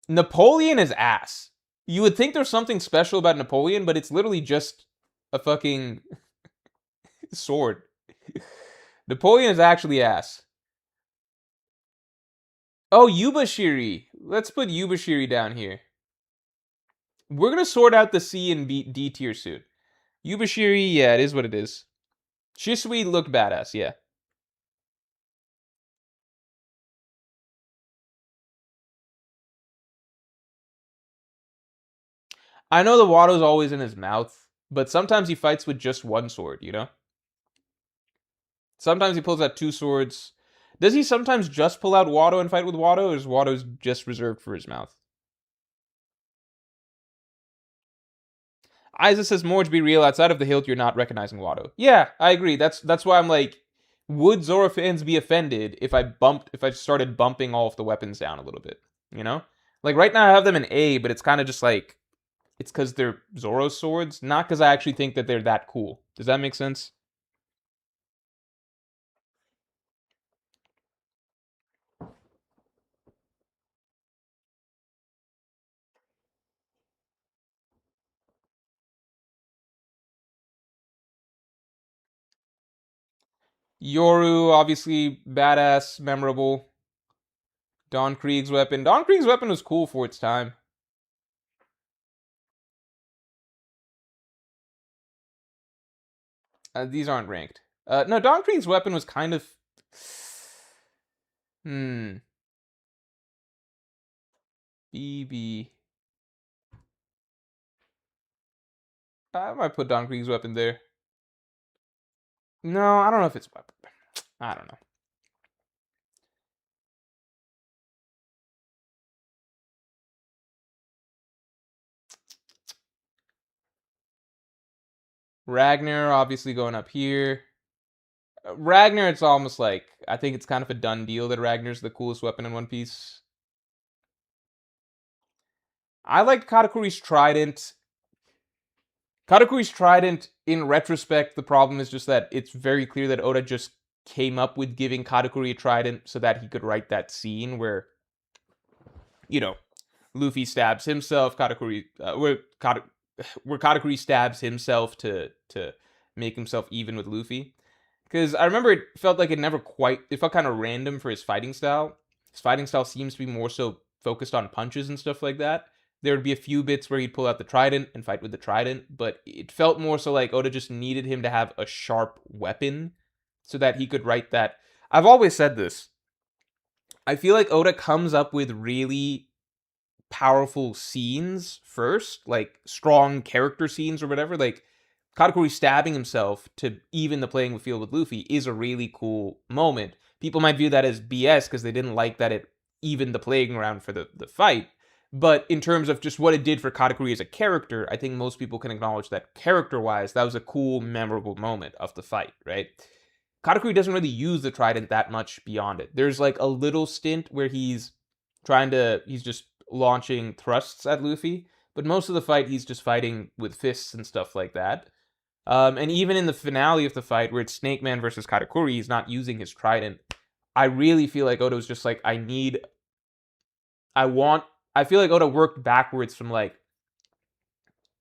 Napoleon is ass. You would think there's something special about Napoleon, but it's literally just a fucking sword. Napoleon is actually ass. Oh, Yubashiri. Let's put Yubashiri down here. We're going to sort out the C and D tier soon. Yubashiri, yeah, it is what it is. Shisui looked badass, yeah. I know the Wado's always in his mouth, but sometimes he fights with just one sword, you know? Sometimes he pulls out 2 swords. Does he sometimes just pull out Wado and fight with Wado, or is Wado's just reserved for his mouth? Isa says, more to be real, outside of the hilt, you're not recognizing Wado. Yeah, I agree. That's why I'm like, would Zoro fans be offended if I started bumping all of the weapons down a little bit? You know? Like, right now I have them in A, but it's kind of just like, it's because they're Zoro's swords, not because I actually think that they're that cool. Does that make sense? Yoru, obviously badass, memorable. Don Krieg's weapon. Don Krieg's weapon was cool for its time. These aren't ranked. No, Don Krieg's weapon was kind of... BB. I might put Don Krieg's weapon there. No, I don't know if it's weapon. I don't know. Ragnar, obviously going up here. Ragnar, it's almost like, I think it's kind of a done deal that Ragnar's the coolest weapon in One Piece. I liked Katakuri's trident. Katakuri's trident, in retrospect, the problem is just that it's very clear that Oda just came up with giving Katakuri a trident so that he could write that scene where, you know, Luffy stabs himself, where Katakuri stabs himself to make himself even with Luffy. Because I remember it felt like it felt kind of random for his fighting style. His fighting style seems to be more so focused on punches and stuff like that. There would be a few bits where he'd pull out the trident and fight with the trident, but it felt more so like Oda just needed him to have a sharp weapon so that he could write that. I've always said this. I feel like Oda comes up with really powerful scenes first, like strong character scenes or whatever. Like Katakuri stabbing himself to even the playing field with Luffy is a really cool moment. People might view that as BS because they didn't like that it evened the playing ground for the fight. But in terms of just what it did for Katakuri as a character, I think most people can acknowledge that character-wise, that was a cool, memorable moment of the fight, right? Katakuri doesn't really use the trident that much beyond it. There's like a little stint where he's just launching thrusts at Luffy, but most of the fight he's just fighting with fists and stuff like that. And even in the finale of the fight, where it's Snake Man versus Katakuri, he's not using his trident. I really feel like Oda's just like, I I feel like Oda worked backwards from like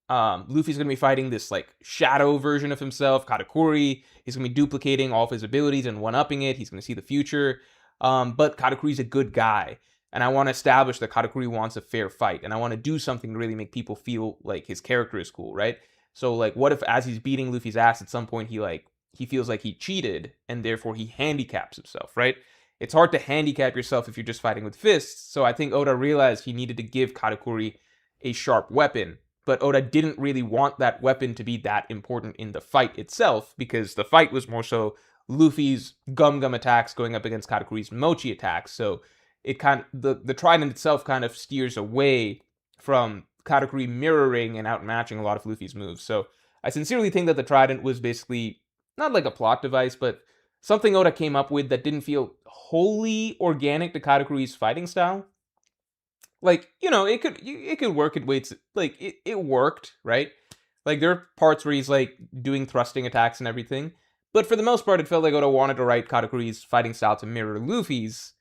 Luffy's gonna be fighting this like shadow version of himself, Katakuri. He's gonna be duplicating all of his abilities and one-upping it. He's gonna see the future. But Katakuri's a good guy, and I want to establish that Katakuri wants a fair fight, and I want to do something to really make people feel like his character is cool, right? So like, what if as he's beating Luffy's ass at some point he feels like he cheated and therefore he handicaps himself, right? It's hard to handicap yourself if you're just fighting with fists. So I think Oda realized he needed to give Katakuri a sharp weapon, but Oda didn't really want that weapon to be that important in the fight itself, because the fight was more so Luffy's Gum Gum attacks going up against Katakuri's Mochi attacks. So it kind of, the trident itself kind of steers away from Katakuri mirroring and outmatching a lot of Luffy's moves. So I sincerely think that the trident was basically not like a plot device, but something Oda came up with that didn't feel wholly organic to Katakuri's fighting style. Like, you know, it could work at weights, like it worked, right? Like there are parts where he's like doing thrusting attacks and everything, but for the most part it felt like Oda wanted to write Katakuri's fighting style to mirror Luffy's,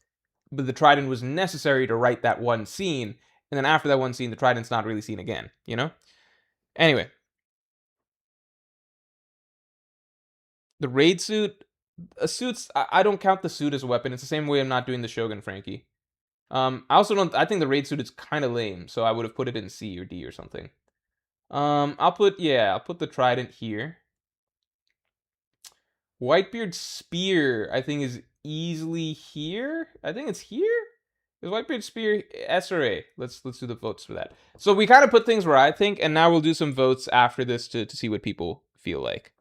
but the trident was necessary to write that one scene, and then after that one scene the trident's not really seen again, you know? Anyway, the raid suit, I don't count the suit as a weapon. It's the same way I'm not doing the Shogun Frankie. I also don't. I think the raid suit is kind of lame, so I would have put it in C or D or something. I'll put the trident here. Whitebeard's spear, I think, is easily here. I think it's here. Is Whitebeard's spear S or A? Let's do the votes for that. So we kind of put things where I think, and now we'll do some votes after this to see what people feel like.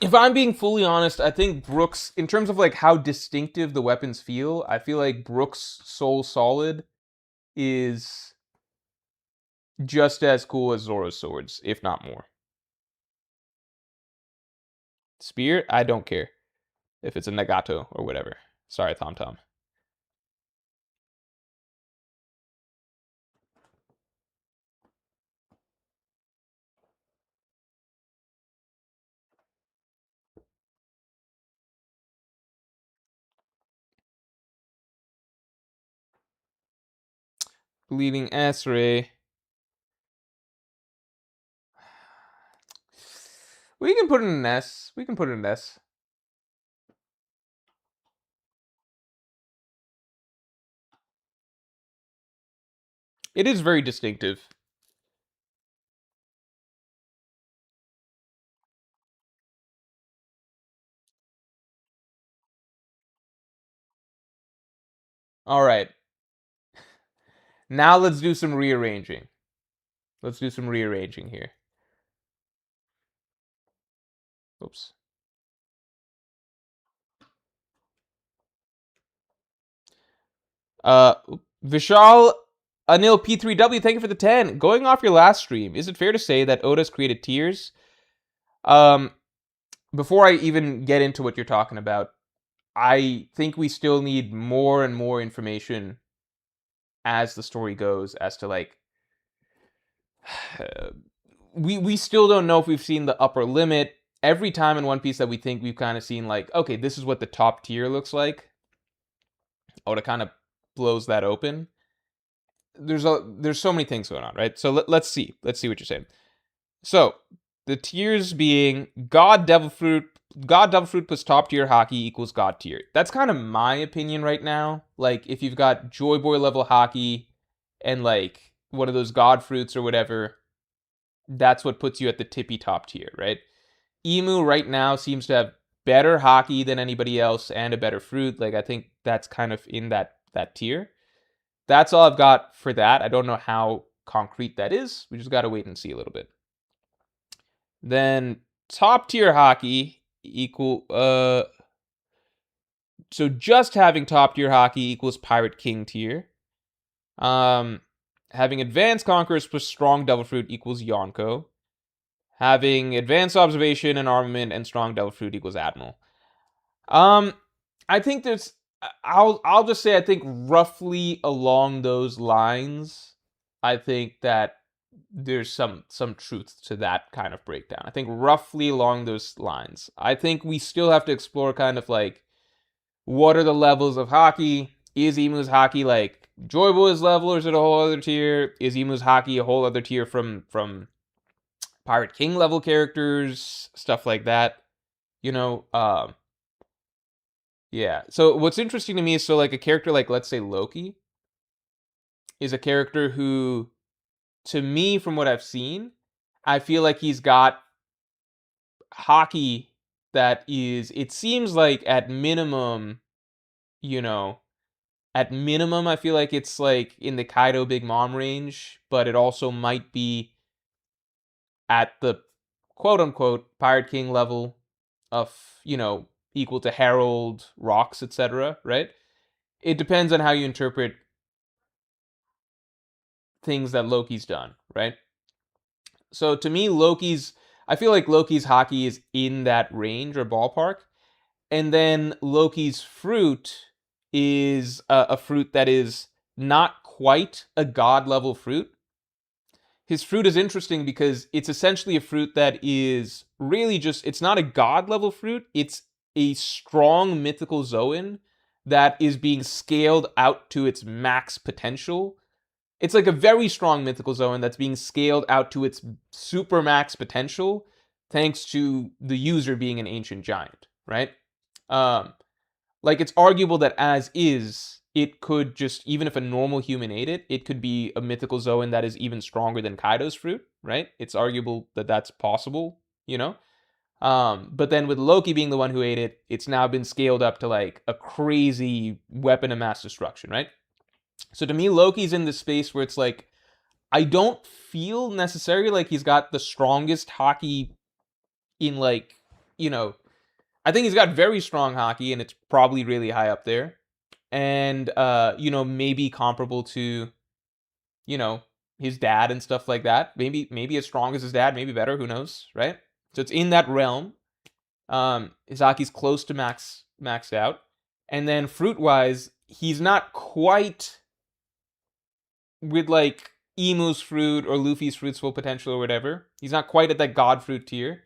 If I'm being fully honest, I think Brooks, in terms of like how distinctive the weapons feel, I feel like Brooks' Soul Solid is just as cool as Zoro's swords, if not more. Spear, I don't care if it's a Nagato or whatever. Sorry, Tom Tom. Bleeding S-Ray. We can put it in an S. We can put it in an S. It is very distinctive. All right. Now let's do some rearranging. Let's do some rearranging here. Oops. Vishal Anil P3W, thank you for the 10. Going off your last stream, is it fair to say that Oda's created tiers? Before I even get into what you're talking about, I think we still need more and more information as the story goes as to like we still don't know if we've seen the upper limit. Every time in One Piece that we think we've kind of seen like, okay, this is what the top tier looks like, Oda kind of blows that open. There's so many things going on, right? So let's see what you're saying. So the tiers being God Devil Fruit plus top tier Haki equals God tier. That's kind of my opinion right now. Like if you've got Joy Boy level Haki and like one of those God Fruits or whatever, that's what puts you at the tippy top tier, right? Emu right now seems to have better Haki than anybody else and a better fruit. Like I think that's kind of in that tier. That's all I've got for that. I don't know how concrete that is. We just got to wait and see a little bit. Then top tier Haki equal so just having top tier Haki equals Pirate King tier. Having advanced Conquerors plus strong Devil Fruit equals Yonko. Having advanced observation and armament and strong Devil Fruit equals Admiral. I think there's I'll just say I think roughly along those lines I think that there's some truth to that kind of breakdown. I think roughly along those lines. I think we still have to explore kind of like what are the levels of Haki? Is Emu's Haki like Joy Boy's level, or is it a whole other tier? Is Emu's Haki a whole other tier from Pirate King level characters, stuff like that? You know, yeah. So what's interesting to me is, so like a character like, let's say, Loki is a character who, to me, from what I've seen, I feel like he's got Haki that is, it seems like at minimum, you know, at minimum, I feel like it's like in the Kaido Big Mom range, but it also might be at the quote unquote Pirate King level of, equal to Herald, Rocks, etc., right? It depends on how you interpret things that Loki's done, right? So to me, I feel like Loki's Haki is in that range or ballpark. And then Loki's fruit is a fruit that is not quite a god level fruit. His fruit is interesting because it's essentially a fruit that is really just, it's not a god level fruit, it's a strong mythical Zoan that is being scaled out to its max potential. It's like a very strong mythical Zoan that's being scaled out to its super max potential thanks to the user being an ancient giant, right? Um, like, it's arguable that as is, it could just, even if a normal human ate it, it could be a mythical Zoan that is even stronger than Kaido's fruit, right? It's arguable that that's possible, you know? But then with Loki being the one who ate it, it's now been scaled up to like a crazy weapon of mass destruction, right? So to me, Loki's in this space where it's like, I don't feel necessarily like he's got the strongest Haki in, like, you know, I think he's got very strong Haki, and it's probably really high up there. And maybe comparable to, you know, his dad and stuff like that. Maybe as strong as his dad, maybe better, who knows, right? So it's in that realm. His Haki's close to maxed out. And then fruit wise, he's not quite with like Emu's fruit or Luffy's fruit's full potential or whatever. He's not quite at that god fruit tier,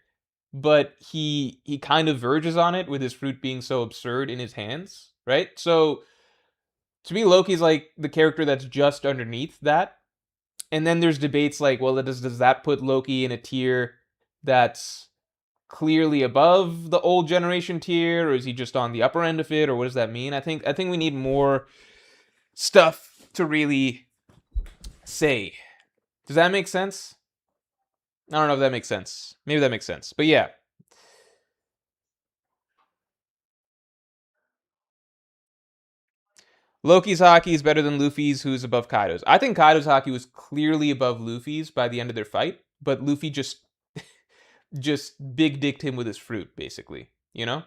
but he kind of verges on it with his fruit being so absurd in his hands, right? So to me, Loki's like the character that's just underneath that. And then there's debates like, well, does that put Loki in a tier that's clearly above the old generation tier, or is he just on the upper end of it, or what does that mean? I think we need more stuff to really say. Does that make sense? I don't know if that makes sense. Maybe that makes sense. But yeah. Loki's Haki is better than Luffy's, who's above Kaido's. I think Kaido's Haki was clearly above Luffy's by the end of their fight, but Luffy just big dicked him with his fruit, basically. You know?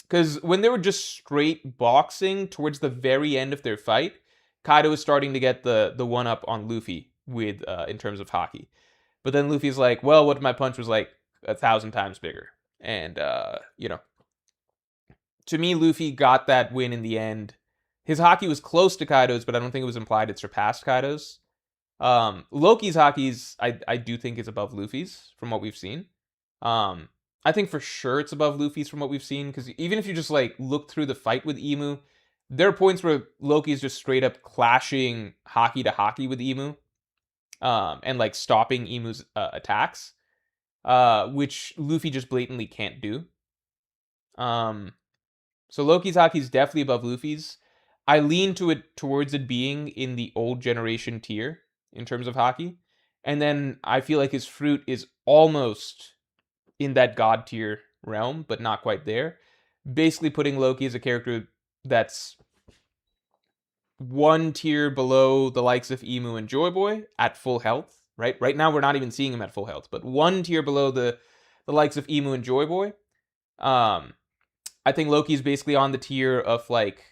Because when they were just straight boxing towards the very end of their fight, Kaido was starting to get the one up on Luffy with in terms of Haki. But then Luffy's like, well, what if my punch was like 1,000 times bigger? And to me, Luffy got that win in the end. His Haki was close to Kaido's, but I don't think it was implied it surpassed Kaido's. Loki's Haki's, I do think is above Luffy's from what we've seen. I think for sure it's above Luffy's from what we've seen, because even if you just like look through the fight with Emu, there are points where Loki's just straight up clashing Haki to Haki with Emu, and like stopping Emu's attacks, which Luffy just blatantly can't do. So Loki's Haki is definitely above Luffy's. I lean towards it being in the old generation tier in terms of Haki, and then I feel like his fruit is almost in that god tier realm, but not quite there. Basically, putting Loki as a character that's one tier below the likes of Emu and Joy Boy at full health. Right now, we're not even seeing him at full health, but one tier below the likes of Emu and Joy Boy. I think Loki's basically on the tier of like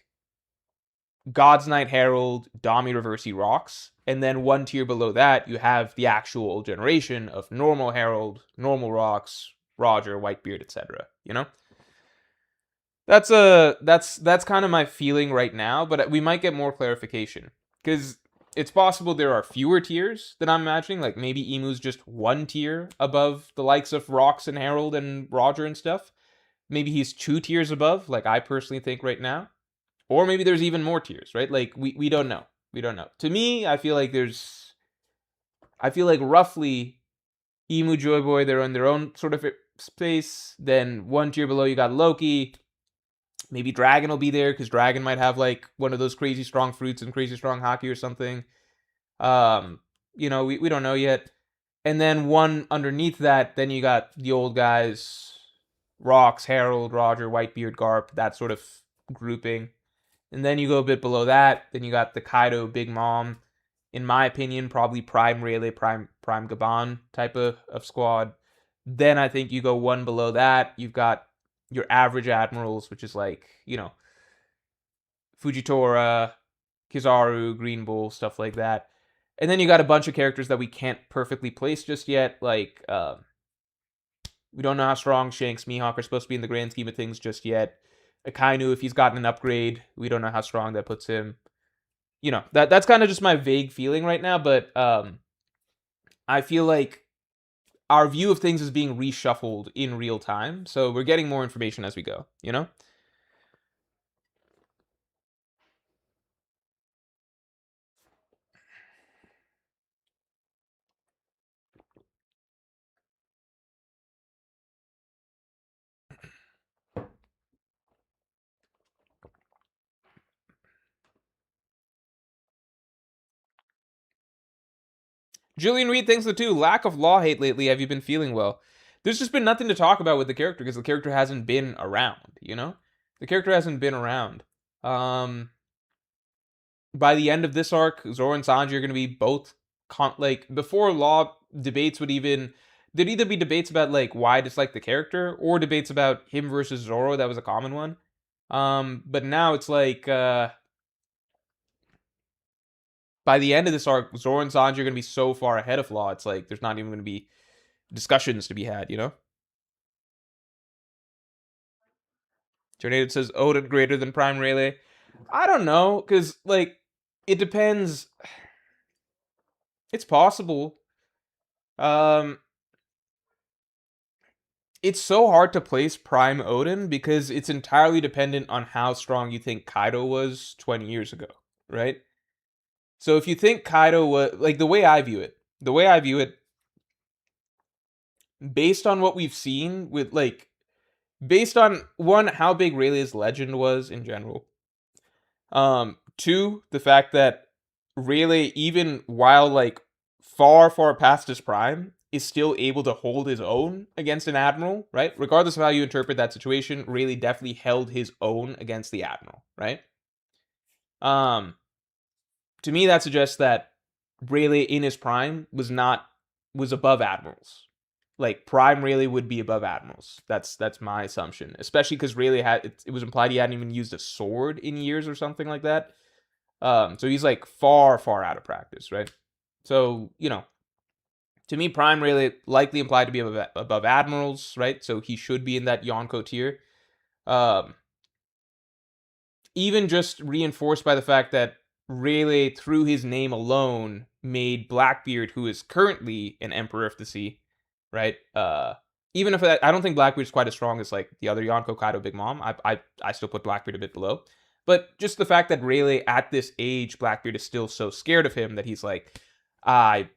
God's Knight Herald, Dami Reversi Rocks, and then one tier below that you have the actual old generation of normal Herald, normal Rocks, Roger, Whitebeard, etc. You know, that's kind of my feeling right now, but we might get more clarification because it's possible there are fewer tiers than I'm imagining. Like maybe Emu's just one tier above the likes of Rox and Harold and Roger and stuff. Maybe he's 2 tiers above, like I personally think right now. Or maybe there's even more tiers, right? Like we don't know. We don't know. To me, I feel like roughly Emu, Joy Boy, they're in their own sort of space. Then 1 tier below you got Loki. Maybe Dragon will be there because Dragon might have like one of those crazy strong fruits and crazy strong Haki or something. We don't know yet. And then one underneath that, then you got the old guys, Rox, Harold, Roger, Whitebeard, Garp, that sort of grouping. And then you go a bit below that, then you got the Kaido, Big Mom. In my opinion, probably Prime Rayleigh, Prime Gabon type of squad. Then I think you go one below that, you've got your average admirals, which is like, Fujitora, Kizaru, Green Bull, stuff like that. And then you got a bunch of characters that we can't perfectly place just yet, like we don't know how strong Shanks, Mihawk are supposed to be in the grand scheme of things just yet. Akainu, if he's gotten an upgrade, we don't know how strong that puts him. That's kind of just my vague feeling right now, but I feel like our view of things is being reshuffled in real time, so we're getting more information as we go, Julian Reed, thanks for the 2. Lack of law hate lately. Have you been feeling well? There's just been nothing to talk about with the character because the character hasn't been around, The character hasn't been around. By the end of this arc, Zoro and Sanji are going to be both, before law debates would even, there'd either be debates about, like, why I dislike the character, or debates about him versus Zoro. That was a common one. But now it's like, by the end of this arc, Zoro and Sanji are going to be so far ahead of Law, it's like there's not even going to be discussions to be had, Tornado says Oden greater than Prime Rayleigh. I don't know, because, like, it depends. It's possible. It's so hard to place Prime Oden because it's entirely dependent on how strong you think Kaido was 20 years ago, right? So if you think Kaido was, like, the way I view it, based on what we've seen with, like, based on, one, how big Rayleigh's legend was in general. Two, the fact that Rayleigh, even while, like, far, far past his prime, is still able to hold his own against an admiral, right? Regardless of how you interpret that situation, Rayleigh definitely held his own against the admiral, right? To me, that suggests that Rayleigh in his prime was above admirals. Like, prime Rayleigh would be above admirals. That's my assumption, especially because Rayleigh it was implied he hadn't even used a sword in years or something like that. So he's, like, far, far out of practice, right? So, to me, Prime Rayleigh likely implied to be above admirals, right? So he should be in that Yonko tier. Even just reinforced by the fact that Rayleigh, through his name alone, made Blackbeard, who is currently an Emperor of the Sea, right? Even if I don't think Blackbeard's quite as strong as, like, the other Yonko, Kaido, Big Mom. I still put Blackbeard a bit below. But just the fact that Rayleigh, at this age, Blackbeard is still so scared of him that he's like, I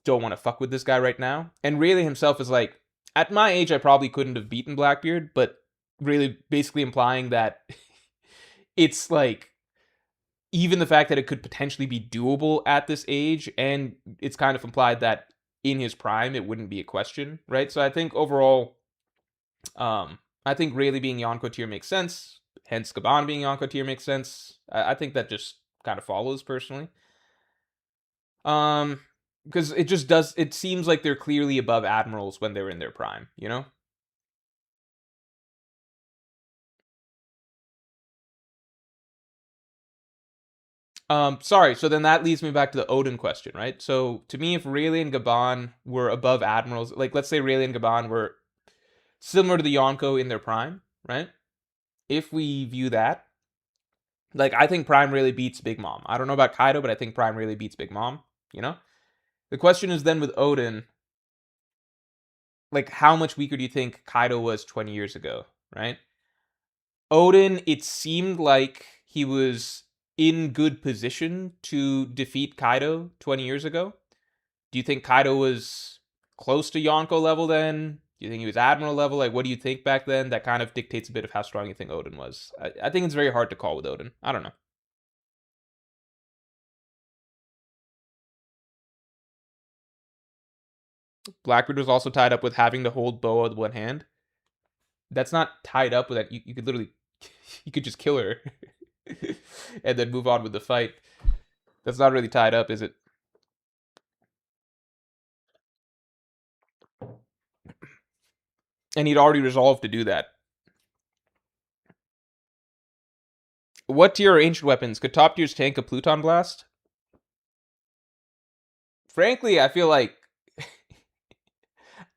don't want to fuck with this guy right now. And Rayleigh himself is like, at my age, I probably couldn't have beaten Blackbeard, but really basically implying that it's like, even the fact that it could potentially be doable at this age, and it's kind of implied that in his prime, it wouldn't be a question, right? So I think overall, I think Rayleigh being Yonko tier makes sense. Hence, Gabon being Yonko tier makes sense. I think that just kind of follows personally. Because it seems like they're clearly above admirals when they're in their prime, Sorry, so then that leads me back to the Oden question, right? So to me, if Rayleigh and Gabon were above admirals, like, let's say Rayleigh and Gabon were similar to the Yonko in their prime, right? If we view that, Like, I think Prime really beats Big Mom. I don't know about Kaido, but I think Prime really beats Big Mom, you know? The question is then with Oden, like, how much weaker do you think Kaido was 20 years ago, right? Oden, it seemed like he was in good position to defeat Kaido 20 years ago. Do you think Kaido was close to Yonko level then? Do you think he was Admiral level? Like, what do you think back then? That kind of dictates a bit of how strong you think Oden was. I think it's very hard to call with Oden. I don't know. Blackbeard was also tied up with having to hold Boa with one hand. That's not tied up with that. You could literally, you could just kill her and then move on with the fight. That's not really tied up, is it? And he'd already resolved to do that. What tier are ancient weapons? Could top tiers tank a Pluton Blast? Frankly, I feel like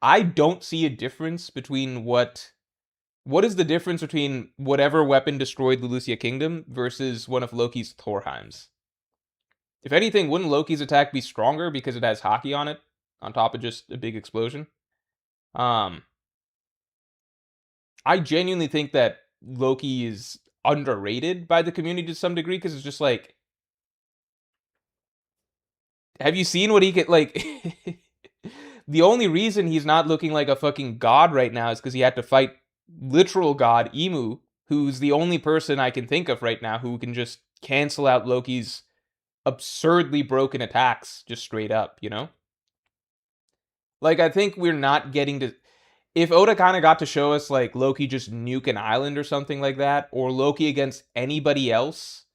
I don't see a difference between what is the difference between whatever weapon destroyed the Lucia Kingdom versus one of Loki's Thorheims? If anything, wouldn't Loki's attack be stronger because it has Haki on it, on top of just a big explosion? I genuinely think that Loki is underrated by the community to some degree because it's just like, have you seen what he could like? The only reason he's not looking like a fucking god right now is because he had to fight literal god Imu, who's the only person I can think of right now who can just cancel out Loki's absurdly broken attacks just straight up, you know? Like, I think we're not getting to. If Oda kind of got to show us, like, Loki just nuke an island or something like that, or Loki against anybody else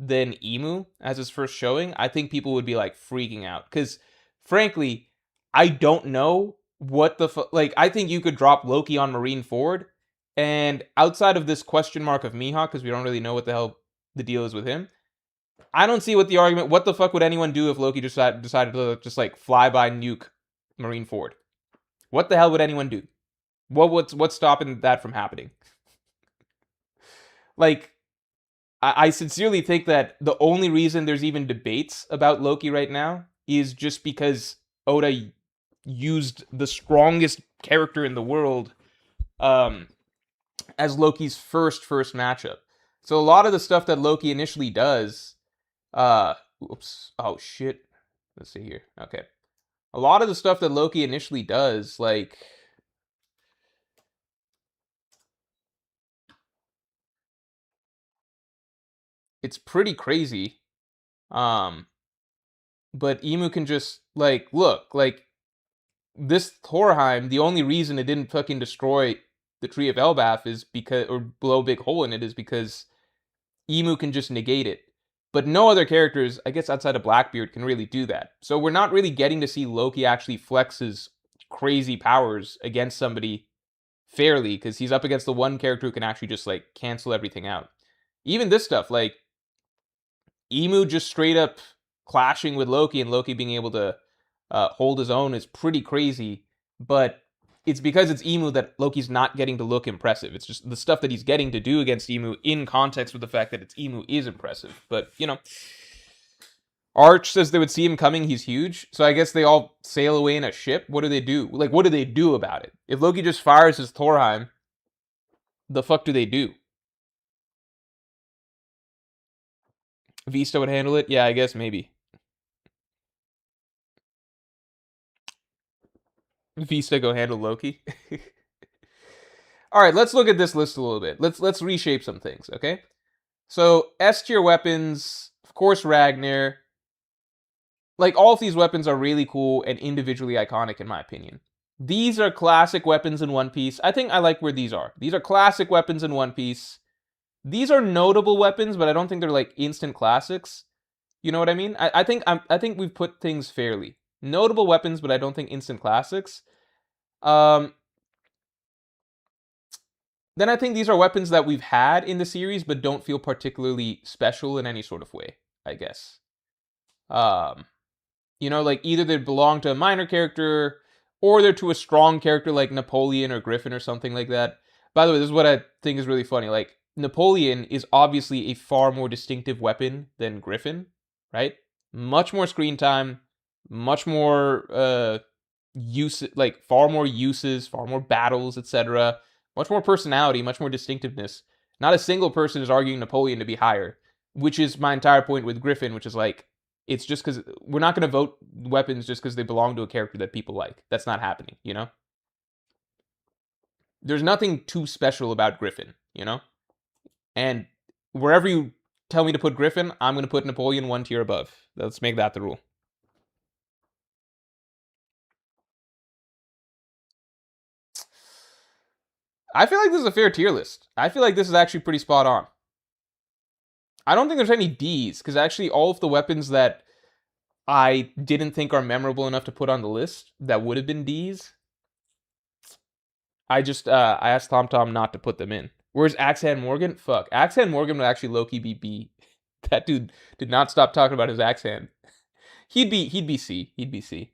than Imu as his first showing, I think people would be, like, freaking out. Because, frankly, I don't know what the like, I think you could drop Loki on Marineford, and outside of this question mark of Mihawk, because we don't really know what the hell the deal is with him, I don't see what the argument. What the fuck would anyone do if Loki just decided to just like fly by nuke Marineford? What the hell would anyone do? What's stopping that from happening? Like, I sincerely think that the only reason there's even debates about Loki right now is just because Oda used the strongest character in the world as Loki's first matchup. So a lot of the stuff that Loki initially does, oops, oh shit. Let's see here. Okay. A lot of the stuff that Loki initially does, like, it's pretty crazy. But Imu can just, like, look, like, this Thorheim, the only reason it didn't fucking destroy the Tree of Elbaf is because, or blow a big hole in it, is because Imu can just negate it. But no other characters, I guess outside of Blackbeard, can really do that. So we're not really getting to see Loki actually flex his crazy powers against somebody fairly, because he's up against the one character who can actually just, like, cancel everything out. Even this stuff, like, Imu just straight up clashing with Loki and Loki being able to hold his own is pretty crazy, but it's because it's Imu that Loki's not getting to look impressive. It's just the stuff that he's getting to do against Imu in context with the fact that it's Imu is impressive. But, you know, Arch says they would see him coming, he's huge, so I guess they all sail away in a ship. What do they do? Like, what do they do about it? If Loki just fires his Thorheim, the fuck do they do? Vista would handle it? Yeah, I guess maybe. Vista go handle Loki. All right, let's look at this list a little bit. Let's reshape some things, okay? So S tier weapons, of course, Ragnar. Like, all of these weapons are really cool and individually iconic, in my opinion. These are classic weapons in One Piece. I think I like where these are. These are classic weapons in One Piece. These are notable weapons, but I don't think they're like instant classics. You know what I mean? I think we've put things fairly. Notable weapons, but I don't think instant classics. Then I think these are weapons that we've had in the series, but don't feel particularly special in any sort of way, I guess. You know, like, either they belong to a minor character, or they're to a strong character like Napoleon or Griffin or something like that. By the way, this is what I think is really funny. Like, Napoleon is obviously a far more distinctive weapon than Griffin, right? Much more screen time, much more use, like far more uses, far more battles, etc. Much more personality, much more distinctiveness. Not a single person is arguing Napoleon to be higher, which is my entire point with Griffin, which is like, it's just because we're not going to vote weapons just because they belong to a character that people like. That's not happening, you know? There's nothing too special about Griffin, you know? And wherever you tell me to put Griffin, I'm going to put Napoleon one tier above. Let's make that the rule. I feel like this is a fair tier list. I feel like this is actually pretty spot on. I don't think there's any Ds, because actually all of the weapons that I didn't think are memorable enough to put on the list that would have been Ds, I asked TomTom not to put them in. Whereas Axe-Hand Morgan, fuck. Axe-Hand Morgan would actually low-key be B. That dude did not stop talking about his axe hand. He'd be C. He'd be C.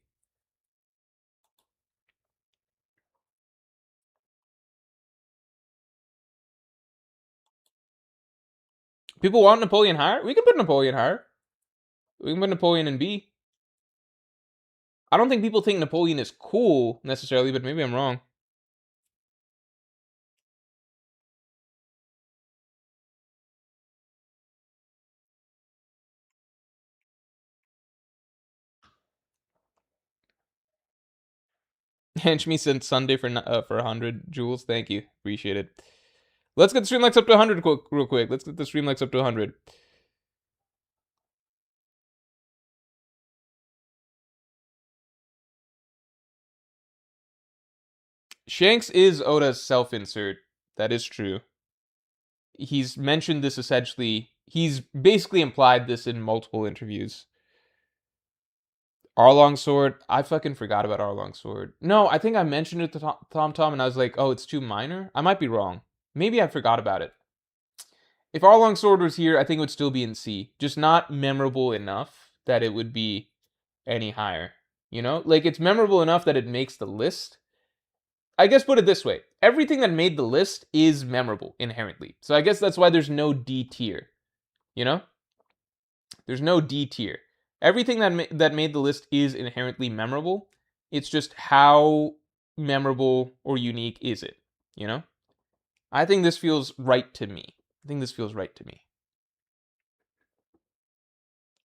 People want Napoleon higher? We can put Napoleon higher. We can put Napoleon in B. I don't think people think Napoleon is cool necessarily, but maybe I'm wrong. Henchme sent Sunday for 100 jewels. Thank you, appreciate it. Let's get the stream likes up to 100 real quick. Let's get the stream likes up to 100. Shanks is Oda's self-insert. That is true. He's mentioned this essentially. He's basically implied this in multiple interviews. Arlong Sword. I fucking forgot about Arlong Sword. No, I think I mentioned it to TomTom and I was like, oh, it's too minor? I might be wrong. Maybe I forgot about it. If Arlong Sword was here, I think it would still be in C. Just not memorable enough that it would be any higher. You know? Like, it's memorable enough that it makes the list. I guess put it this way. Everything that made the list is memorable inherently. So I guess that's why there's no D tier. You know? There's no D tier. Everything that made the list is inherently memorable. It's just how memorable or unique is it, you know? I think this feels right to me.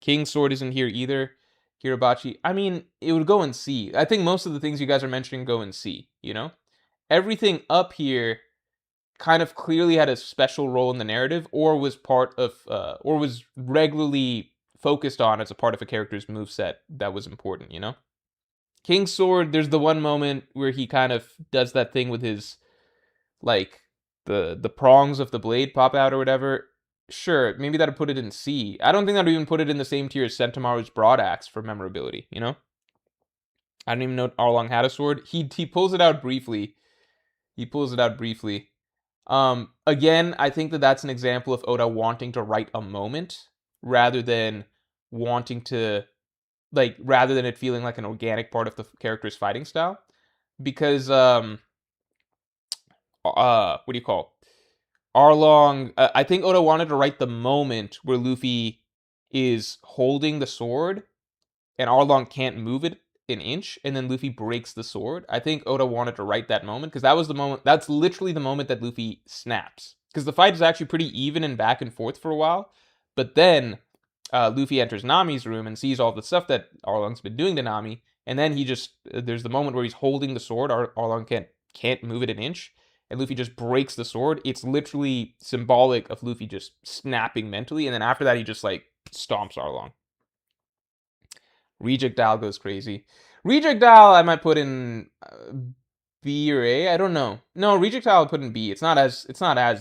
King's Sword isn't here either. Kirabachi, I mean, it would go in C. I think most of the things you guys are mentioning go in C, you know? Everything up here kind of clearly had a special role in the narrative or was part of, or was regularly focused on as a part of a character's moveset that was important, you know? King's Sword, there's the one moment where he kind of does that thing with his, like, the prongs of the blade pop out or whatever. Sure, maybe that'd put it in C. I don't think that'd even put it in the same tier as Sentomaru's Broadaxe for memorability, you know? I don't even know Arlong had a sword. He pulls it out briefly. Again, I think that's an example of Oda wanting to write a moment rather than wanting to, like, rather than it feeling like an organic part of the character's fighting style. Because, what do you call? Arlong, I think Oda wanted to write the moment where Luffy is holding the sword and Arlong can't move it an inch, and then Luffy breaks the sword. I think Oda wanted to write that moment because that was the moment. That's literally the moment that Luffy snaps. Because the fight is actually pretty even and back and forth for a while, but then Luffy enters Nami's room and sees all the stuff that Arlong's been doing to Nami, and then he just there's the moment where he's holding the sword. Arlong can't move it an inch, and Luffy just breaks the sword. It's literally symbolic of Luffy just snapping mentally, and then after that he just like stomps Arlong. Reject Dal goes crazy. Reject Dal I might put in B or A. I don't know. No, Reject Dal I'll put in B. It's not as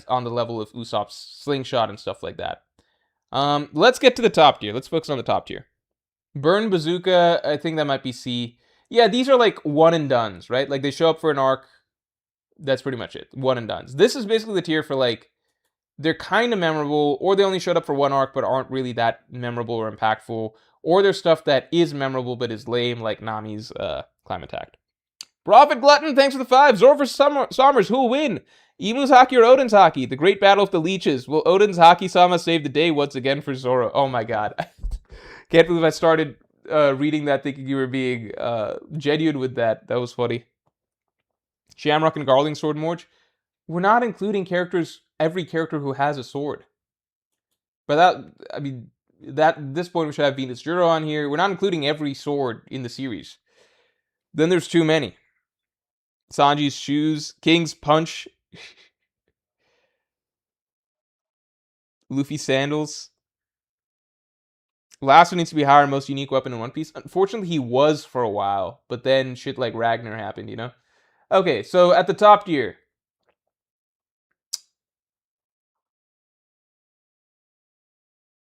on the level of Usopp's slingshot and stuff like that. Let's get to the top tier. Let's focus on the top tier. Burn Bazooka, I think that might be C. Yeah, these are like one and dones, right? Like they show up for an arc. That's pretty much it. One and dones. This is basically the tier for like they're kind of memorable, or they only showed up for one arc but aren't really that memorable or impactful, or there's stuff that is memorable but is lame, like Nami's climb attack. Prophet Glutton, thanks for the 5. Zor vs. Sommers, who will win? Emu's Haki or Odin's Haki? The Great Battle of the Leeches. Will Odin's Haki Sama save the day once again for Zoro? Oh my god. Can't believe I started reading that thinking you were being genuine with that. That was funny. Shamrock and Garling Sword Morge. We're not including every character who has a sword. But I mean, at this point we should have Venus Juro on here. We're not including every sword in the series. Then there's too many. Sanji's shoes, King's punch, Luffy sandals. Last one needs to be higher, most unique weapon in One Piece. Unfortunately, he was for a while, but then shit like Ragnar happened, you know? Okay, so at the top tier.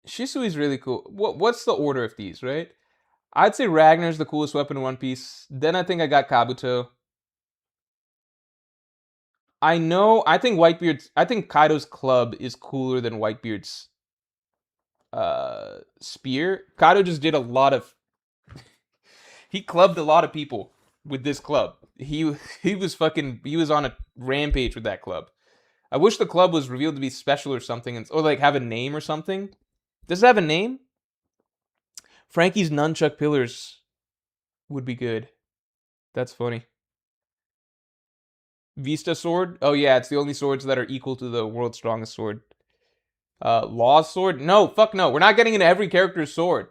Shisui's really cool. What's the order of these, right? I'd say Ragnar's the coolest weapon in One Piece. Then I think I got Kabuto. I think Kaido's club is cooler than Whitebeard's spear. Kaido just did a lot of he clubbed a lot of people with this club. He was on a rampage with that club. I wish the club was revealed to be special or something, or like have a name or something. Does it have a name? Frankie's nunchuck pillars would be good. That's funny. Vista sword? Oh yeah, it's the only swords that are equal to the world's strongest sword. Law's sword? No, fuck no. We're not getting into every character's sword.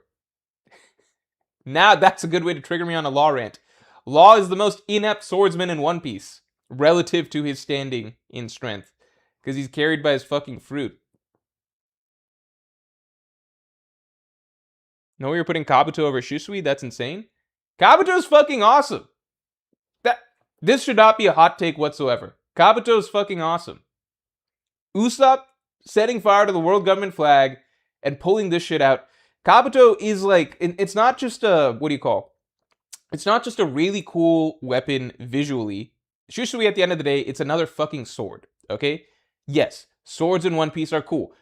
Now that's a good way to trigger me on a Law rant. Law is the most inept swordsman in One Piece, relative to his standing in strength. Because he's carried by his fucking fruit. No, you're putting Kabuto over Shisui? That's insane. Kabuto's fucking awesome. This should not be a hot take whatsoever. Kabuto's fucking awesome. Usopp setting fire to the world government flag and pulling this shit out. Kabuto is like, it's not just a, it's not just a really cool weapon visually. Shisui, at the end of the day, it's another fucking sword, okay? Yes, swords in One Piece are cool.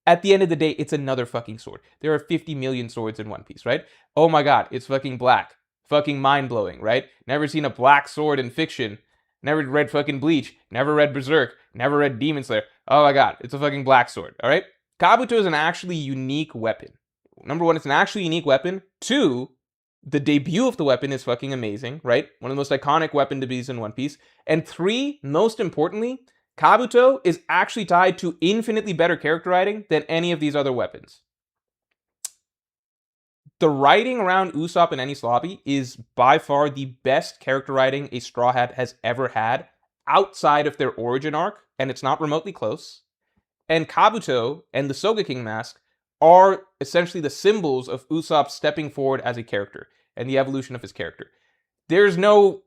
At the end of the day, it's another fucking sword. There are 50 million swords in One Piece, right? Oh my god, it's fucking black. Fucking mind-blowing, right? Never seen a black sword in fiction. Never read fucking Bleach. Never read Berserk. Never read Demon Slayer. Oh my god, it's a fucking black sword, alright? Kabuto is an actually unique weapon. Number one, it's an actually unique weapon. Two, the debut of the weapon is fucking amazing, right? One of the most iconic weapon debuts in One Piece. And three, most importantly, Kabuto is actually tied to infinitely better character writing than any of these other weapons. The writing around Usopp and Enies Lobby is by far the best character writing a Straw Hat has ever had outside of their origin arc, and it's not remotely close. And Kabuto and the Sogeking mask are essentially the symbols of Usopp stepping forward as a character and the evolution of his character. There's no...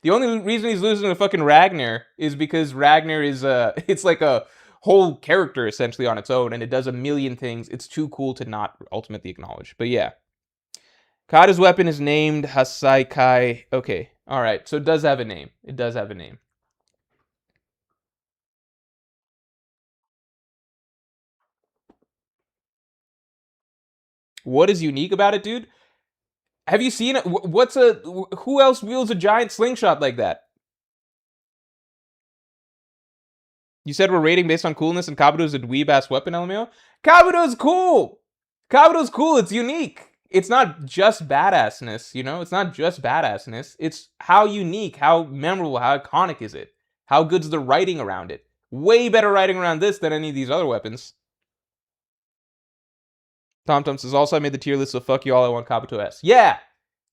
The only reason he's losing to fucking Ragnar is because Ragnar is it's like a whole character essentially on its own, and it does a million things. It's too cool to not ultimately acknowledge. But yeah. Kaido's weapon is named Hasaikai. Okay, alright, so it does have a name. It does have a name. What is unique about it, dude? Have you seen it? Who else wields a giant slingshot like that? You said we're rating based on coolness and Kabuto's a dweeb-ass weapon, LMAO? Kabuto's cool! Kabuto's cool, it's unique. It's not just badassness, you know? It's not just badassness. It's how unique, how memorable, how iconic is it? How good's the writing around it? Way better writing around this than any of these other weapons. TomTom says, also I made the tier list, so fuck you all, I want Kabuto S. Yeah!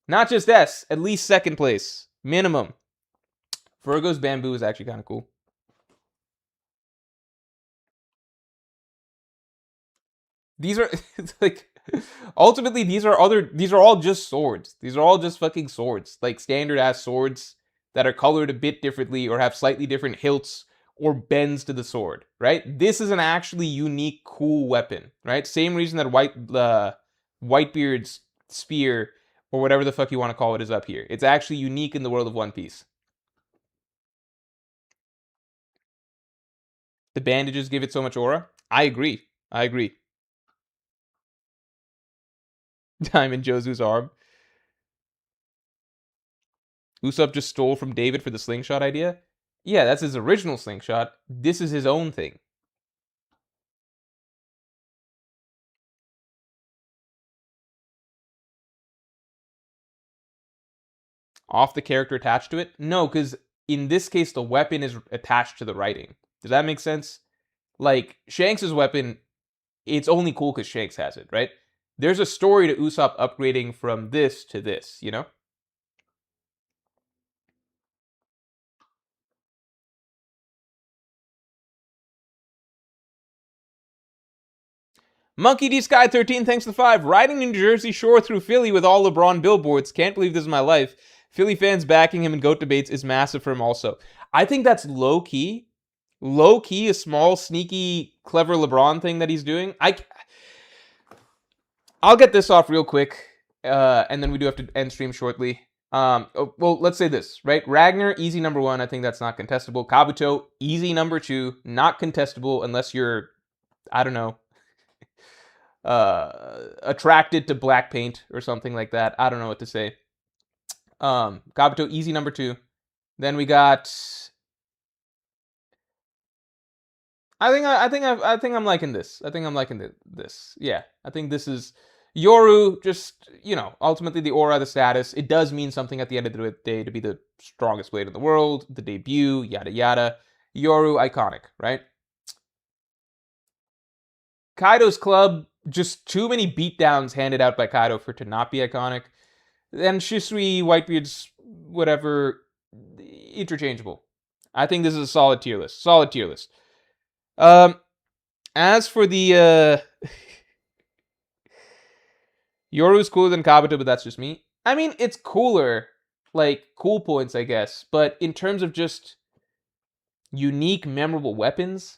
Not just S, at least second place. Minimum. Virgo's bamboo is actually kind of cool. These are like ultimately these are all just swords. These are all just fucking swords. Like standard ass swords that are colored a bit differently or have slightly different hilts or bends to the sword, right? This is an actually unique, cool weapon, right? Same reason that Whitebeard's spear or whatever the fuck you want to call it is up here. It's actually unique in the world of One Piece. The bandages give it so much aura. I agree. Diamond Josu's arm. Usopp just stole from David for the slingshot idea. Yeah, that's his original slingshot. This is his own thing. Off the character attached to it? No, because in this case, the weapon is attached to the writing. Does that make sense? Like, Shanks' weapon, it's only cool because Shanks has it, right? There's a story to Usopp upgrading from this to this, you know? Monkey D Sky 13, thanks to 5. Riding New Jersey Shore through Philly with all LeBron billboards. Can't believe this is my life. Philly fans backing him in GOAT debates is massive for him also. I think that's low key. Low key, a small, sneaky, clever LeBron thing that he's doing. I'll get this off real quick, and then we do have to end stream shortly. Well, let's say this, right? Ragnar, easy number 1. I think that's not contestable. Kabuto, easy number 2. Not contestable unless you're, I don't know, attracted to black paint or something like that. I don't know what to say. Kabuto, easy number 2. Then we got. I think I'm liking this. I think I'm liking this. Yeah, I think this is Yoru. Just, ultimately the aura, the status. It does mean something at the end of the day to be the strongest blade in the world. The debut, yada yada. Yoru, iconic, right? Kaido's club, just too many beatdowns handed out by Kaido for it to not be iconic. Then Shisui, Whitebeard's, whatever, interchangeable. I think this is a solid tier list. Solid tier list. As for the Yoru's cooler than Kabuto, but that's just me. I mean, it's cooler, like cool points, I guess. But in terms of just unique, memorable weapons,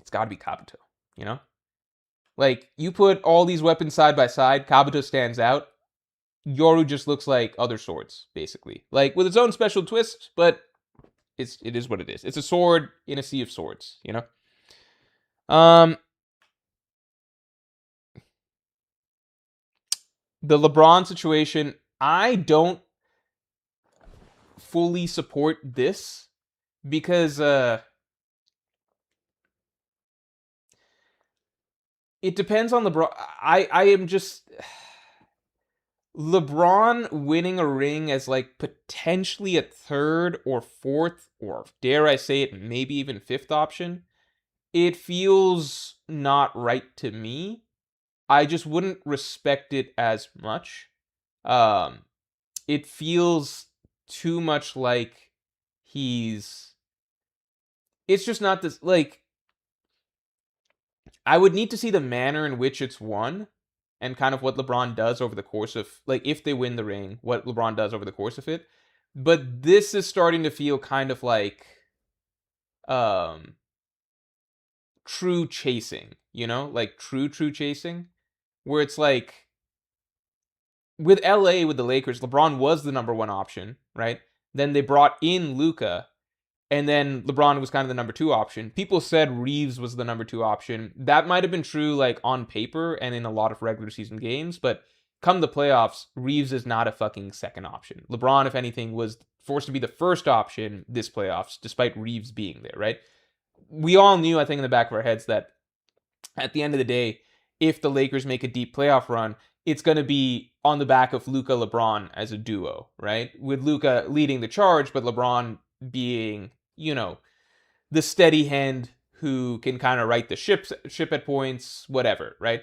it's got to be Kabuto. You know, like you put all these weapons side by side, Kabuto stands out. Yoru just looks like other swords, basically, like with its own special twist, but it is what it is. It's a sword in a sea of swords, you know. The LeBron situation, I don't fully support this because it depends on LeBron. I am just LeBron winning a ring as like potentially a third or fourth or dare I say it, maybe even fifth option. It feels not right to me. I just wouldn't respect it as much. Um, it feels too much like he's. It's just not this. Like, I would need to see the manner in which it's won and kind of what LeBron does over the course of, like, if they win the ring, what LeBron does over the course of it. But this is starting to feel kind of like true chasing, like true chasing, where it's like with LA with the Lakers, LeBron was the number 1 option, right? Then they brought in Luka, and then LeBron was kind of the number 2 option. People said Reeves was the number 2 option. That might have been true like on paper and in a lot of regular season games, but come the playoffs, Reeves is not a fucking second option. LeBron, if anything, was forced to be the first option this playoffs, despite Reeves being there, right? We all knew, I think, in the back of our heads that at the end of the day, if the Lakers make a deep playoff run, it's going to be on the back of Luka LeBron as a duo, right? With Luka leading the charge, but LeBron being, the steady hand who can kind of right the ship at points, whatever, right?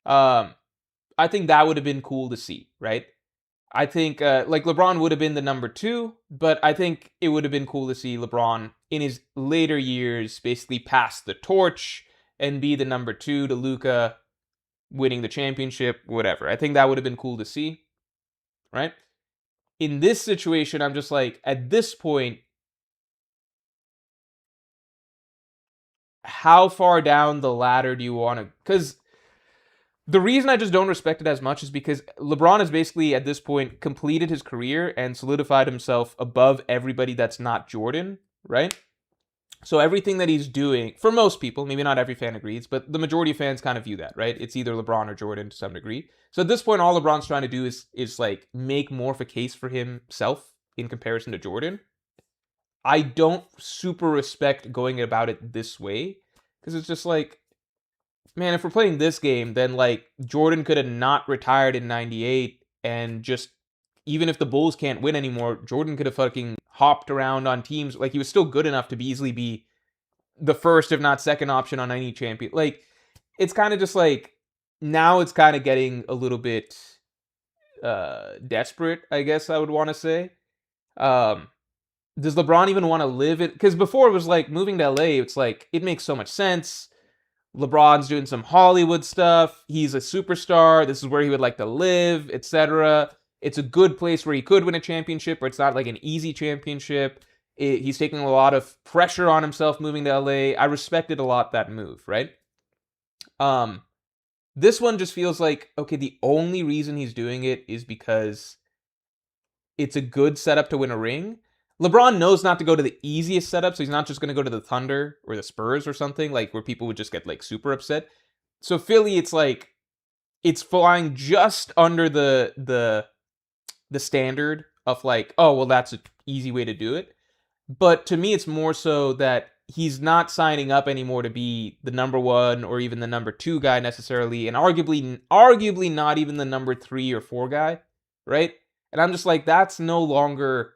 I think that would have been cool to see, right? I think like LeBron would have been the number 2, but I think it would have been cool to see LeBron in his later years basically pass the torch and be the number 2 to Luka, winning the championship, whatever. I think that would have been cool to see, right? In this situation, I'm just like, at this point, how far down the ladder do you want to? Because the reason I just don't respect it as much is because LeBron has basically, at this point, completed his career and solidified himself above everybody that's not Jordan, right? So everything that he's doing, for most people, maybe not every fan agrees, but the majority of fans kind of view that, right? It's either LeBron or Jordan to some degree. So at this point, all LeBron's trying to do is like make more of a case for himself in comparison to Jordan. I don't super respect going about it this way, because it's just like, man, if we're playing this game, then like Jordan could have not retired in '98 and just, even if the Bulls can't win anymore, Jordan could have fucking hopped around on teams. Like he was still good enough to be easily be the first, if not second option on any champion. Like it's kind of just like, now it's kind of getting a little bit desperate, I guess I would want to say. Um does LeBron even want to live it? Because before it was like moving to LA, it's like it makes so much sense. LeBron's doing some Hollywood stuff. He's a superstar. This is where he would like to live, etc. It's a good place where he could win a championship, but it's not like an easy championship. He's taking a lot of pressure on himself moving to LA. I respected a lot that move, right? Um, this one just feels like, okay, the only reason he's doing it is because it's a good setup to win a ring. LeBron knows not to go to the easiest setup, so he's not just going to go to the Thunder or the Spurs or something, like where people would just get like super upset. So Philly, it's like it's flying just under the standard of like, oh well, that's an easy way to do it. But to me, it's more so that he's not signing up anymore to be the number one or even the number two guy necessarily, and arguably not even the number 3 or 4 guy, right? And I'm just like, that's no longer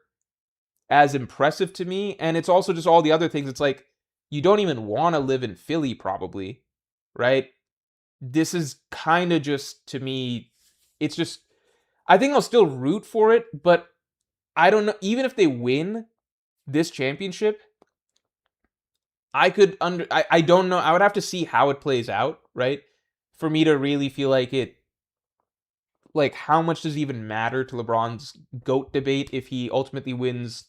as impressive to me. And it's also just all the other things. It's like, you don't even want to live in Philly, probably, right? This is kind of just, to me, it's just, I think I'll still root for it, but I don't know. Even if they win this championship, I don't know. I would have to see how it plays out, right? For me to really feel like it, like, how much does it even matter to LeBron's GOAT debate if he ultimately wins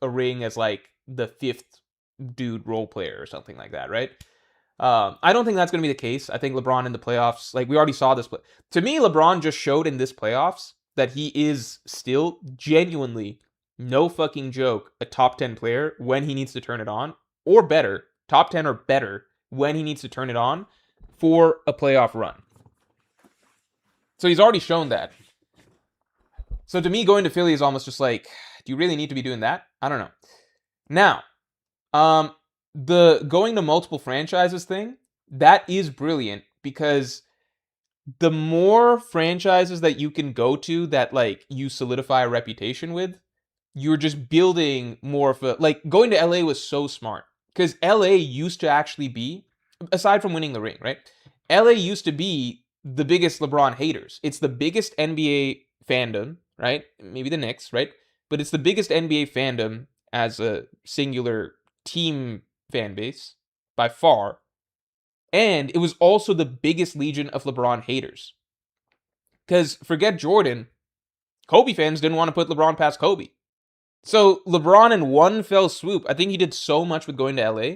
a ring as like the 5th dude role player or something like that, right? I don't think that's going to be the case. I think LeBron in the playoffs, like we already saw this. To me, LeBron just showed in this playoffs that he is still genuinely, no fucking joke, a top 10 player when he needs to turn it on, or better, top 10 or better when he needs to turn it on for a playoff run. So he's already shown that. So to me, going to Philly is almost just like, do you really need to be doing that? I don't know. Now, the going to multiple franchises thing, that is brilliant, because the more franchises that you can go to that like you solidify a reputation with, you're just building more of a, like, going to LA was so smart, because LA used to actually be, aside from winning the ring, right? LA used to be the biggest LeBron haters. It's the biggest NBA fandom, right? Maybe the Knicks, right? But it's the biggest NBA fandom as a singular team fan base by far. And it was also the biggest legion of LeBron haters. Because forget Jordan, Kobe fans didn't want to put LeBron past Kobe. So LeBron in one fell swoop, I think he did so much with going to LA.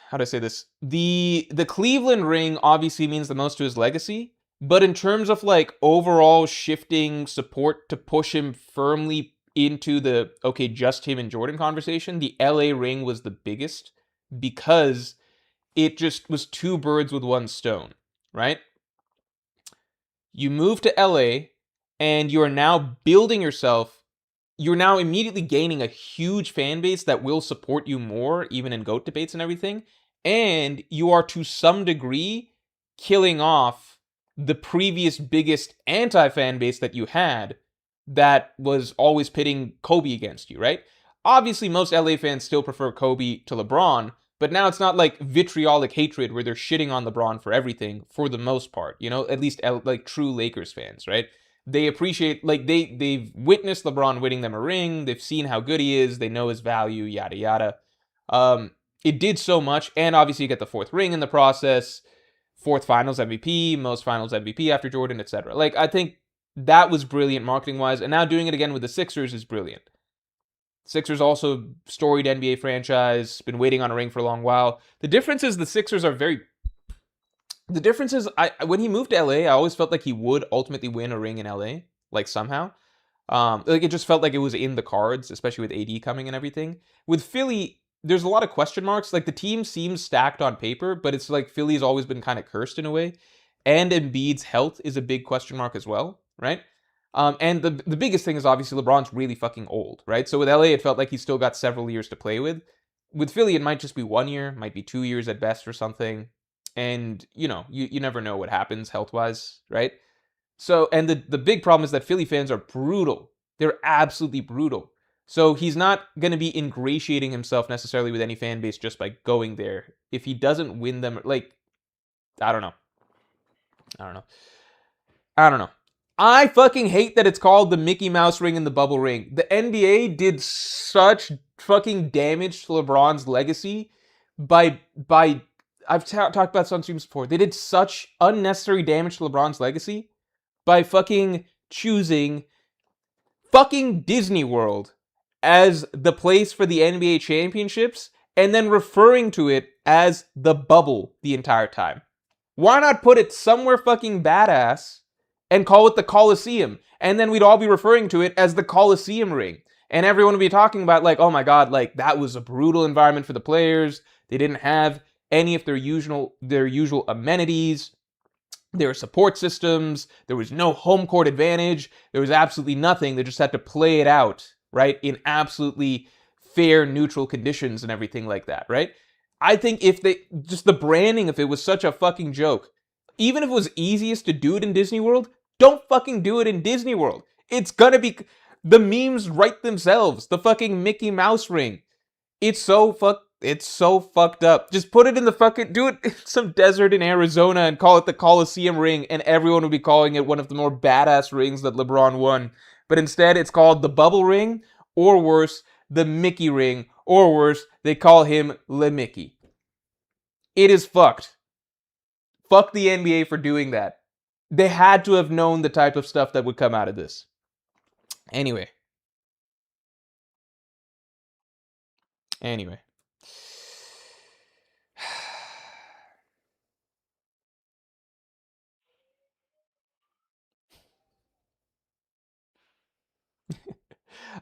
How do I say this? The Cleveland ring obviously means the most to his legacy, but in terms of like overall shifting support to push him firmly into the, okay, just him and Jordan conversation, the LA ring was the biggest, because it just was 2 birds with 1 stone, right? You move to LA and you are now building yourself. You're now immediately gaining a huge fan base that will support you more, even in GOAT debates and everything. And you are to some degree killing off the previous biggest anti-fan base that you had that was always pitting Kobe against you, right? Obviously, most LA fans still prefer Kobe to LeBron, but now it's not like vitriolic hatred where they're shitting on LeBron for everything, for the most part, you know, at least like true Lakers fans, right? They appreciate, like, they've witnessed LeBron winning them a ring, they've seen how good he is, they know his value, yada yada. It did so much, and obviously you get the 4th ring in the process, 4th Finals MVP, most Finals MVP after Jordan, etc. Like, I think that was brilliant marketing wise, and now doing it again with the Sixers is brilliant. Sixers also storied NBA franchise, been waiting on a ring for a long while. The difference is the Sixers are very. The difference is, when he moved to LA, I always felt like he would ultimately win a ring in LA, like somehow. Like it just felt like it was in the cards, especially with AD coming and everything. With Philly, there's a lot of question marks. Like the team seems stacked on paper, but it's like Philly's always been kind of cursed in a way. And Embiid's health is a big question mark as well, right? And the biggest thing is obviously LeBron's really fucking old, right? So with LA, it felt like he's still got several years to play with. With Philly, it might just be 1 year, might be 2 years at best or something. And, you never know what happens health-wise, right? So, and the big problem is that Philly fans are brutal. They're absolutely brutal. So he's not going to be ingratiating himself necessarily with any fan base just by going there. If he doesn't win them, like, I don't know. I don't know. I don't know. I fucking hate that it's called the Mickey Mouse ring and the bubble ring. The NBA did such fucking damage to LeBron's legacy by I've talked about some streams before. They did such unnecessary damage to LeBron's legacy by fucking choosing fucking Disney World as the place for the NBA championships and then referring to it as the bubble the entire time. Why not put it somewhere fucking badass and call it the Coliseum? And then we'd all be referring to it as the Coliseum ring. And everyone would be talking about, like, oh my god, like, that was a brutal environment for the players. They didn't have any of their usual amenities, their support systems. There was no home court advantage. There was absolutely nothing. They just had to play it out, right, in absolutely fair, neutral conditions and everything like that, right? I think if just the branding of it was such a fucking joke. Even if it was easiest to do it in Disney World, don't fucking do it in Disney World. It's gonna be, the memes write themselves. The fucking Mickey Mouse ring. It's so fucked up. Just put it in the fucking, do it in some desert in Arizona and call it the Coliseum ring, and everyone would be calling it one of the more badass rings that LeBron won. But instead, it's called the bubble ring, or worse, the Mickey ring, or worse, they call him Le Mickey. It is fucked. Fuck the NBA for doing that. They had to have known the type of stuff that would come out of this. Anyway.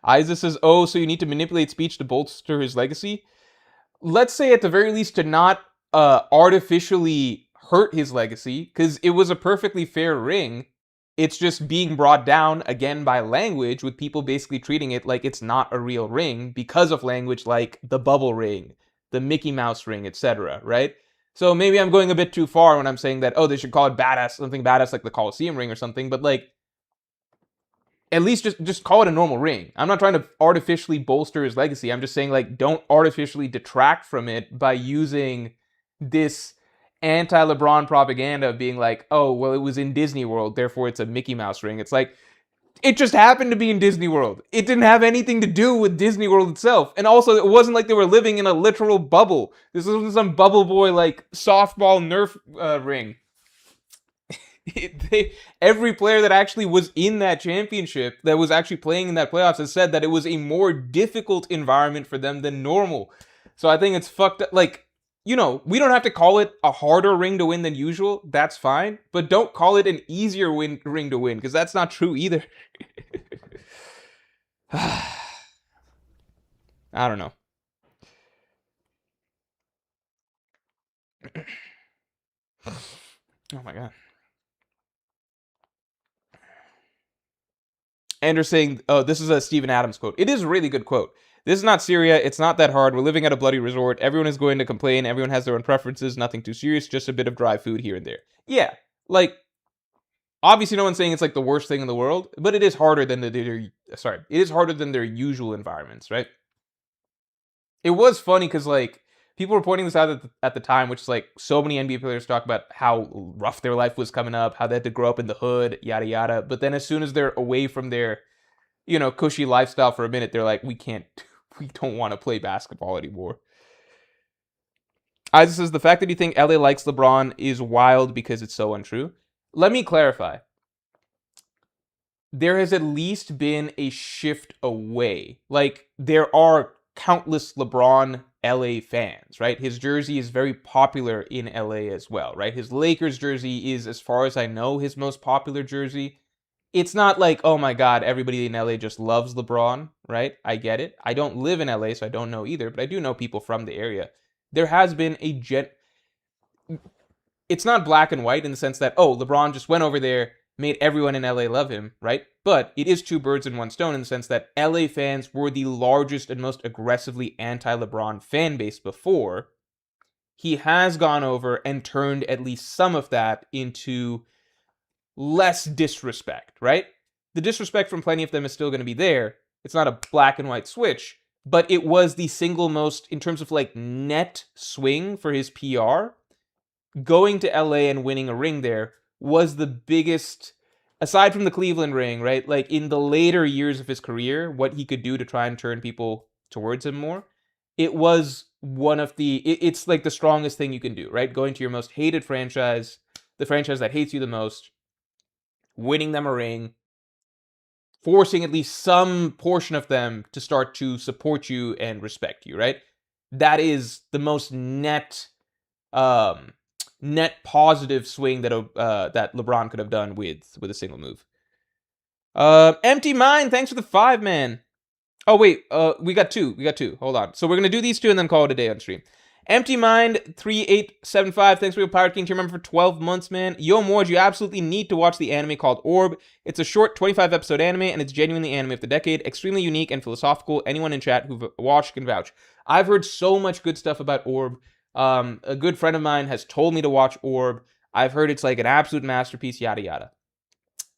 Isa says, oh, so you need to manipulate speech to bolster his legacy? Let's say at the very least to not artificially hurt his legacy, because it was a perfectly fair ring. It's just being brought down again by language, with people basically treating it like it's not a real ring because of language like the bubble ring, the Mickey Mouse ring, etc., right? So maybe I'm going a bit too far when I'm saying that, oh, they should call it badass, something badass like the Coliseum ring or something, but like, at least just call it a normal ring. I'm not trying to artificially bolster his legacy. I'm just saying, like, don't artificially detract from it by using this anti-LeBron propaganda of being like, oh, well, it was in Disney World, therefore it's a Mickey Mouse ring. It's like, it just happened to be in Disney World. It didn't have anything to do with Disney World itself. And also, it wasn't like they were living in a literal bubble. This wasn't some bubble boy, like, softball Nerf ring. Every player that actually was in that championship, that was actually playing in that playoffs, has said that it was a more difficult environment for them than normal. So I think it's fucked up. Like, we don't have to call it a harder ring to win than usual. That's fine. But don't call it an easier ring to win, because that's not true either. I don't know. Oh my god. Anders saying, oh, this is a Steven Adams quote. It is a really good quote. This is not Syria. It's not that hard. We're living at a bloody resort. Everyone is going to complain. Everyone has their own preferences. Nothing too serious. Just a bit of dry food here and there. Yeah, like, obviously no one's saying it's like the worst thing in the world, but it is harder than it is harder than their usual environments, right? It was funny because, like, people were pointing this out at the time, which is like, so many NBA players talk about how rough their life was coming up, how they had to grow up in the hood, yada yada. But then as soon as they're away from their, cushy lifestyle for a minute, they're like, we don't want to play basketball anymore. Isaac says, the fact that you think LA likes LeBron is wild because it's so untrue. Let me clarify. There has at least been a shift away. Like, there are countless LeBron LA fans, right? His jersey is very popular in LA as well, right? His Lakers jersey is, as far as I know, his most popular jersey. It's not like, oh my god, everybody in LA just loves LeBron, right? I get it. I don't live in LA, so I don't know either, but I do know people from the area. There has been it's not black and white in the sense that, oh, LeBron just went over there, made everyone in LA love him, right? But it is two birds in one stone in the sense that LA fans were the largest and most aggressively anti-LeBron fan base before. He has gone over and turned at least some of that into less disrespect, right? The disrespect from plenty of them is still going to be there. It's not a black and white switch, but it was the single most, in terms of like net swing for his PR, going to LA and winning a ring there was the biggest, aside from the Cleveland ring, right? Like in the later years of his career, what he could do to try and turn people towards him more. It was one of it's like the strongest thing you can do, right? Going to your most hated franchise, the franchise that hates you the most, winning them a ring, forcing at least some portion of them to start to support you and respect you, right? That is the most net positive swing that that LeBron could have done with a single move. Empty Mind, thanks for the 5, man. Oh wait, we got two. Hold on. So we're gonna do these two and then call it a day on stream. Empty Mind 3875, thanks for your Pirate King tier member for 12 months, man. Yo, Morge, you absolutely need to watch the anime called Orb. It's a short 25-episode anime, and it's genuinely anime of the decade. Extremely unique and philosophical. Anyone in chat who've watched can vouch. I've heard so much good stuff about Orb. A good friend of mine has told me to watch Orb. I've heard it's like an absolute masterpiece, yada yada.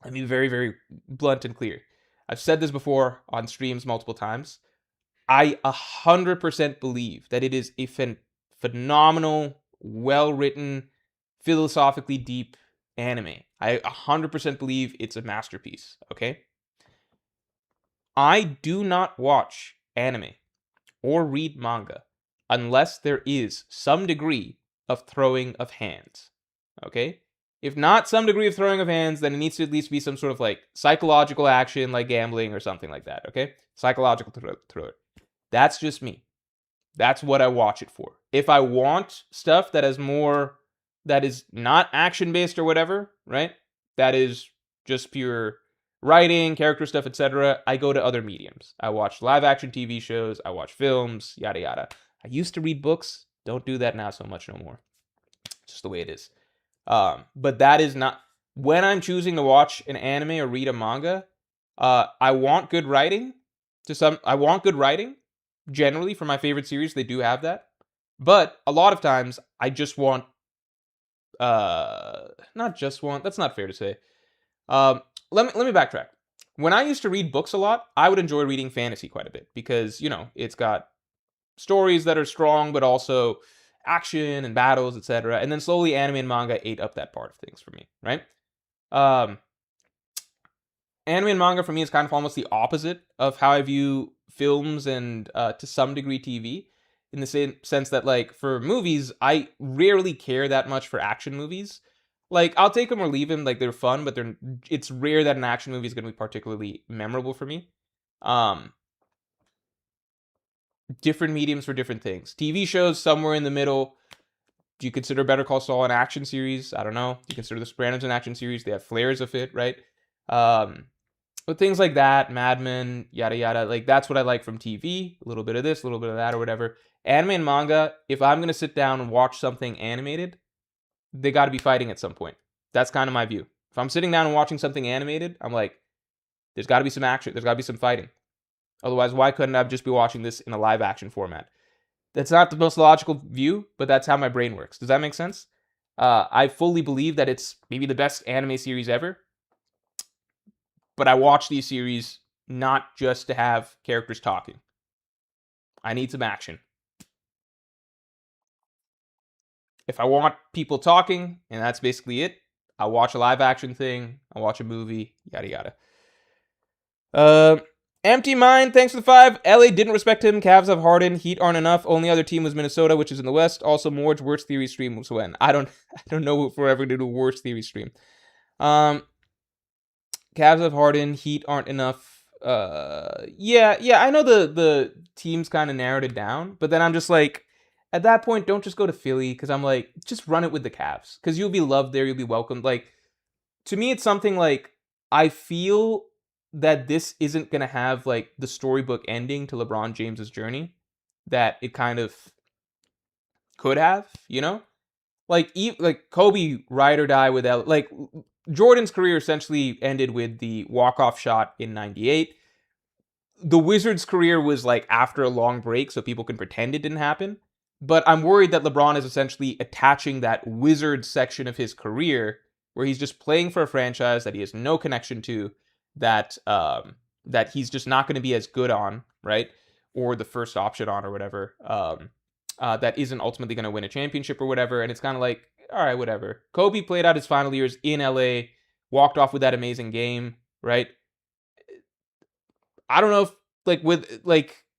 Let me be very, very blunt and clear. I've said this before on streams multiple times. I 100% believe that it is a phenomenal, well-written, philosophically deep anime. I 100% believe it's a masterpiece, okay? I do not watch anime or read manga unless there is some degree of throwing of hands, okay? If not some degree of throwing of hands, then it needs to at least be some sort of like psychological action, like gambling or something like that, okay? Psychological thriller. That's just me. That's what I watch it for. If I want stuff that is not action-based or whatever, right? That is just pure writing, character stuff, etc., I go to other mediums. I watch live-action TV shows, I watch films, yada yada. I used to read books. Don't do that now so much no more. It's just the way it is. But that is not, when I'm choosing to watch an anime or read a manga, I want good writing. I want good writing. Generally, for my favorite series, they do have that. But a lot of times, I just want, not just want, that's not fair to say. Let me backtrack. When I used to read books a lot, I would enjoy reading fantasy quite a bit because, you know, it's got stories that are strong, but also action and battles, etc. And then slowly anime and manga ate up that part of things for me, right? Anime and manga for me is kind of almost the opposite of how I view films and to some degree TV, in the same sense that, like, for movies, I rarely care that much for action movies. Like, I'll take them or leave them, like, they're fun, but it's rare that an action movie is going to be particularly memorable for me. Different mediums for different things. TV shows, somewhere in the middle. Do you consider Better Call Saul an action series? I don't know. Do you consider The Sopranos an action series? They have flares of it, right? But things like that, Mad Men, yada yada, like that's what I like from TV. A little bit of this, a little bit of that, or whatever. Anime and manga, if I'm gonna sit down and watch something animated, they got to be fighting at some point. That's kind of my view. If I'm sitting down and watching something animated, I'm like, there's got to be some action. There's got to be some fighting. Otherwise, why couldn't I just be watching this in a live action format? That's not the most logical view, but that's how my brain works. Does that make sense? I fully believe that it's maybe the best anime series ever. But I watch these series not just to have characters talking. I need some action. If I want people talking, and that's basically it, I'll watch a live action thing, I'll watch a movie, yada yada. Empty Mind, thanks for the 5. LA didn't respect him. Cavs have Harden. Heat aren't enough. Only other team was Minnesota, which is in the West. Also, Morge's worst theory stream was when. I don't know if we're ever gonna do a worst theory stream. Cavs have Harden. Heat aren't enough. Yeah. I know the teams kind of narrowed it down, but then I'm just like, at that point, don't just go to Philly, because I'm like, just run it with the Cavs, because you'll be loved there. You'll be welcomed. Like, to me, it's something like, I feel that this isn't going to have, like, the storybook ending to LeBron James's journey that it kind of could have, you know? Like Kobe, ride or die with like, Jordan's career essentially ended with the walk-off shot in 98. The Wizards' career was like after a long break, so people can pretend it didn't happen. But I'm worried that LeBron is essentially attaching that Wizards section of his career where he's just playing for a franchise that he has no connection to, that he's just not going to be as good on, right? Or the first option on or whatever. That isn't ultimately going to win a championship or whatever. And it's kind of like, all right, whatever. Kobe played out his final years in LA, walked off with that amazing game, right? I don't know if with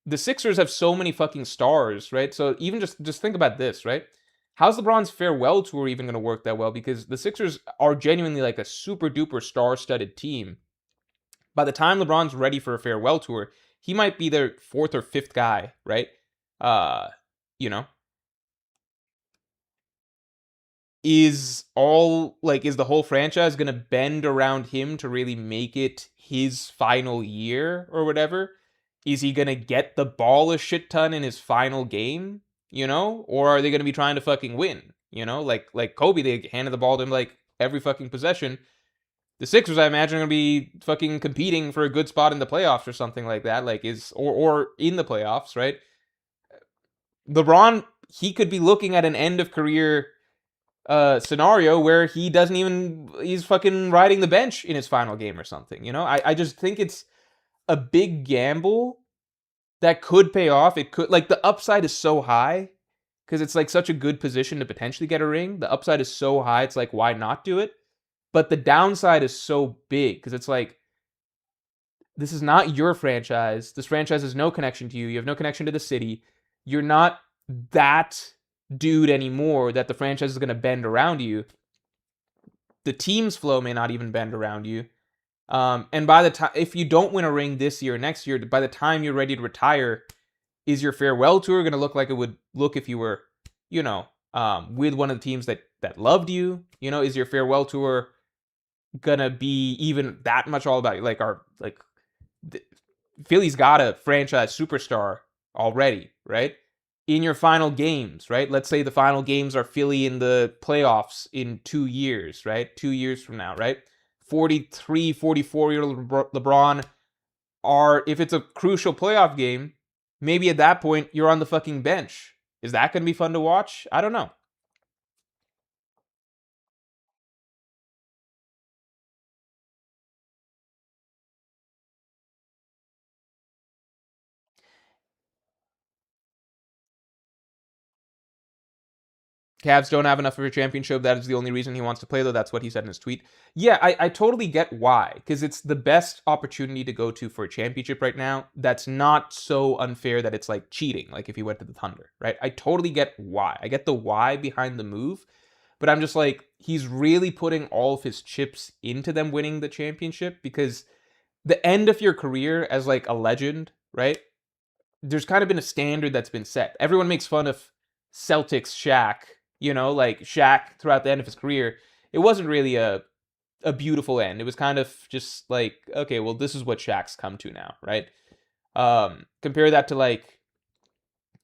the Sixers have so many fucking stars, right? So even just think about this, right? How's LeBron's farewell tour even going to work that well? Because the Sixers are genuinely like a super duper star-studded team. By the time LeBron's ready for a farewell tour, he might be their fourth or fifth guy, right? Uh, you know, is the whole franchise going to bend around him to really make it his final year or whatever? Is he going to get the ball a shit ton in his final game, or are they going to be trying to fucking win, like Kobe, they handed the ball to him like every fucking possession. The Sixers, I imagine, are going to be fucking competing for a good spot in the playoffs or something like that, like or in the playoffs, right? LeBron, he could be looking at an end of career scenario where he's fucking riding the bench in his final game or something. I just think it's a big gamble that could pay off. It could, like, the upside is so high because it's like such a good position to potentially get a ring. The upside is so high, it's like, why not do it? But the downside is so big because it's like, this is not your franchise. This franchise has no connection to you. You have no connection to the city. You're not that dude anymore that the franchise is going to bend around you. The team's flow may not even bend around you. And by the time, if you don't win a ring this year or next year, by the time you're ready to retire, is your farewell tour going to look like it would look if you were, with one of the teams that loved you? Is your farewell tour gonna be even that much all about you? Philly's got a franchise superstar already, right? In your final games, right? Let's say the final games are Philly in the playoffs in 2 years, right? 2 years from now, right? 43, 44-year-old LeBron if it's a crucial playoff game, maybe at that point you're on the fucking bench. Is that going to be fun to watch? I don't know. Cavs don't have enough of a championship. That is the only reason he wants to play, though. That's what he said in his tweet. Yeah, I totally get why, because it's the best opportunity to go to for a championship right now. That's not so unfair that it's like cheating, like if he went to the Thunder, right? I totally get why. I get the why behind the move, but I'm just like, he's really putting all of his chips into them winning the championship, because the end of your career as like a legend, right? There's kind of been a standard that's been set. Everyone makes fun of Celtics Shaq, like Shaq throughout the end of his career. It wasn't really a beautiful end. It was kind of just like, okay, well, this is what Shaq's come to now, right? Compare that to like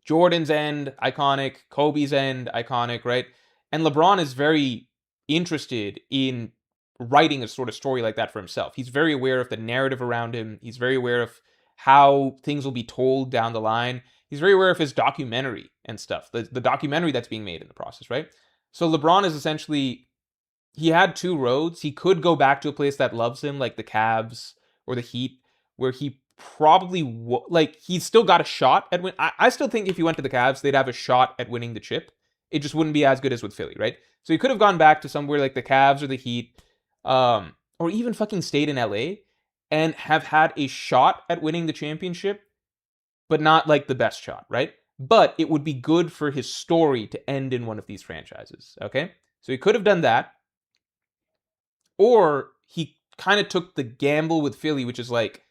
Jordan's end, iconic, Kobe's end, iconic, right? And LeBron is very interested in writing a sort of story like that for himself. He's very aware of the narrative around him. He's very aware of how things will be told down the line. He's very aware of his documentary and stuff, the documentary that's being made in the process, right? So LeBron is essentially, he had two roads. He could go back to a place that loves him, like the Cavs or the Heat, where he probably, he's still got a shot at win. I still think if he went to the Cavs, they'd have a shot at winning the chip. It just wouldn't be as good as with Philly, right? So he could have gone back to somewhere like the Cavs or the Heat, or even fucking stayed in LA and have had a shot at winning the championship, but not like the best shot, right? But it would be good for his story to end in one of these franchises, okay? So he could have done that, or he kind of took the gamble with Philly, which is like,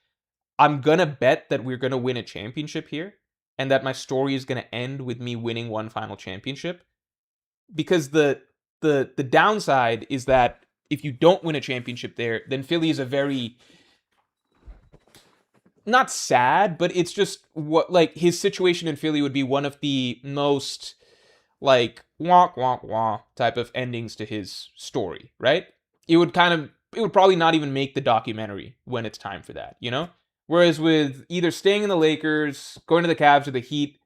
I'm gonna bet that we're gonna win a championship here, and that my story is gonna end with me winning one final championship. Because the downside is that if you don't win a championship there, then Philly is a very, not sad, but it's just what, like, his situation in Philly would be one of the most like wah wah wah type of endings to his story, right? it would probably not even make the documentary when it's time for that, you know? Whereas with either staying in the Lakers, going to the Cavs or the Heat,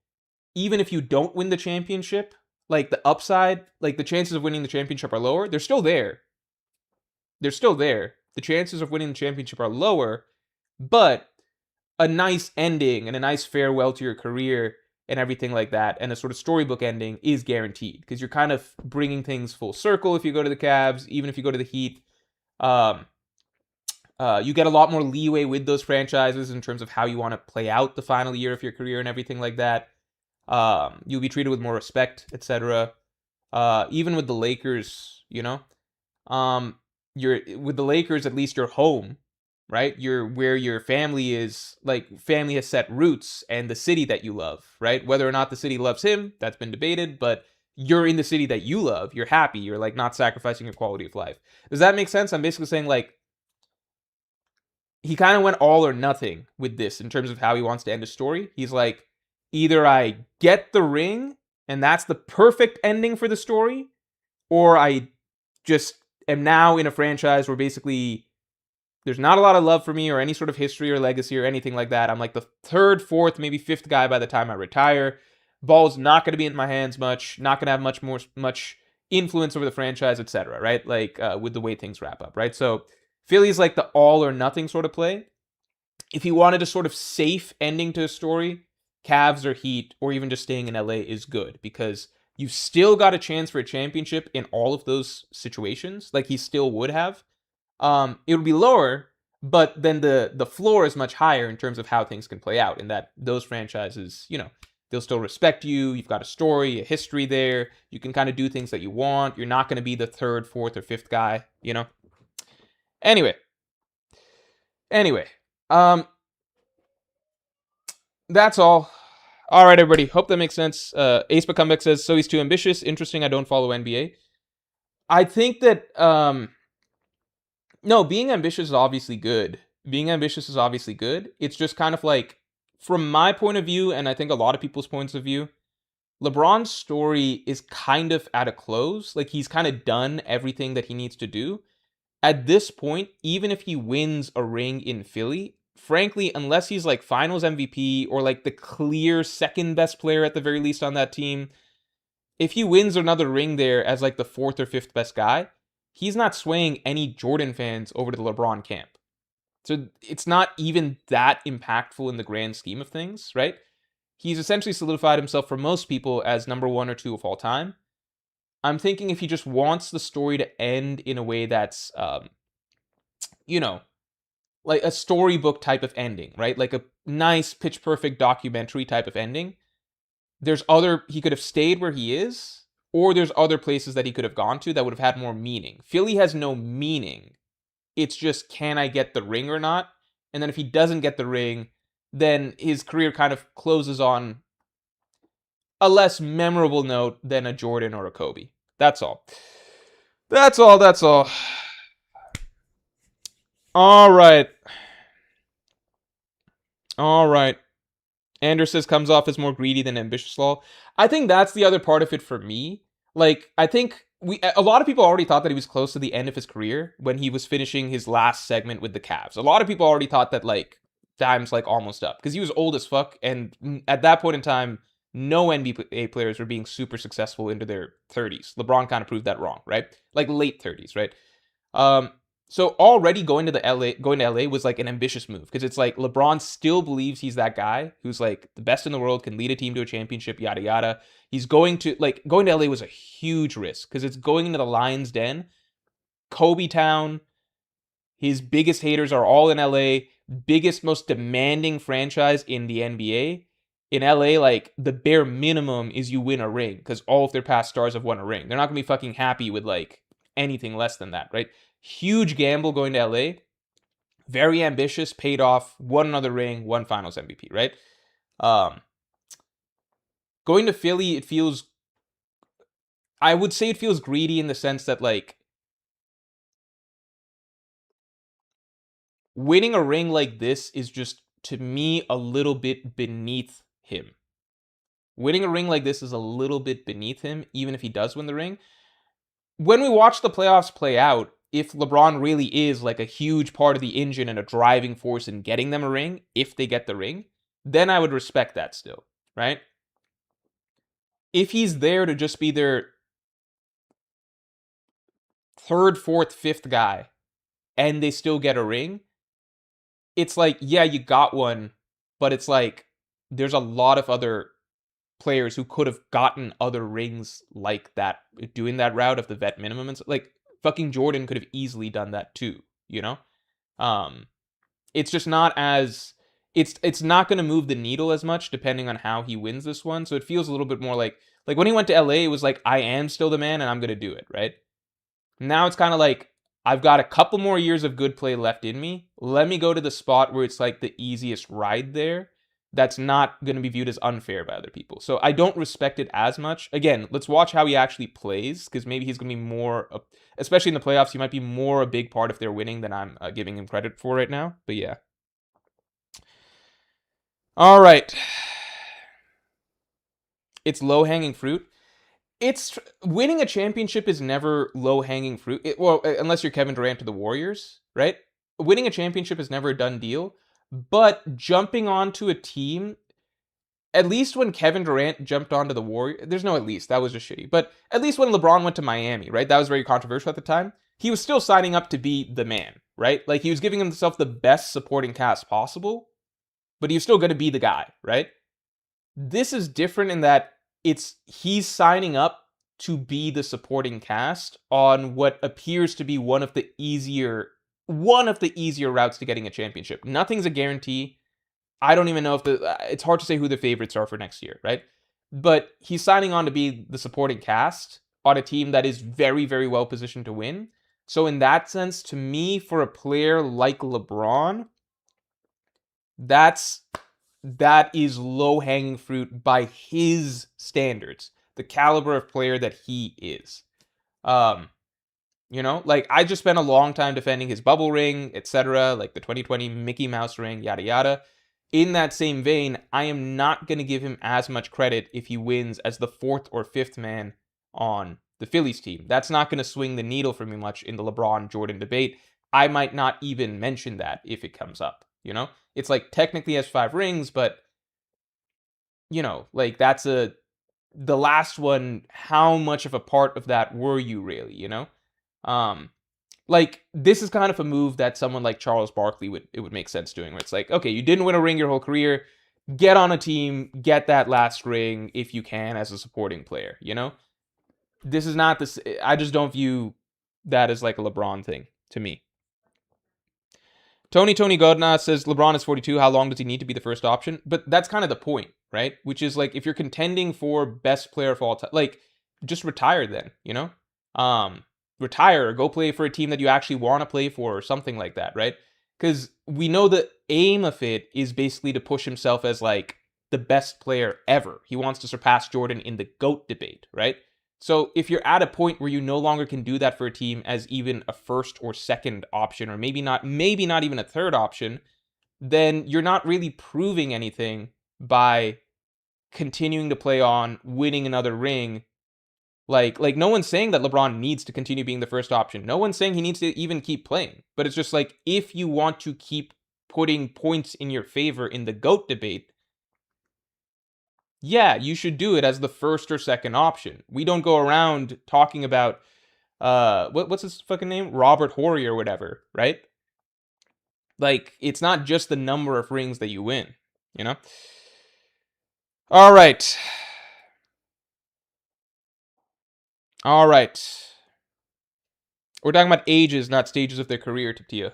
even if you don't win the championship, like the upside, like the chances of winning the championship are lower. They're still there. They're still there. The chances of winning the championship are lower, but a nice ending and a nice farewell to your career and everything like that, and a sort of storybook ending is guaranteed because you're kind of bringing things full circle if you go to the Cavs, even if you go to the Heat. Um, you get a lot more leeway with those franchises in terms of how you want to play out the final year of your career and everything like that. You'll be treated with more respect, etc. Even with the Lakers, you know, you're with the Lakers, at least you're home, right? You're where your family is, like family has set roots and the city that you love, right? Whether or not the city loves him, that's been debated, but you're in the city that you love. You're happy. You're like not sacrificing your quality of life. Does that make sense? I'm basically saying like he kind of went all or nothing with this in terms of how he wants to end a story. He's like, either I get the ring and that's the perfect ending for the story, or I just am now in a franchise where basically there's not a lot of love for me or any sort of history or legacy or anything like that. I'm like the third, fourth, maybe fifth guy by the time I retire. Ball's not going to be in my hands much, not going to have much influence over the franchise, etc. Right? Like with the way things wrap up, right? So Philly's like the all or nothing sort of play. If you wanted a sort of safe ending to a story, Cavs or Heat or even just staying in LA is good because you've still got a chance for a championship in all of those situations, like he still would have. It would be lower, but then the floor is much higher in terms of how things can play out. In that those franchises, you know, they'll still respect you. You've got a story, a history there. You can kind of do things that you want. You're not going to be the third, fourth, or fifth guy, you know. Anyway, that's all. All right, everybody. Hope that makes sense. Ace Comeback says, so he's too ambitious. Interesting. I don't follow NBA. I think that no, being ambitious is obviously good. Being ambitious is obviously good. It's just kind of like, from my point of view, and I think a lot of people's points of view, LeBron's story is kind of at a close. Like, he's kind of done everything that he needs to do. At this point, even if he wins a ring in Philly, frankly, unless he's like finals MVP or like the clear second best player at the very least on that team, if he wins another ring there as like the fourth or fifth best guy, he's not swaying any Jordan fans over to the LeBron camp. So it's not even that impactful in the grand scheme of things, right? He's essentially solidified himself for most people as number one or two of all time. I'm thinking if he just wants the story to end in a way that's, you know, like a storybook type of ending, right? Like a nice pitch perfect documentary type of ending. He could have stayed where he is, or there's other places that he could have gone to that would have had more meaning. Philly has no meaning. It's just, can I get the ring or not? And then if he doesn't get the ring, then his career kind of closes on a less memorable note than a Jordan or a Kobe. That's all. That's all. All right. Anders says comes off as more greedy than ambitious lol. I think that's the other part of it for me. Like, I think a lot of people already thought that he was close to the end of his career when he was finishing his last segment with the Cavs. A lot of people already thought that, like, time's like almost up because he was old as fuck, and at that point in time, no NBA players were being super successful into their 30s. LeBron kind of proved that wrong, right? Like late 30s, right? So already going to LA was like an ambitious move because it's like LeBron still believes he's that guy who's like the best in the world, can lead a team to a championship, yada yada. He's going to LA was a huge risk because it's going into the Lions Den, Kobe Town. His biggest haters are all in LA, biggest, most demanding franchise in the NBA. In LA, like, the bare minimum is you win a ring because all of their past stars have won a ring. They're not going to be fucking happy with, like, anything less than that, right? Huge gamble going to LA. Very ambitious, paid off, won another ring, won finals MVP, right? Going to Philly, I would say it feels greedy in the sense that, like, winning a ring like this is just, to me, a little bit beneath him. Winning a ring like this is a little bit beneath him, even if he does win the ring. When we watch the playoffs play out, if LeBron really is like a huge part of the engine and a driving force in getting them a ring, if they get the ring, then I would respect that still, right? If he's there to just be their third, fourth, fifth guy and they still get a ring, it's like, yeah, you got one, but it's like there's a lot of other players who could have gotten other rings like that, doing that route of the vet minimum. And like fucking Jordan could have easily done that too, you know? Um, it's just not as it's not going to move the needle as much depending on how he wins this one. So it feels a little bit more like when he went to LA, it was like I am still the man and I'm going to do it, right? Now it's kind of like I've got a couple more years of good play left in me. Let me go to the spot where it's like the easiest ride there. That's not going to be viewed as unfair by other people. So I don't respect it as much. Again, let's watch how he actually plays, because maybe he's going to be more, especially in the playoffs, he might be more a big part if they're winning than I'm giving him credit for right now. But yeah. All right. It's low-hanging fruit. It's winning a championship is never low-hanging fruit. Well, unless you're Kevin Durant to the Warriors, right? Winning a championship is never a done deal. But jumping onto a team, at least when Kevin Durant jumped onto the Warriors, there's no at least, that was just shitty. But at least when LeBron went to Miami, right? That was very controversial at the time. He was still signing up to be the man, right? Like he was giving himself the best supporting cast possible, but he was still going to be the guy, right? This is different in that he's signing up to be the supporting cast on what appears to be one of the easier routes to getting a championship. Nothing's a guarantee. I don't even know if it's hard to say who the favorites are for next year, right? But he's signing on to be the supporting cast on a team that is very, very well positioned to win. So in that sense, to me, for a player like LeBron, that is low-hanging fruit by his standards, the caliber of player that he is. Like I just spent a long time defending his bubble ring, etc., like the 2020 Mickey Mouse ring, yada yada. In that same vein, I am not going to give him as much credit if he wins as the fourth or fifth man on the Phillies team. That's not going to swing the needle for me much in the LeBron-Jordan debate. I might not even mention that if it comes up, It's like technically has 5 rings, but like that's the last one, how much of a part of that were you really, Like this is kind of a move that someone like Charles Barkley would make sense doing, where it's like, okay, you didn't win a ring your whole career, get on a team, get that last ring if you can as a supporting player, This is not this, I just don't view that as like a LeBron thing to me. Tony Godna says LeBron is 42. How long does he need to be the first option? But that's kind of the point, right? Which is like if you're contending for best player of all time, like just retire then, retire or go play for a team that you actually want to play for or something like that, right? Because we know the aim of it is basically to push himself as like the best player ever. He wants to surpass Jordan in the GOAT debate, right? So if you're at a point where you no longer can do that for a team as even a first or second option, or maybe not even a third option, then you're not really proving anything by continuing to play on, winning another ring. Like no one's saying that LeBron needs to continue being the first option. No one's saying he needs to even keep playing. But it's just like, if you want to keep putting points in your favor in the GOAT debate, yeah, you should do it as the first or second option. We don't go around talking about what's his fucking name? Robert Horry or whatever, right? Like, it's not just the number of rings that you win, All right. We're talking about ages, not stages of their career, Tatia.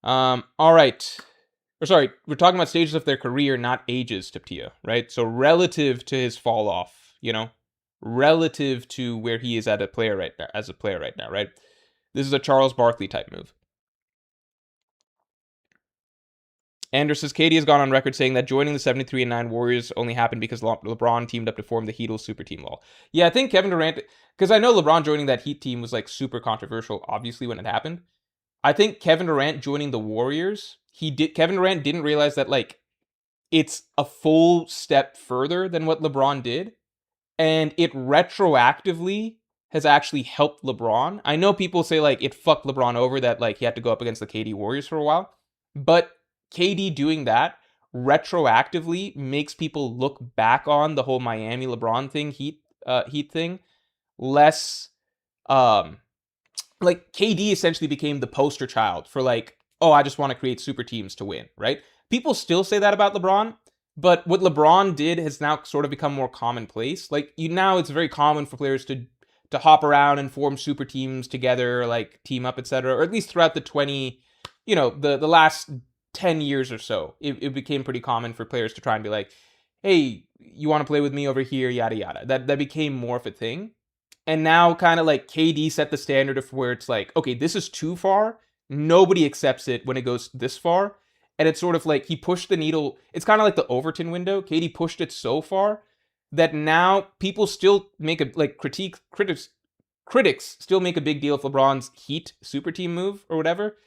All right. Or sorry, we're talking about stages of their career, not ages, Taptia, right? So relative to his fall off, relative to where he is as a player right now, right? This is a Charles Barkley type move. Anders says KD has gone on record saying that joining the 73-9 Warriors only happened because LeBron teamed up to form the Heatles super team law. Yeah, I think Kevin Durant, because I know LeBron joining that Heat team was like super controversial, obviously, when it happened. I think Kevin Durant joining the Warriors, Kevin Durant didn't realize that like it's a full step further than what LeBron did, and it retroactively has actually helped LeBron. I know people say like it fucked LeBron over that like he had to go up against the KD Warriors for a while, but KD doing that retroactively makes people look back on the whole Miami LeBron thing, Heat thing, less um like KD essentially became the poster child for like, oh, I just want to create super teams to win, right? People still say that about LeBron, but what LeBron did has now sort of become more commonplace. Like now it's very common for players to hop around and form super teams together, like team up, etc. Or at least throughout the the last 10 years or so, it became pretty common for players to try and be like, hey, you want to play with me over here, yada yada. That became more of a thing. And now kind of like KD set the standard of where it's like, okay, this is too far. Nobody accepts it when it goes this far. And it's sort of like he pushed the needle. It's kind of like the Overton window. KD pushed it so far that now people still make a like critics still make a big deal of LeBron's Heat super team move or whatever.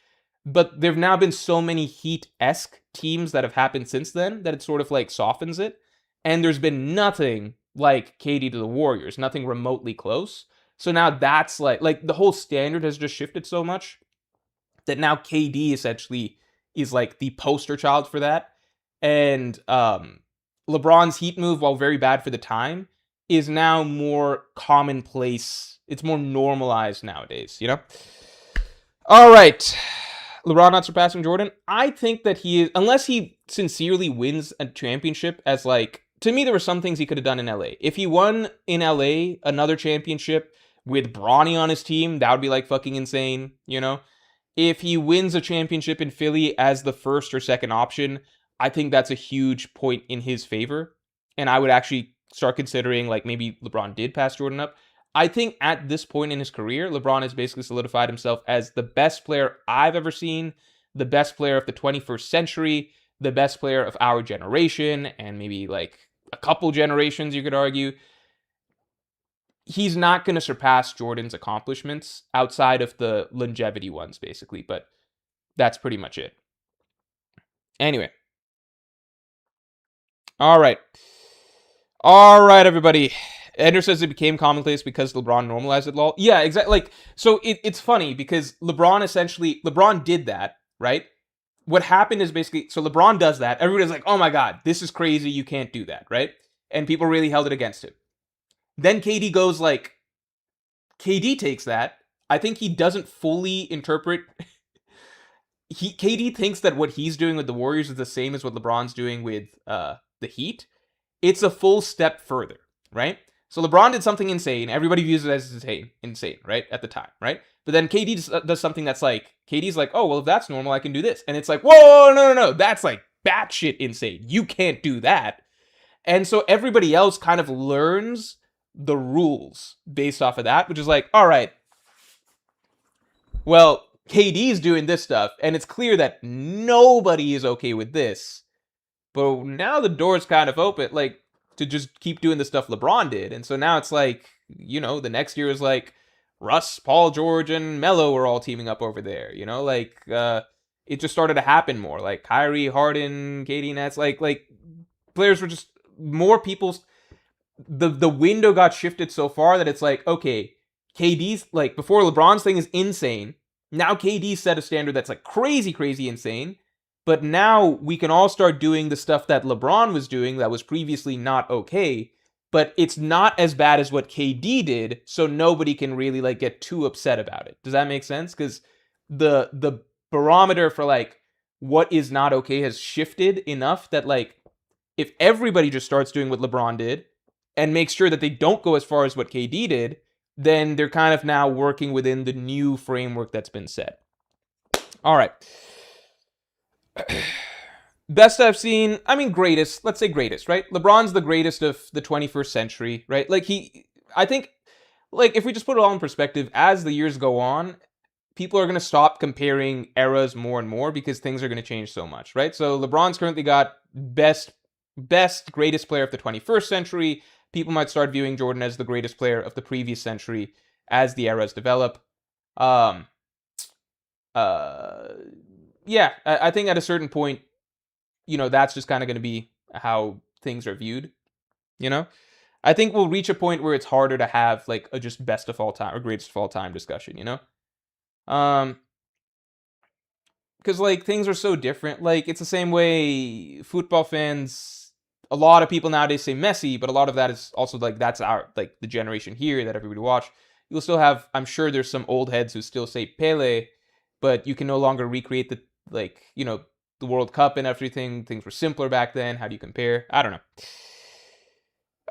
But there've now been so many Heat-esque teams that have happened since then that it sort of like softens it. And there's been nothing like KD to the Warriors, nothing remotely close. So now that's like the whole standard has just shifted so much that now KD essentially is like the poster child for that. And LeBron's Heat move, while very bad for the time, is now more commonplace. It's more normalized nowadays, you know? All right. LeBron not surpassing Jordan? I think that he is, unless he sincerely wins a championship as like, to me, there were some things he could have done in LA. If he won in LA another championship with Bronny on his team, that would be like fucking insane, you know? If he wins a championship in Philly as the first or second option, I think that's a huge point in his favor. And I would actually start considering like maybe LeBron did pass Jordan up. I think at this point in his career, LeBron has basically solidified himself as the best player I've ever seen, the best player of the 21st century, the best player of our generation, and maybe like a couple generations, you could argue. He's not going to surpass Jordan's accomplishments outside of the longevity ones, basically, but that's pretty much it. Anyway. All right. All right, everybody. Ender says it became commonplace because LeBron normalized it, lol. Yeah, exactly. Like, so it's funny because LeBron did that, right? What happened is basically, so LeBron does that. Everybody's like, oh my God, this is crazy. You can't do that, right? And people really held it against him. Then KD takes that. I think he doesn't fully interpret. KD thinks that what he's doing with the Warriors is the same as what LeBron's doing with the Heat. It's a full step further, right? So LeBron did something insane. Everybody views it as insane, right? At the time, right? But then KD does something that's like, KD's like, oh, well, if that's normal, I can do this. And it's like, whoa, no. That's like batshit insane. You can't do that. And so everybody else kind of learns the rules based off of that, which is like, all right, well, KD's doing this stuff, and it's clear that nobody is okay with this. But now the door's kind of open, like, to just keep doing the stuff LeBron did. And so now it's like, the next year is like Russ, Paul George, and Melo are all teaming up over there. Like it just started to happen more. Like Kyrie, Harden, KD, Nets, like players were just more people's. The window got shifted so far that it's like, okay, KD's like before LeBron's thing is insane. Now KD set a standard that's like crazy insane. But now we can all start doing the stuff that LeBron was doing that was previously not okay. But it's not as bad as what KD did, so nobody can really like get too upset about it. Does that make sense? Because the barometer for like what is not okay has shifted enough that like if everybody just starts doing what LeBron did and makes sure that they don't go as far as what KD did, then they're kind of now working within the new framework that's been set. All right. Best I've seen, greatest, let's say greatest, right? LeBron's the greatest of the 21st century, right? I think, if we just put it all in perspective, as the years go on, people are going to stop comparing eras more and more because things are going to change so much, right? So LeBron's currently got best, greatest player of the 21st century. People might start viewing Jordan as the greatest player of the previous century as the eras develop. Yeah, I think at a certain point, that's just kind of going to be how things are viewed, I think we'll reach a point where it's harder to have like a just best of all time or greatest of all time discussion, you know? Um, because like things are so different. Like it's the same way football fans. A lot of people nowadays say Messi, but a lot of that is also like that's our like the generation here that everybody watched. You'll still have, I'm sure there's some old heads who still say Pele, but you can no longer recreate the like the World Cup and everything. Things were simpler back then. How do you compare? I don't know.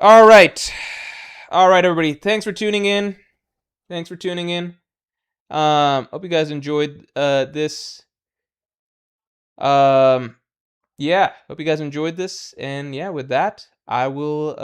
All right, all right, everybody. Thanks for tuning in. Thanks for tuning in. Hope you guys enjoyed this. Yeah, hope you guys enjoyed this. And yeah, with that, I will